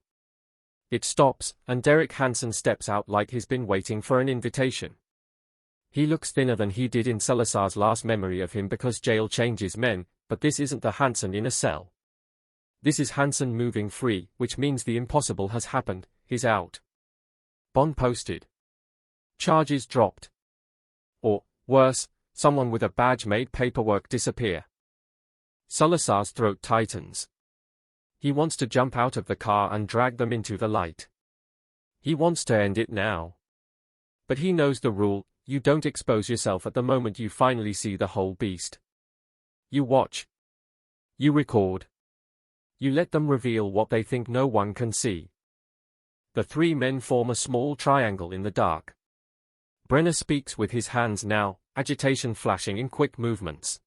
It stops, and Derek Hansen steps out like he's been waiting for an invitation. He looks thinner than he did in Salazar's last memory of him because jail changes men, but this isn't the Hansen in a cell. This is Hansen moving free, which means the impossible has happened, he's out. Bond posted. Charges dropped. Or, worse, someone with a badge made paperwork disappear. Salazar's throat tightens. He wants to jump out of the car and drag them into the light. He wants to end it now. But he knows the rule, you don't expose yourself at the moment you finally see the whole beast. You watch. You record. You let them reveal what they think no one can see. The 3 men form a small triangle in the dark. Brenner speaks with his hands now, agitation flashing in quick movements.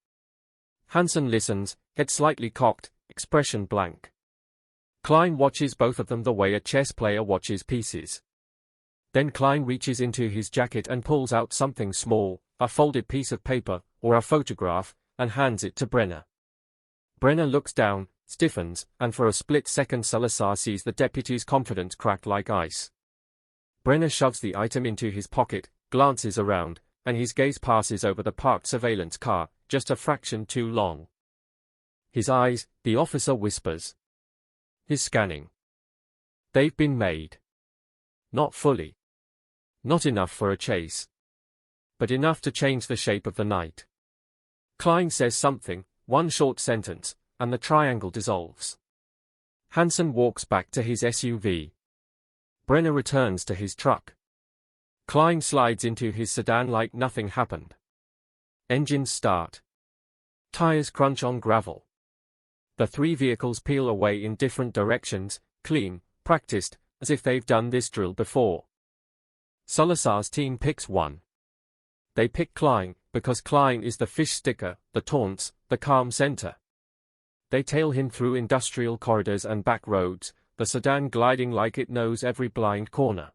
Hansen listens, head slightly cocked, expression blank. Klein watches both of them the way a chess player watches pieces. Then Klein reaches into his jacket and pulls out something small, a folded piece of paper, or a photograph, and hands it to Brenner. Brenner looks down, stiffens, and for a split second Salazar sees the deputy's confidence crack like ice. Brenner shoves the item into his pocket, glances around, and his gaze passes over the parked surveillance car, just a fraction too long. His eyes, the officer whispers. His scanning. They've been made. Not fully. Not enough for a chase. But enough to change the shape of the night. Klein says something, one short sentence, and the triangle dissolves. Hansen walks back to his SUV. Brenner returns to his truck. Klein slides into his sedan like nothing happened. Engines start. Tires crunch on gravel. The 3 vehicles peel away in different directions, clean, practiced, as if they've done this drill before. Salazar's team picks one. They pick Klein, because Klein is the fish sticker, the taunts, the calm center. They tail him through industrial corridors and back roads, the sedan gliding like it knows every blind corner.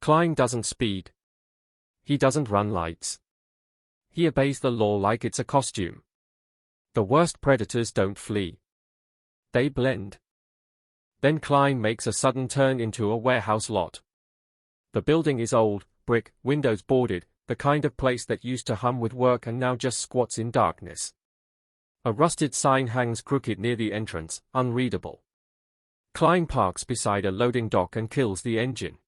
Klein doesn't speed. He doesn't run lights. He obeys the law like it's a costume. The worst predators don't flee. They blend. Then Klein makes a sudden turn into a warehouse lot. The building is old, brick, windows boarded, the kind of place that used to hum with work and now just squats in darkness. A rusted sign hangs crooked near the entrance, unreadable. Klein parks beside a loading dock and kills the engine.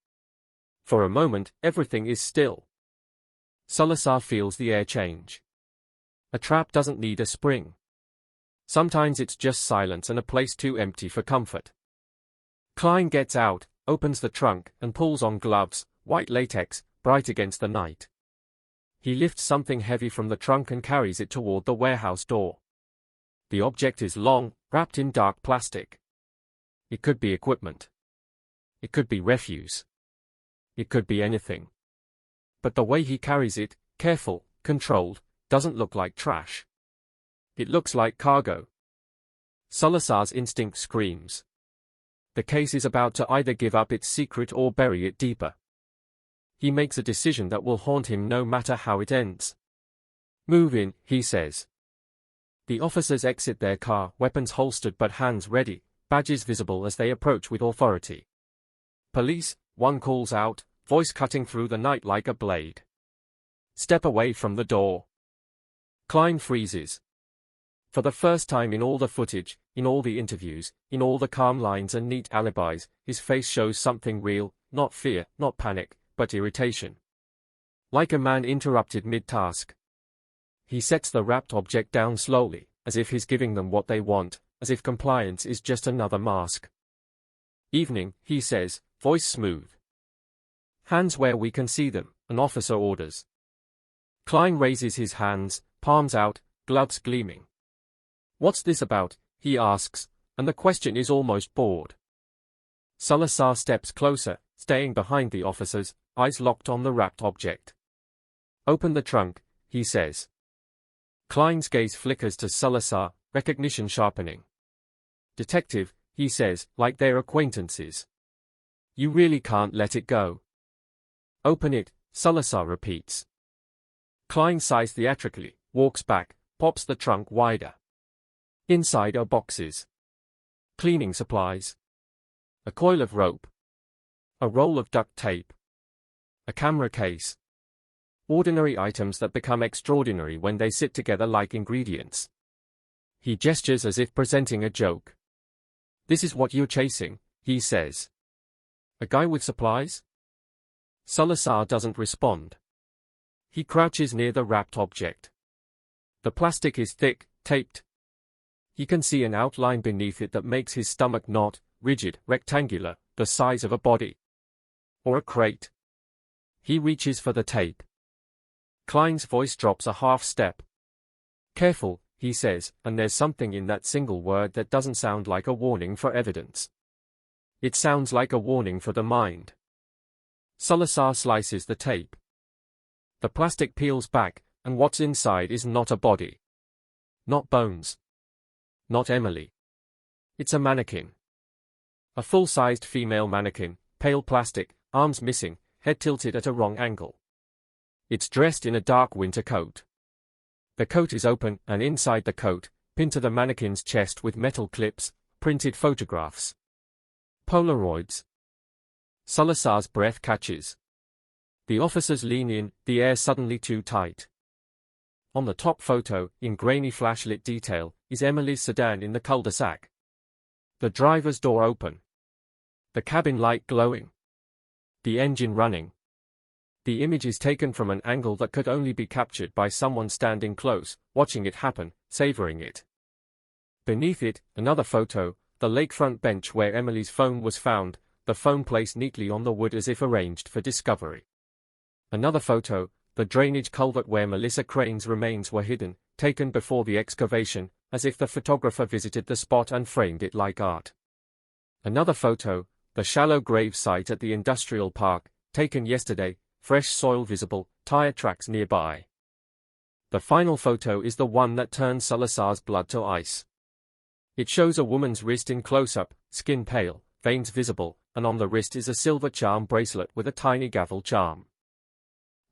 For a moment, everything is still. Salazar feels the air change. A trap doesn't need a spring. Sometimes it's just silence and a place too empty for comfort. Klein gets out, opens the trunk, and pulls on gloves, white latex, bright against the night. He lifts something heavy from the trunk and carries it toward the warehouse door. The object is long, wrapped in dark plastic. It could be equipment. It could be refuse. It could be anything. But the way he carries it, careful, controlled, doesn't look like trash. It looks like cargo. Salazar's instinct screams. The case is about to either give up its secret or bury it deeper. He makes a decision that will haunt him no matter how it ends. "Move in," he says. The officers exit their car, weapons holstered but hands ready, badges visible as they approach with authority. "Police," one calls out, voice cutting through the night like a blade. "Step away from the door." Klein freezes. For the first time in all the footage, in all the interviews, in all the calm lines and neat alibis, his face shows something real, not fear, not panic, but irritation. Like a man interrupted mid-task. He sets the wrapped object down slowly, as if he's giving them what they want, as if compliance is just another mask. "Evening," he says, voice smooth. "Hands where we can see them," an officer orders. Klein raises his hands, palms out, gloves gleaming. "What's this about?" he asks, and the question is almost bored. Salazar steps closer, staying behind the officers, eyes locked on the wrapped object. "Open the trunk," he says. Klein's gaze flickers to Salazar, recognition sharpening. "Detective," he says, like they're acquaintances. "You really can't let it go." "Open it," Salazar repeats. Klein sighs theatrically, walks back, pops the trunk wider. Inside are boxes. Cleaning supplies. A coil of rope. A roll of duct tape. A camera case. Ordinary items that become extraordinary when they sit together like ingredients. He gestures as if presenting a joke. "This is what you're chasing," he says. "A guy with supplies?" Salazar doesn't respond. He crouches near the wrapped object. The plastic is thick, taped. He can see an outline beneath it that makes his stomach knot, rigid, rectangular, the size of a body. Or a crate. He reaches for the tape. Klein's voice drops a half step. "Careful," he says, and there's something in that single word that doesn't sound like a warning for evidence. It sounds like a warning for the mind. Salazar slices the tape. The plastic peels back, and what's inside is not a body. Not bones. Not Emily. It's a mannequin. A full-sized female mannequin, pale plastic, arms missing, head tilted at a wrong angle. It's dressed in a dark winter coat. The coat is open, and inside the coat, pinned to the mannequin's chest with metal clips, printed photographs. Polaroids. Salazar's breath catches. The officers lean in, the air suddenly too tight. On the top photo, in grainy flashlit detail, is Emily's sedan in the cul-de-sac. The driver's door open. The cabin light glowing. The engine running. The image is taken from an angle that could only be captured by someone standing close, watching it happen, savoring it. Beneath it, another photo, the lakefront bench where Emily's phone was found, the phone placed neatly on the wood as if arranged for discovery. Another photo, the drainage culvert where Melissa Crane's remains were hidden, taken before the excavation, as if the photographer visited the spot and framed it like art. Another photo, the shallow grave site at the industrial park, taken yesterday, fresh soil visible, tire tracks nearby. The final photo is the one that turns Salazar's blood to ice. It shows a woman's wrist in close-up, skin pale, veins visible, and on the wrist is a silver charm bracelet with a tiny gavel charm.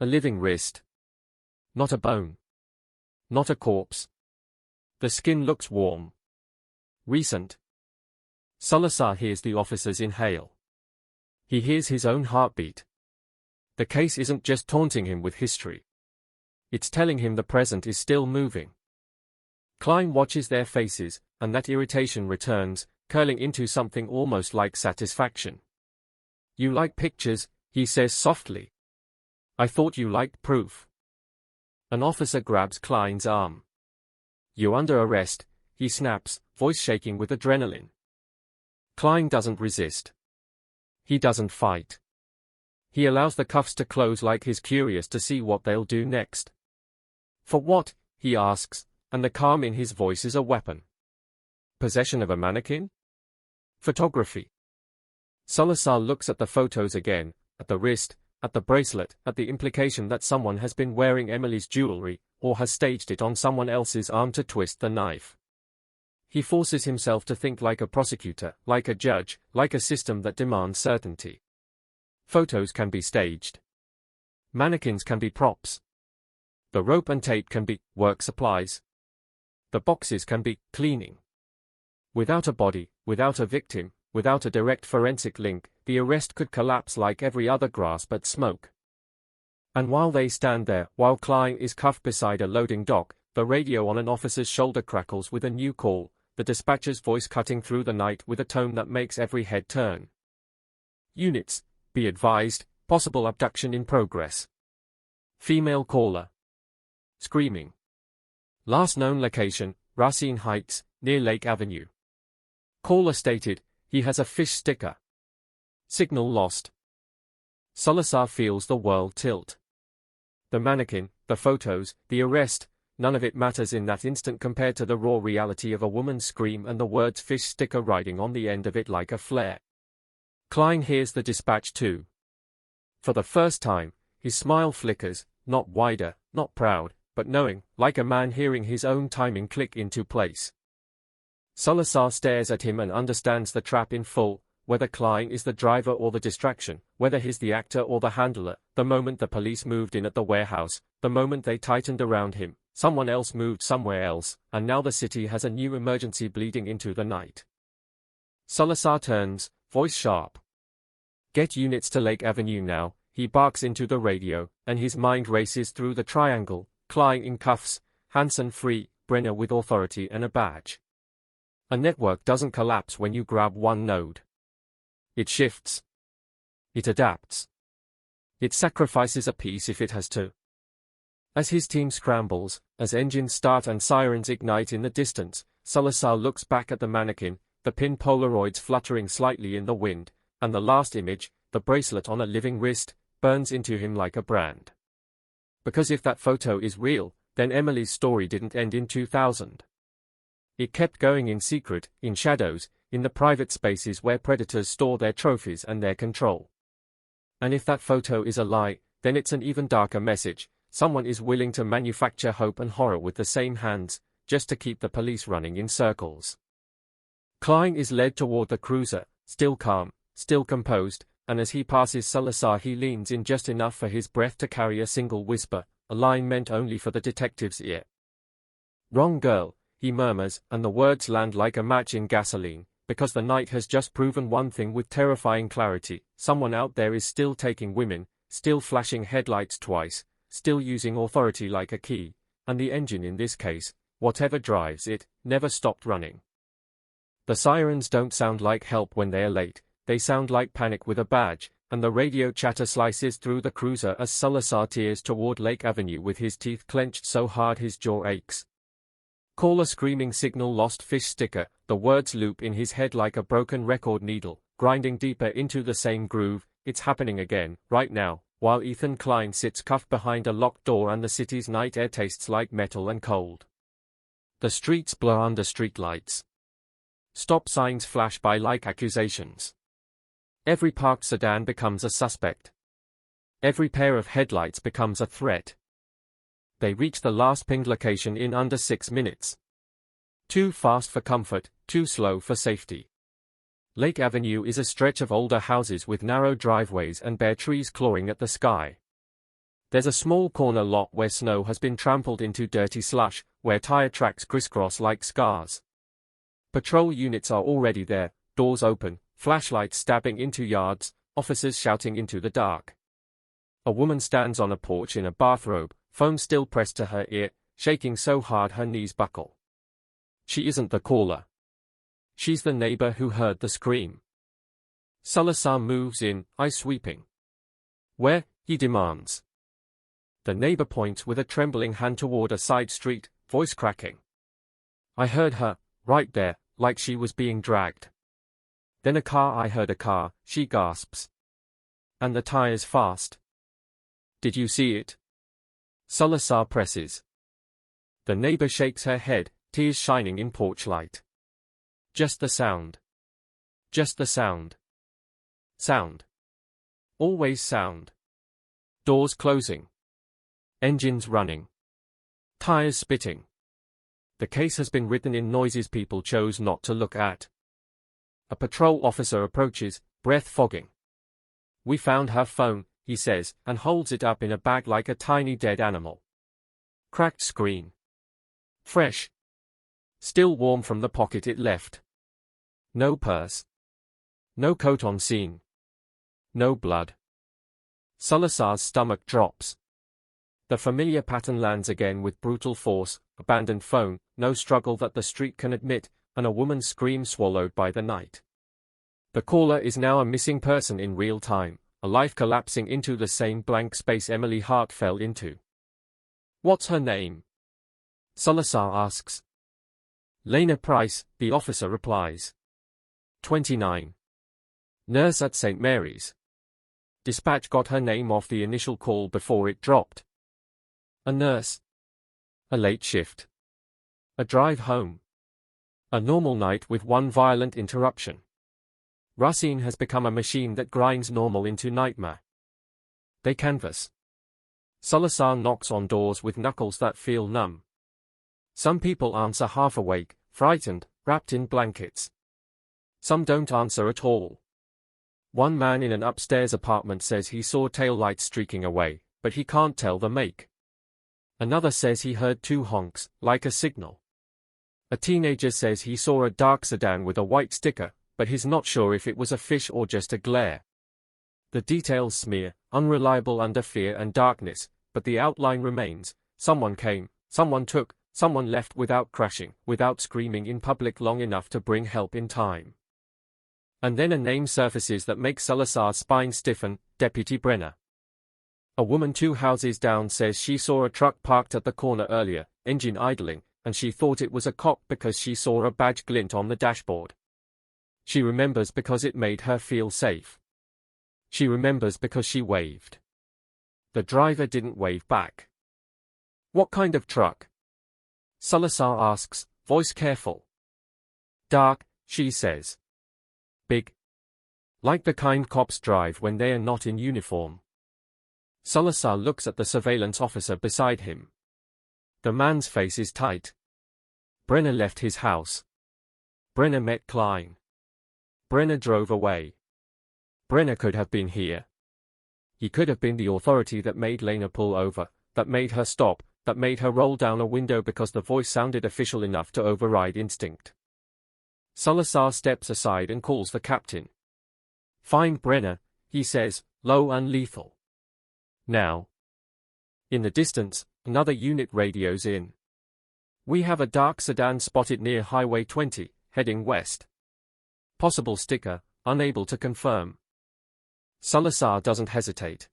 A living wrist. Not a bone. Not a corpse. The skin looks warm. Recent. Salazar hears the officers inhale. He hears his own heartbeat. The case isn't just taunting him with history. It's telling him the present is still moving. Klein watches their faces, and that irritation returns, curling into something almost like satisfaction. "You like pictures," he says softly. "I thought you liked proof." An officer grabs Klein's arm. "You're under arrest," he snaps, voice shaking with adrenaline. Klein doesn't resist. He doesn't fight. He allows the cuffs to close like he's curious to see what they'll do next. "For what?" he asks, and the calm in his voice is a weapon. "Possession of a mannequin?" "Photography." Salazar looks at the photos again, at the wrist, at the bracelet, at the implication that someone has been wearing Emily's jewelry, or has staged it on someone else's arm to twist the knife. He forces himself to think like a prosecutor, like a judge, like a system that demands certainty. Photos can be staged. Mannequins can be props. The rope and tape can be work supplies. The boxes can be cleaning. Without a body, without a victim, without a direct forensic link, the arrest could collapse like every other grass but smoke. And while they stand there, while Klein is cuffed beside a loading dock, the radio on an officer's shoulder crackles with a new call, the dispatcher's voice cutting through the night with a tone that makes every head turn. "Units, be advised, possible abduction in progress." Female caller. Screaming. Last known location, Racine Heights, near Lake Avenue. Caller stated, he has a fish sticker. Signal lost. Salazar feels the world tilt. The mannequin, the photos, the arrest, none of it matters in that instant compared to the raw reality of a woman's scream and the words fish sticker riding on the end of it like a flare. Klein hears the dispatch too. For the first time, his smile flickers, not wider, not proud, but knowing, like a man hearing his own timing click into place. Salazar stares at him and understands the trap in full, whether Klein is the driver or the distraction, whether he's the actor or the handler. The moment the police moved in at the warehouse, the moment they tightened around him, someone else moved somewhere else, and now the city has a new emergency bleeding into the night. Salazar turns, voice sharp. "Get units to Lake Avenue now," he barks into the radio, and his mind races through the triangle, Klein in cuffs, Hansen free, Brenner with authority and a badge. A network doesn't collapse when you grab one node. It shifts. It adapts. It sacrifices a piece if it has to. As his team scrambles, as engines start and sirens ignite in the distance, Salazar looks back at the mannequin, the pin Polaroids fluttering slightly in the wind, and the last image, the bracelet on a living wrist, burns into him like a brand. Because if that photo is real, then Emily's story didn't end in 2000. It kept going in secret, in shadows, in the private spaces where predators store their trophies and their control. And if that photo is a lie, then it's an even darker message. Someone is willing to manufacture hope and horror with the same hands, just to keep the police running in circles. Klein is led toward the cruiser, still calm, still composed, and as he passes Salazar he leans in just enough for his breath to carry a single whisper, a line meant only for the detective's ear. "Wrong girl," he murmurs, and the words land like a match in gasoline, because the night has just proven one thing with terrifying clarity: someone out there is still taking women, still flashing headlights twice, still using authority like a key, and the engine in this case, whatever drives it, never stopped running. The sirens don't sound like help when they are late, they sound like panic with a badge, and the radio chatter slices through the cruiser as Salazar tears toward Lake Avenue with his teeth clenched so hard his jaw aches. Caller screaming signal lost fish sticker, the words loop in his head like a broken record needle, grinding deeper into the same groove. It's happening again, right now, while Ethan Klein sits cuffed behind a locked door and the city's night air tastes like metal and cold. The streets blur under streetlights. Stop signs flash by like accusations. Every parked sedan becomes a suspect. Every pair of headlights becomes a threat. They reach the last pinged location in under 6 minutes. Too fast for comfort, too slow for safety. Lake Avenue is a stretch of older houses with narrow driveways and bare trees clawing at the sky. There's a small corner lot where snow has been trampled into dirty slush, where tire tracks crisscross like scars. Patrol units are already there, doors open, flashlights stabbing into yards, officers shouting into the dark. A woman stands on a porch in a bathrobe, phone still pressed to her ear, shaking so hard her knees buckle. She isn't the caller. She's the neighbor who heard the scream. Salazar moves in, eyes sweeping. Where? He demands. The neighbor points with a trembling hand toward a side street, voice cracking. I heard her, right there, like she was being dragged. Then I heard a car, she gasps. And the tires fast. Did you see it? Salazar presses. The neighbor shakes her head, tears shining in porch light. Just the sound. Just the sound. Sound. Always sound. Doors closing. Engines running. Tires spitting. The case has been written in noises people chose not to look at. A patrol officer approaches, breath fogging. We found her phone, he says, and holds it up in a bag like a tiny dead animal. Cracked screen. Fresh. Still warm from the pocket it left. No purse. No coat on scene. No blood. Salazar's stomach drops. The familiar pattern lands again with brutal force, abandoned phone, no struggle that the street can admit, and a woman's scream swallowed by the night. The caller is now a missing person in real time, a life collapsing into the same blank space Emily Hart fell into. What's her name? Salazar asks. Lena Price, the officer replies. 29. Nurse at St. Mary's. Dispatch got her name off the initial call before it dropped. A nurse. A late shift. A drive home. A normal night with one violent interruption. Racine has become a machine that grinds normal into nightmare. They canvass. Salazar knocks on doors with knuckles that feel numb. Some people answer half awake, frightened, wrapped in blankets. Some don't answer at all. One man in an upstairs apartment says he saw taillights streaking away, but he can't tell the make. Another says he heard two honks, like a signal. A teenager says he saw a dark sedan with a white sticker, but he's not sure if it was a fish or just a glare. The details smear, unreliable under fear and darkness, but the outline remains. Someone came, someone took, someone left without crashing, without screaming in public long enough to bring help in time. And then a name surfaces that makes Salazar's spine stiffen, Deputy Brenner. A woman 2 houses down says she saw a truck parked at the corner earlier, engine idling, and she thought it was a cop because she saw a badge glint on the dashboard. She remembers because it made her feel safe. She remembers because she waved. The driver didn't wave back. What kind of truck? Salazar asks, voice careful. Dark, she says. Big. Like the kind cops drive when they are not in uniform. Salazar looks at the surveillance officer beside him. The man's face is tight. Brenner left his house. Brenner met Klein. Brenner drove away. Brenner could have been here. He could have been the authority that made Lena pull over, that made her stop, that made her roll down a window because the voice sounded official enough to override instinct. Salazar steps aside and calls the captain. Find Brenner, he says, low and lethal. Now. In the distance, another unit radios in. We have a dark sedan spotted near Highway 20, heading west. Possible sticker, unable to confirm. Salazar doesn't hesitate.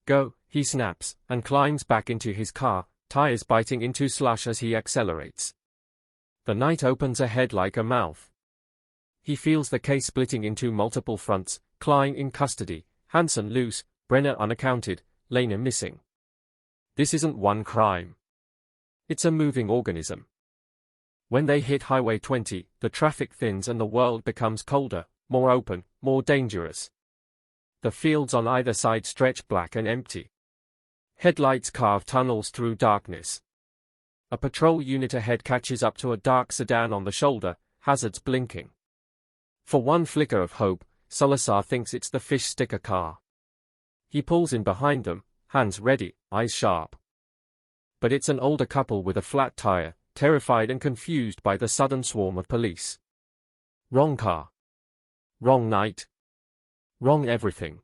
Go, he snaps, and climbs back into his car, tires biting into slush as he accelerates. The night opens ahead like a mouth. He feels the case splitting into multiple fronts, Klein in custody, Hansen loose, Brenner unaccounted, Lena missing. This isn't one crime. It's a moving organism. When they hit Highway 20, the traffic thins and the world becomes colder, more open, more dangerous. The fields on either side stretch black and empty. Headlights carve tunnels through darkness. A patrol unit ahead catches up to a dark sedan on the shoulder, hazards blinking. For one flicker of hope, Salazar thinks it's the fish sticker car. He pulls in behind them, hands ready, eyes sharp. But it's an older couple with a flat tire, terrified and confused by the sudden swarm of police. Wrong car. Wrong night. Wrong everything.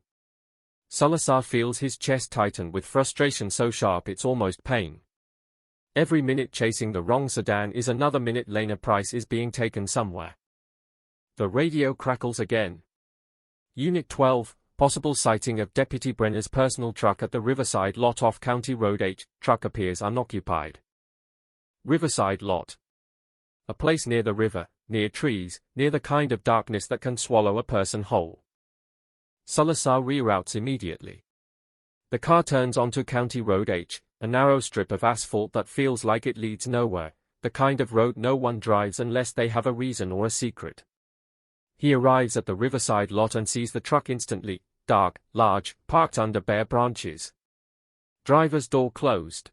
Salazar feels his chest tighten with frustration so sharp it's almost pain. Every minute chasing the wrong sedan is another minute Lena Price is being taken somewhere. The radio crackles again. Unit 12, possible sighting of Deputy Brenner's personal truck at the Riverside lot off County Road H. Truck appears unoccupied. Riverside lot. A place near the river, near trees, near the kind of darkness that can swallow a person whole. Salazar reroutes immediately. The car turns onto County Road H, a narrow strip of asphalt that feels like it leads nowhere, the kind of road no one drives unless they have a reason or a secret. He arrives at the Riverside lot and sees the truck instantly, dark, large, parked under bare branches. Driver's door closed.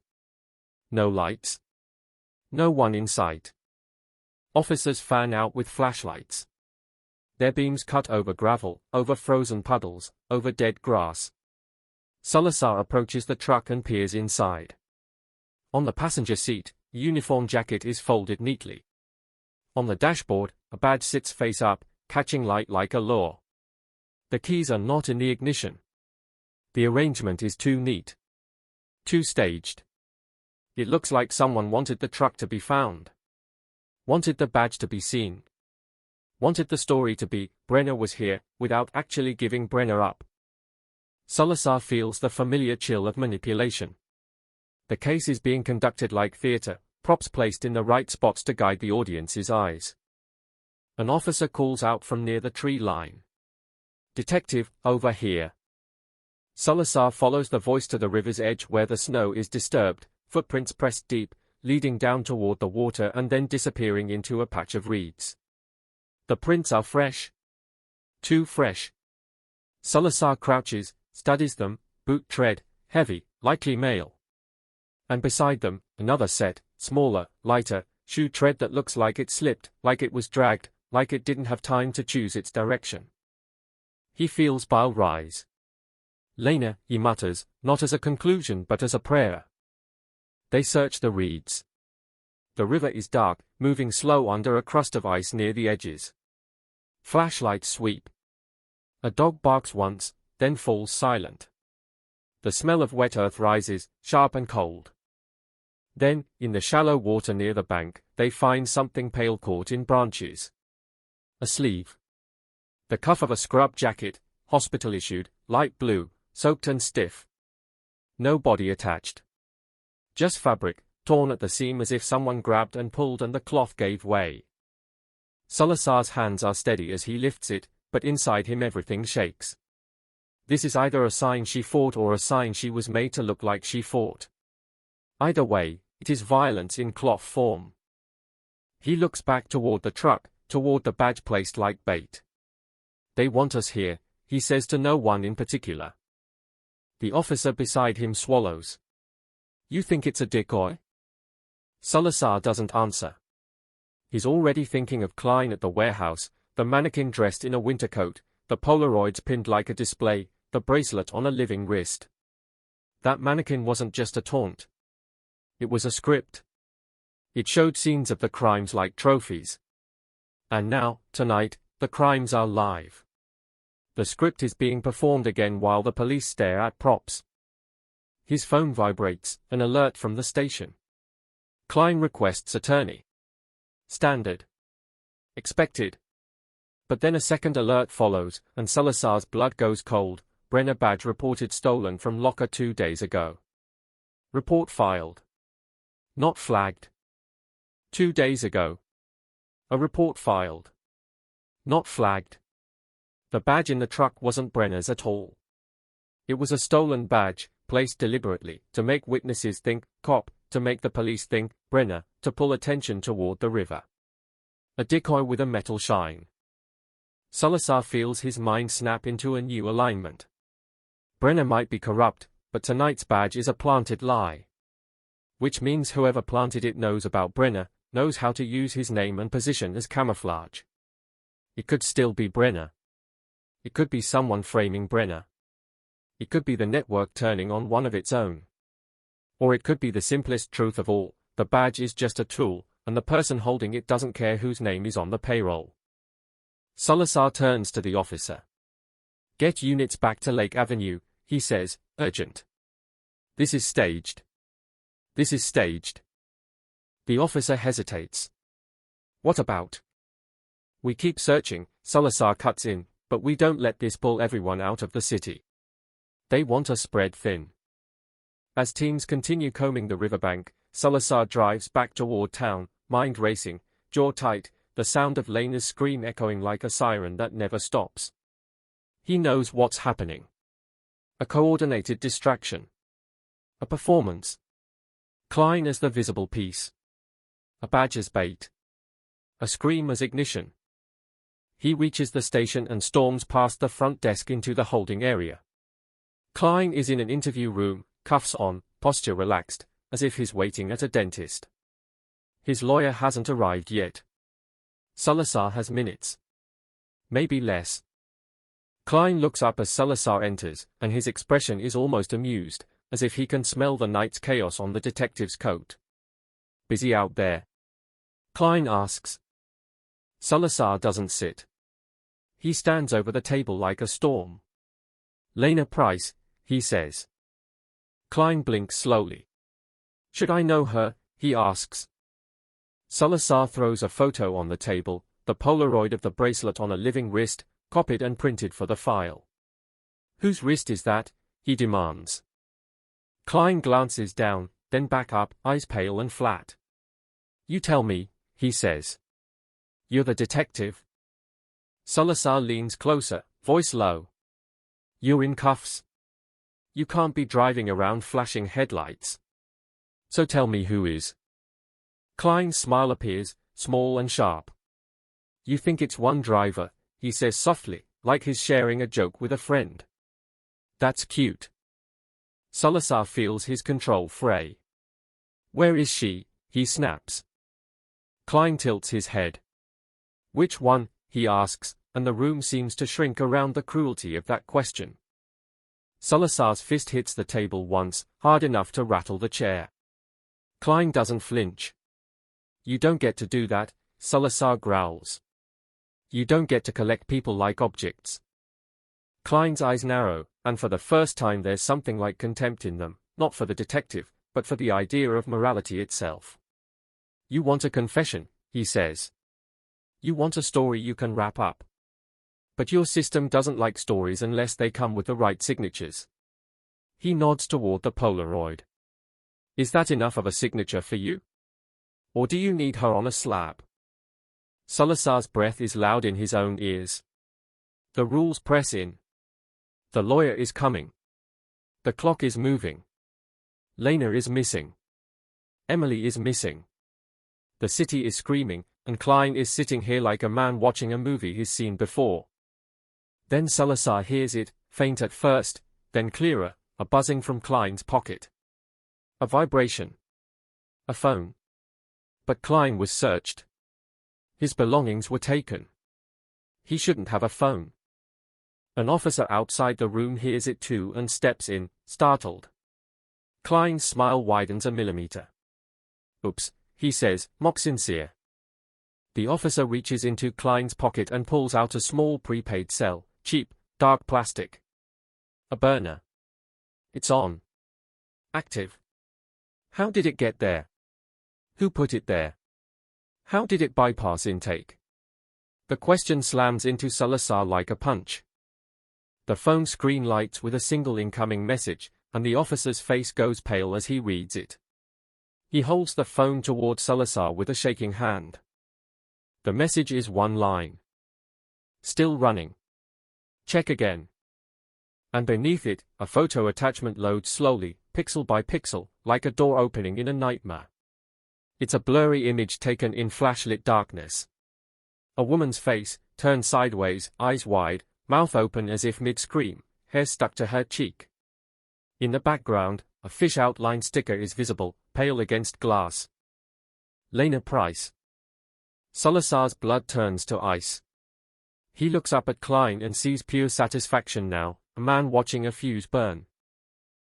No lights. No one in sight. Officers fan out with flashlights. Their beams cut over gravel, over frozen puddles, over dead grass. Salazar approaches the truck and peers inside. On the passenger seat, a uniform jacket is folded neatly. On the dashboard, a badge sits face up, catching light like a lure. The keys are not in the ignition. The arrangement is too neat. Too staged. It looks like someone wanted the truck to be found. Wanted the badge to be seen. Wanted the story to be, Brenner was here, without actually giving Brenner up. Salazar feels the familiar chill of manipulation. The case is being conducted like theater, props placed in the right spots to guide the audience's eyes. An officer calls out from near the tree line. Detective, over here. Salazar follows the voice to the river's edge where the snow is disturbed, footprints pressed deep, leading down toward the water and then disappearing into a patch of reeds. The prints are fresh. Too fresh. Salazar crouches, studies them, boot tread, heavy, likely male. And beside them, another set, smaller, lighter, shoe tread that looks like it slipped, like it was dragged, like it didn't have time to choose its direction. He feels bile rise. Lena, he mutters, not as a conclusion but as a prayer. They search the reeds. The river is dark, moving slow under a crust of ice near the edges. Flashlights sweep. A dog barks once, then falls silent. The smell of wet earth rises, sharp and cold. Then, in the shallow water near the bank, they find something pale caught in branches. A sleeve. The cuff of a scrub jacket, hospital-issued, light blue, soaked and stiff. No body attached. Just fabric, torn at the seam as if someone grabbed and pulled and the cloth gave way. Salazar's hands are steady as he lifts it, but inside him everything shakes. This is either a sign she fought or a sign she was made to look like she fought. Either way, it is violence in cloth form. He looks back toward the truck, toward the badge placed like bait. They want us here, he says to no one in particular. The officer beside him swallows. You think it's a decoy? Salazar doesn't answer. He's already thinking of Klein at the warehouse, the mannequin dressed in a winter coat, the Polaroids pinned like a display, the bracelet on a living wrist. That mannequin wasn't just a taunt. It was a script. It showed scenes of the crimes like trophies. And now, tonight, the crimes are live. The script is being performed again while the police stare at props. His phone vibrates, an alert from the station. Klein requests attorney. Standard. Expected. But then a second alert follows, and Salazar's blood goes cold. Brenner badge reported stolen from locker 2 days ago. Report filed. Not flagged. 2 days ago. A report filed. Not flagged. The badge in the truck wasn't Brenner's at all. It was a stolen badge, placed deliberately, to make witnesses think, cop, to make the police think, Brenner, to pull attention toward the river. A decoy with a metal shine. Salazar feels his mind snap into a new alignment. Brenner might be corrupt, but tonight's badge is a planted lie. Which means whoever planted it knows about Brenner, knows how to use his name and position as camouflage. It could still be Brenner. It could be someone framing Brenner. It could be the network turning on one of its own. Or it could be the simplest truth of all, the badge is just a tool, and the person holding it doesn't care whose name is on the payroll. Salazar turns to the officer. Get units back to Lake Avenue, he says, urgent. This is staged. This is staged. The officer hesitates. What about? We keep searching, Salazar cuts in, but we don't let this pull everyone out of the city. They want us spread thin. As teams continue combing the riverbank, Salazar drives back toward town, mind racing, jaw tight, the sound of Lena's scream echoing like a siren that never stops. He knows what's happening. A coordinated distraction. A performance. Klein as the visible piece. A badge as bait. A scream as ignition. He reaches the station and storms past the front desk into the holding area. Klein is in an interview room, cuffs on, posture relaxed, as if he's waiting at a dentist. His lawyer hasn't arrived yet. Salazar has minutes. Maybe less. Klein looks up as Salazar enters, and his expression is almost amused, as if he can smell the night's chaos on the detective's coat. Busy out there? Klein asks. Salazar doesn't sit. He stands over the table like a storm. Lena Price, he says. Klein blinks slowly. Should I know her? He asks. Salazar throws a photo on the table, the Polaroid of the bracelet on a living wrist, copied and printed for the file. Whose wrist is that? He demands. Klein glances down, then back up, eyes pale and flat. You tell me, he says. You're the detective? Salazar leans closer, voice low. You're in cuffs? You can't be driving around flashing headlights. So tell me who is. Klein's smile appears, small and sharp. You think it's one driver, he says softly, like he's sharing a joke with a friend. That's cute. Salazar feels his control fray. Where is she? He snaps. Klein tilts his head. Which one? He asks, and the room seems to shrink around the cruelty of that question. Salazar's fist hits the table once, hard enough to rattle the chair. Klein doesn't flinch. You don't get to do that, Salazar growls. You don't get to collect people like objects. Klein's eyes narrow, and for the first time there's something like contempt in them, not for the detective, but for the idea of morality itself. You want a confession, he says. You want a story you can wrap up. But your system doesn't like stories unless they come with the right signatures. He nods toward the Polaroid. Is that enough of a signature for you? Or do you need her on a slab? Salazar's breath is loud in his own ears. The rules press in. The lawyer is coming. The clock is moving. Lena is missing. Emily is missing. The city is screaming, and Klein is sitting here like a man watching a movie he's seen before. Then Salazar hears it, faint at first, then clearer, a buzzing from Klein's pocket. A vibration. A phone. But Klein was searched. His belongings were taken. He shouldn't have a phone. An officer outside the room hears it too and steps in, startled. Klein's smile widens a millimeter. Oops, he says, mock sincere. The officer reaches into Klein's pocket and pulls out a small prepaid cell, cheap, dark plastic. A burner. It's on. Active. How did it get there? Who put it there? How did it bypass intake? The question slams into Salazar like a punch. The phone screen lights with a single incoming message, and the officer's face goes pale as he reads it. He holds the phone toward Salazar with a shaking hand. The message is one line. Still running. Check again. And beneath it, a photo attachment loads slowly, pixel by pixel, like a door opening in a nightmare. It's a blurry image taken in flashlit darkness. A woman's face, turned sideways, eyes wide, mouth open as if mid-scream, hair stuck to her cheek. In the background, a fish outline sticker is visible, pale against glass. Lena Price. Salazar's blood turns to ice. He looks up at Klein and sees pure satisfaction now, a man watching a fuse burn.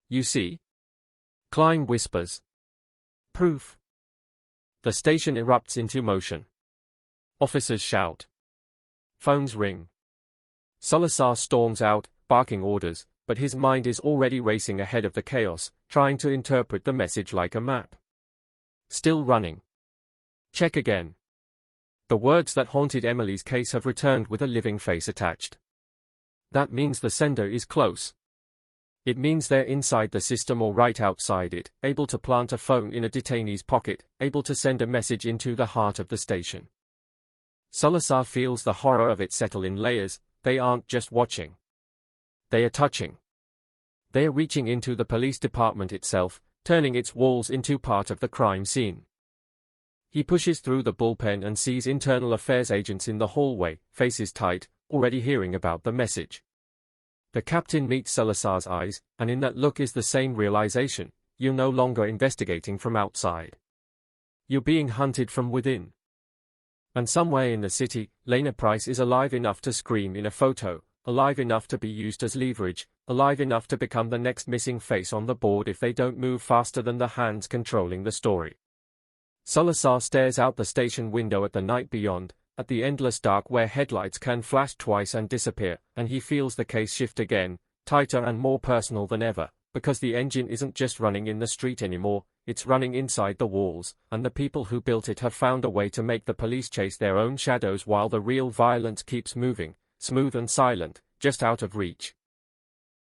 You see? Klein whispers. Proof. The station erupts into motion. Officers shout. Phones ring. Salazar storms out, barking orders, but his mind is already racing ahead of the chaos, trying to interpret the message like a map. Still running. Check again. The words that haunted Emily's case have returned with a living face attached. That means the sender is close. It means they're inside the system or right outside it, able to plant a phone in a detainee's pocket, able to send a message into the heart of the station. Salazar feels the horror of it settle in layers. They aren't just watching. They are touching. They are reaching into the police department itself, turning its walls into part of the crime scene. He pushes through the bullpen and sees internal affairs agents in the hallway, faces tight, already hearing about the message. The captain meets Salazar's eyes, and in that look is the same realization: you're no longer investigating from outside. You're being hunted from within. And somewhere in the city, Lena Price is alive enough to scream in a photo, alive enough to be used as leverage, alive enough to become the next missing face on the board if they don't move faster than the hands controlling the story. Salazar stares out the station window at the night beyond, at the endless dark where headlights can flash twice and disappear, and he feels the case shift again, tighter and more personal than ever, because the engine isn't just running in the street anymore, it's running inside the walls, and the people who built it have found a way to make the police chase their own shadows while the real violence keeps moving, smooth and silent, just out of reach.